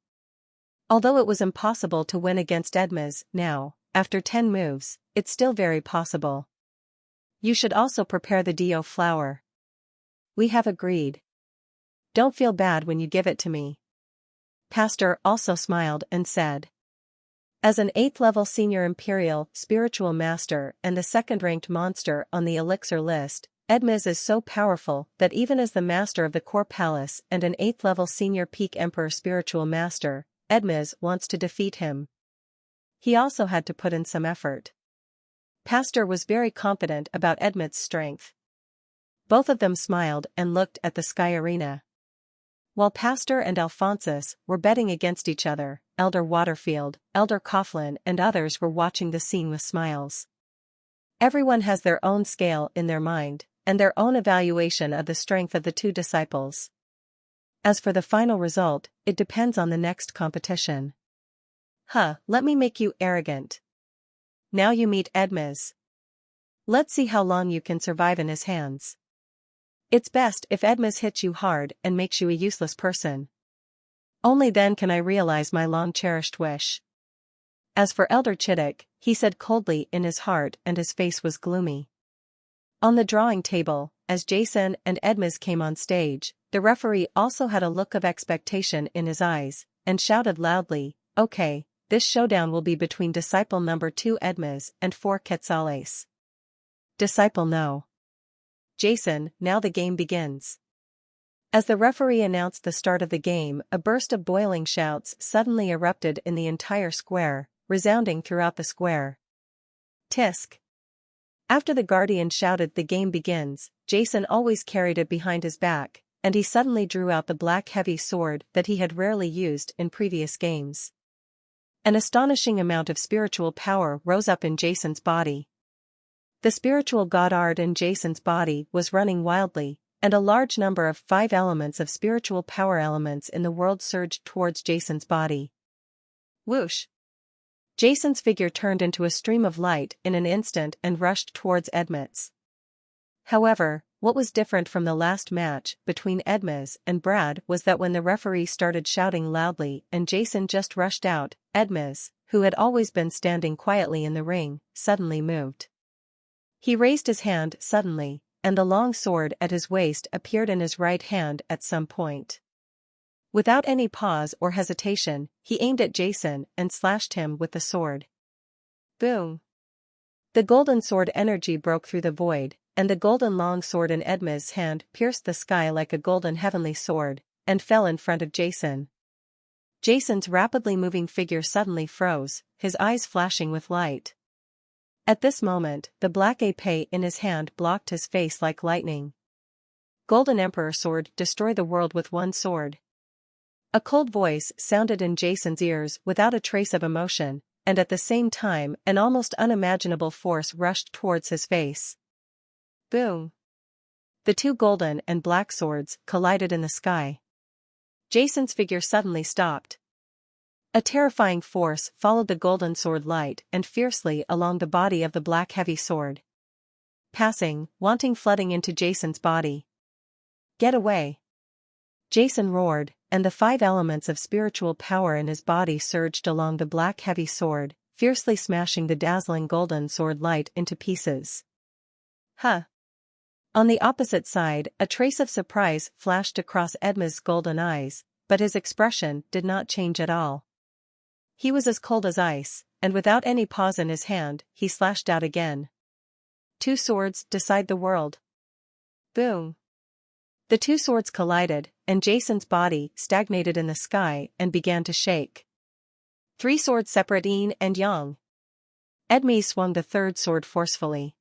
Speaker 1: Although it was impossible to win against Edmonds now, after 10 moves, it's still very possible. You should also prepare the Dio flower. We have agreed. Don't feel bad when you give it to me. Pastor also smiled and said. As an 8th level senior imperial spiritual master and the 2nd-ranked monster on the elixir list, Edmonds is so powerful that even as the master of the core palace and an 8th level senior peak emperor spiritual master, Edmonds wants to defeat him. He also had to put in some effort. Pastor was very confident about Edmonds' strength. Both of them smiled and looked at the sky arena. While Pastor and Alphonsus were betting against each other, Elder Waterfield, Elder Coughlin and others were watching the scene with smiles. Everyone has their own scale in their mind, and their own evaluation of the strength of the 2 disciples. As for the final result, it depends on the next competition. Let me make you arrogant. Now you meet Edmonds. Let's see how long you can survive in his hands. It's best if Edmonds hits you hard and makes you a useless person. Only then can I realize my long-cherished wish. As for Elder Chittick, he said coldly in his heart and his face was gloomy. On the drawing table, as Jason and Edmonds came on stage, the referee also had a look of expectation in his eyes, and shouted loudly, okay, this showdown will be between disciple number 2 Edmonds and 4 Quetzales. Disciple no. Jason, now the game begins. As the referee announced the start of the game, a burst of boiling shouts suddenly erupted in the entire square, resounding throughout the square. Tisk. After the guardian shouted the game begins, Jason always carried it behind his back, and he suddenly drew out the black heavy sword that he had rarely used in previous games. An astonishing amount of spiritual power rose up in Jason's body. The spiritual goddard in Jason's body was running wildly, and a large number of 5 elements of spiritual power elements in the world surged towards Jason's body. Whoosh! Jason's figure turned into a stream of light in an instant and rushed towards Edmund's. However, what was different from the last match between Edmund and Brad was that when the referee started shouting loudly and Jason just rushed out, Edmund, who had always been standing quietly in the ring, suddenly moved. He raised his hand suddenly, and the long sword at his waist appeared in his right hand at some point. Without any pause or hesitation, he aimed at Jason and slashed him with the sword. Boom! The golden sword energy broke through the void, and the golden long sword in Edmund's hand pierced the sky like a golden heavenly sword, and fell in front of Jason. Jason's rapidly moving figure suddenly froze, his eyes flashing with light. At this moment, the black épée in his hand blocked his face like lightning. Golden Emperor sword, destroy the world with one sword. A cold voice sounded in Jason's ears without a trace of emotion, and at the same time an almost unimaginable force rushed towards his face. Boom! The 2 golden and black swords collided in the sky. Jason's figure suddenly stopped. A terrifying force followed the golden sword light and fiercely along the body of the black heavy sword. Passing, wanting flooding into Jason's body. Get away! Jason roared, and the 5 elements of spiritual power in his body surged along the black heavy sword, fiercely smashing the dazzling golden sword light into pieces. Huh! On the opposite side, a trace of surprise flashed across Edmund's golden eyes, but his expression did not change at all. He was as cold as ice, and without any pause in his hand, he slashed out again. 2 swords decide the world. Boom! The 2 swords collided, and Jason's body stagnated in the sky and began to shake. 3 swords separate yin and yang. Edmund swung the 3rd sword forcefully.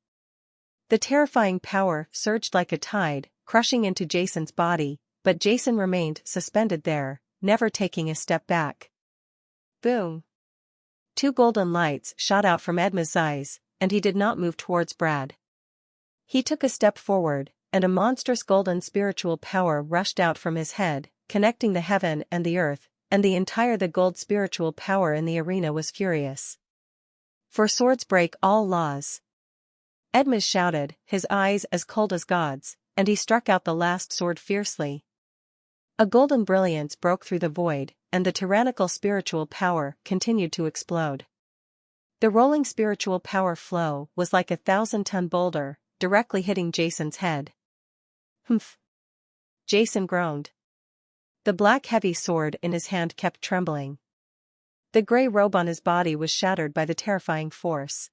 Speaker 1: The terrifying power surged like a tide, crushing into Jason's body, but Jason remained suspended there, never taking a step back. Boom! 2 golden lights shot out from Edmund's eyes, and he did not move towards Brad. He took a step forward, and a monstrous golden spiritual power rushed out from his head, connecting the heaven and the earth, and the gold spiritual power in the arena was furious. For swords break all laws. Edmund shouted, his eyes as cold as God's, and he struck out the last sword fiercely. A golden brilliance broke through the void, and the tyrannical spiritual power continued to explode. The rolling spiritual power flow was like a 1,000-ton boulder, directly hitting Jason's head. Humph! Jason groaned. The black heavy sword in his hand kept trembling. The gray robe on his body was shattered by the terrifying force.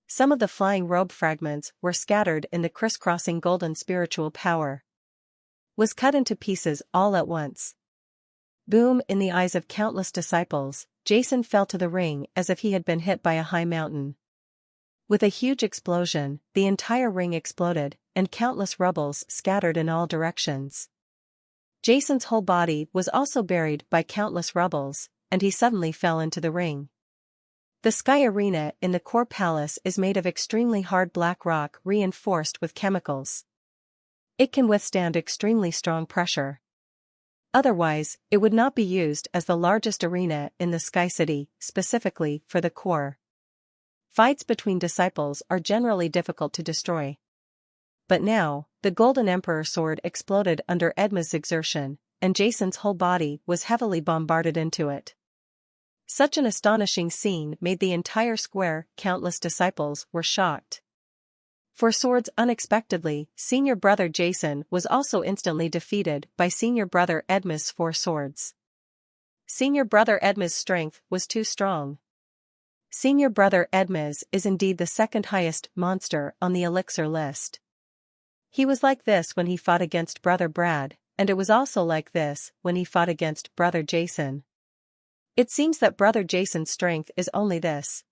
Speaker 1: Some of the flying robe fragments were scattered in the crisscrossing golden spiritual power. Was cut into pieces all at once. Boom! In the eyes of countless disciples, Jason fell to the ring as if he had been hit by a high mountain. With a huge explosion, the entire ring exploded, and countless rubbles scattered in all directions. Jason's whole body was also buried by countless rubbles, and he suddenly fell into the ring. The sky arena in the core palace is made of extremely hard black rock reinforced with chemicals. It can withstand extremely strong pressure. Otherwise, it would not be used as the largest arena in the Sky City, specifically for the core. Fights between disciples are generally difficult to destroy. But now, the Golden Emperor sword exploded under Edmund's exertion, and Jason's whole body was heavily bombarded into it. Such an astonishing scene made the entire square, countless disciples were shocked. For swords unexpectedly, senior brother Jason was also instantly defeated by senior brother Edmund's 4 swords. Senior brother Edmund's strength was too strong. Senior brother Edmund is indeed the second highest monster on the elixir list. He was like this when he fought against brother Brad, and it was also like this when he fought against brother Jason. It seems that brother Jason's strength is only this.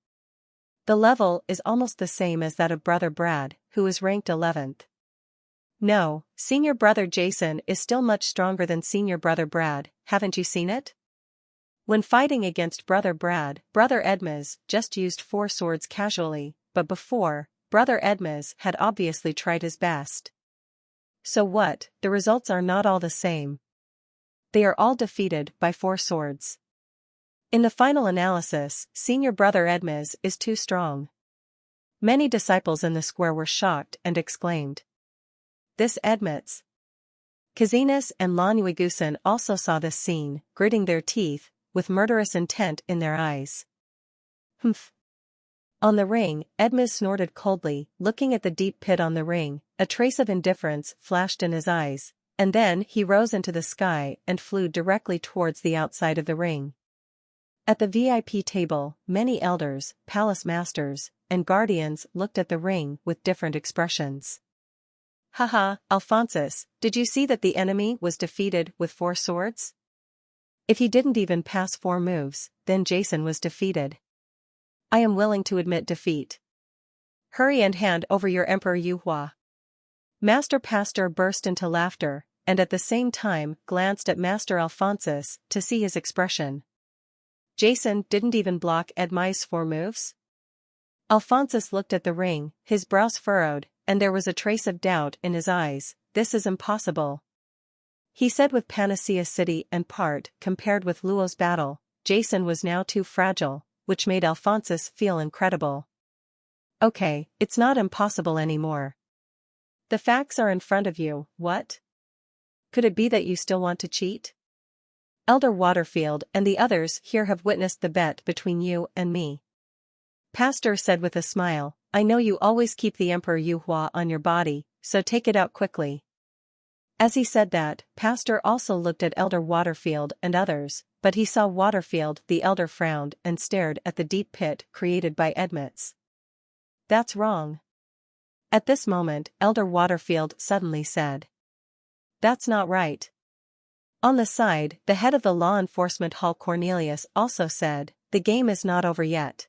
Speaker 1: The level is almost the same as that of brother Brad, who is ranked 11th. No, senior brother Jason is still much stronger than senior brother Brad, haven't you seen it? When fighting against brother Brad, brother Edmund just used 4 swords casually, but before, brother Edmund had obviously tried his best. So what, the results are not all the same. They are all defeated by 4 swords. In the final analysis, senior brother Edmes is too strong. Many disciples in the square were shocked and exclaimed. This admits. Kazinus and Lanuigusan also saw this scene, gritting their teeth, with murderous intent in their eyes. Humph. On the ring, Edmes snorted coldly, looking at the deep pit on the ring. A trace of indifference flashed in his eyes, and then he rose into the sky and flew directly towards the outside of the ring. At the VIP table, many elders, palace masters, and guardians looked at the ring with different expressions. Haha, Alphonsus, did you see that the enemy was defeated with 4 swords? If he didn't even pass 4 moves, then Jason was defeated. I am willing to admit defeat. Hurry and hand over your Emperor Yuhua. Master Pastor burst into laughter, and at the same time glanced at Master Alphonsus to see his expression. Jason didn't even block Edmai's 4 moves? Alphonsus looked at the ring, his brows furrowed, and there was a trace of doubt in his eyes. This is impossible. He said with Panacea City and part, compared with Luo's battle, Jason was now too fragile, which made Alphonsus feel incredible. Okay, it's not impossible anymore. The facts are in front of you, what? Could it be that you still want to cheat? Elder Waterfield and the others here have witnessed the bet between you and me. Pastor said with a smile, I know you always keep the Emperor Yuhua on your body, so take it out quickly. As he said that, Pastor also looked at Elder Waterfield and others, but he saw Waterfield the elder frowned and stared at the deep pit created by Edmets. That's wrong. At this moment, Elder Waterfield suddenly said. That's not right. On the side, the head of the law enforcement hall Cornelius also said, the game is not over yet.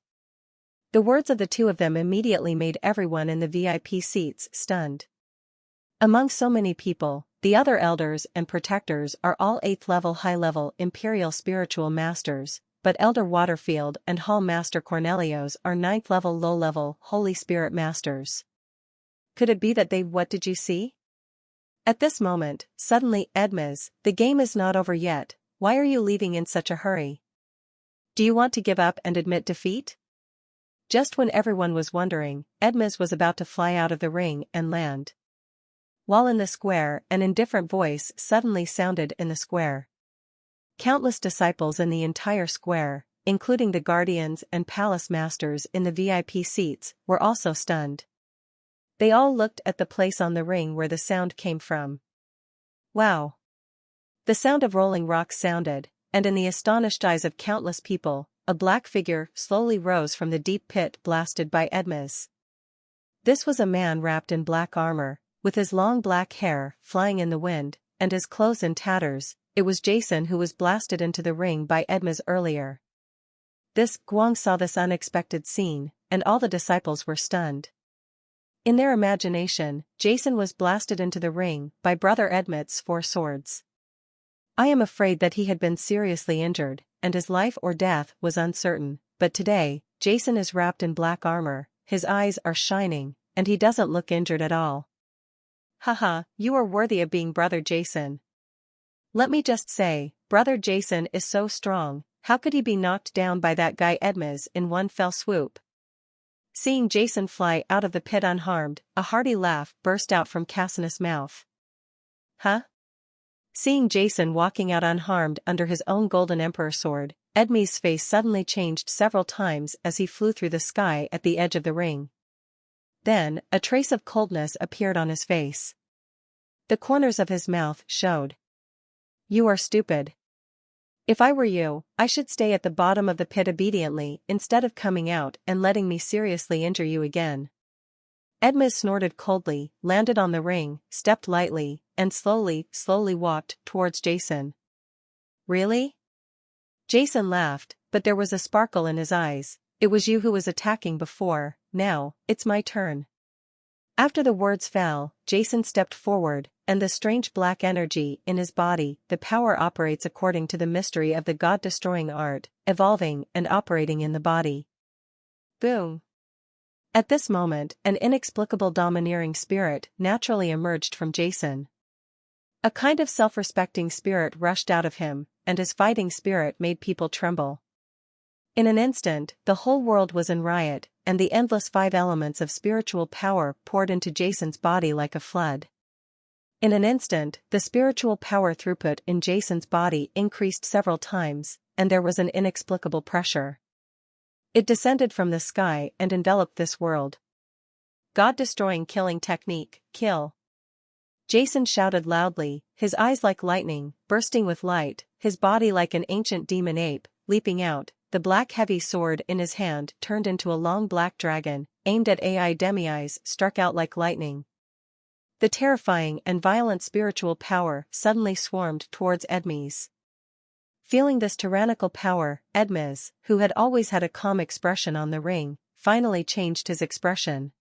Speaker 1: The words of the 2 of them immediately made everyone in the VIP seats stunned. Among so many people, the other elders and protectors are all 8th level high-level imperial spiritual masters, but Elder Waterfield and Hall Master Cornelius are 9th level low-level Holy Spirit masters. Could it be that what did you see? At this moment, suddenly Edmes, the game is not over yet, why are you leaving in such a hurry? Do you want to give up and admit defeat? Just when everyone was wondering, Edmes was about to fly out of the ring and land. While in the square, an indifferent voice suddenly sounded in the square. Countless disciples in the entire square, including the guardians and palace masters in the VIP seats, were also stunned. They all looked at the place on the ring where the sound came from. Wow! The sound of rolling rocks sounded, and in the astonished eyes of countless people, a black figure slowly rose from the deep pit blasted by Edmes. This was a man wrapped in black armor, with his long black hair flying in the wind, and his clothes in tatters. It was Jason who was blasted into the ring by Edmes earlier. Guang saw this unexpected scene, and all the disciples were stunned. In their imagination, Jason was blasted into the ring by Brother Edmet's 4 swords. I am afraid that he had been seriously injured, and his life or death was uncertain, but today, Jason is wrapped in black armor, his eyes are shining, and he doesn't look injured at all. Haha, you are worthy of being Brother Jason. Let me just say, Brother Jason is so strong, how could he be knocked down by that guy Edmes in one fell swoop? Seeing Jason fly out of the pit unharmed, a hearty laugh burst out from Cassinus' mouth. Huh? Seeing Jason walking out unharmed under his own golden emperor sword, Edmes' face suddenly changed several times as he flew through the sky at the edge of the ring. Then, a trace of coldness appeared on his face. The corners of his mouth showed. You are stupid. If I were you, I should stay at the bottom of the pit obediently instead of coming out and letting me seriously injure you again. Edmes snorted coldly, landed on the ring, stepped lightly, and slowly walked towards Jason. Really? Jason laughed, but there was a sparkle in his eyes. It was you who was attacking before, now, it's my turn. After the words fell, Jason stepped forward, and the strange black energy in his body, the power operates according to the mystery of the god-destroying art, evolving and operating in the body. Boom! At this moment, an inexplicable domineering spirit naturally emerged from Jason. A kind of self-respecting spirit rushed out of him, and his fighting spirit made people tremble. In an instant, the whole world was in riot, and the endless 5 elements of spiritual power poured into Jason's body like a flood. In an instant, the spiritual power throughput in Jason's body increased several times, and there was an inexplicable pressure. It descended from the sky and enveloped this world. God-destroying killing technique, kill. Jason shouted loudly, his eyes like lightning, bursting with light, his body like an ancient demon ape, leaping out, the black heavy sword in his hand turned into a long black dragon, aimed at AI demi-eyes, struck out like lightning. The terrifying and violent spiritual power suddenly swarmed towards Edmes. Feeling this tyrannical power, Edmes, who had always had a calm expression on the ring, finally changed his expression.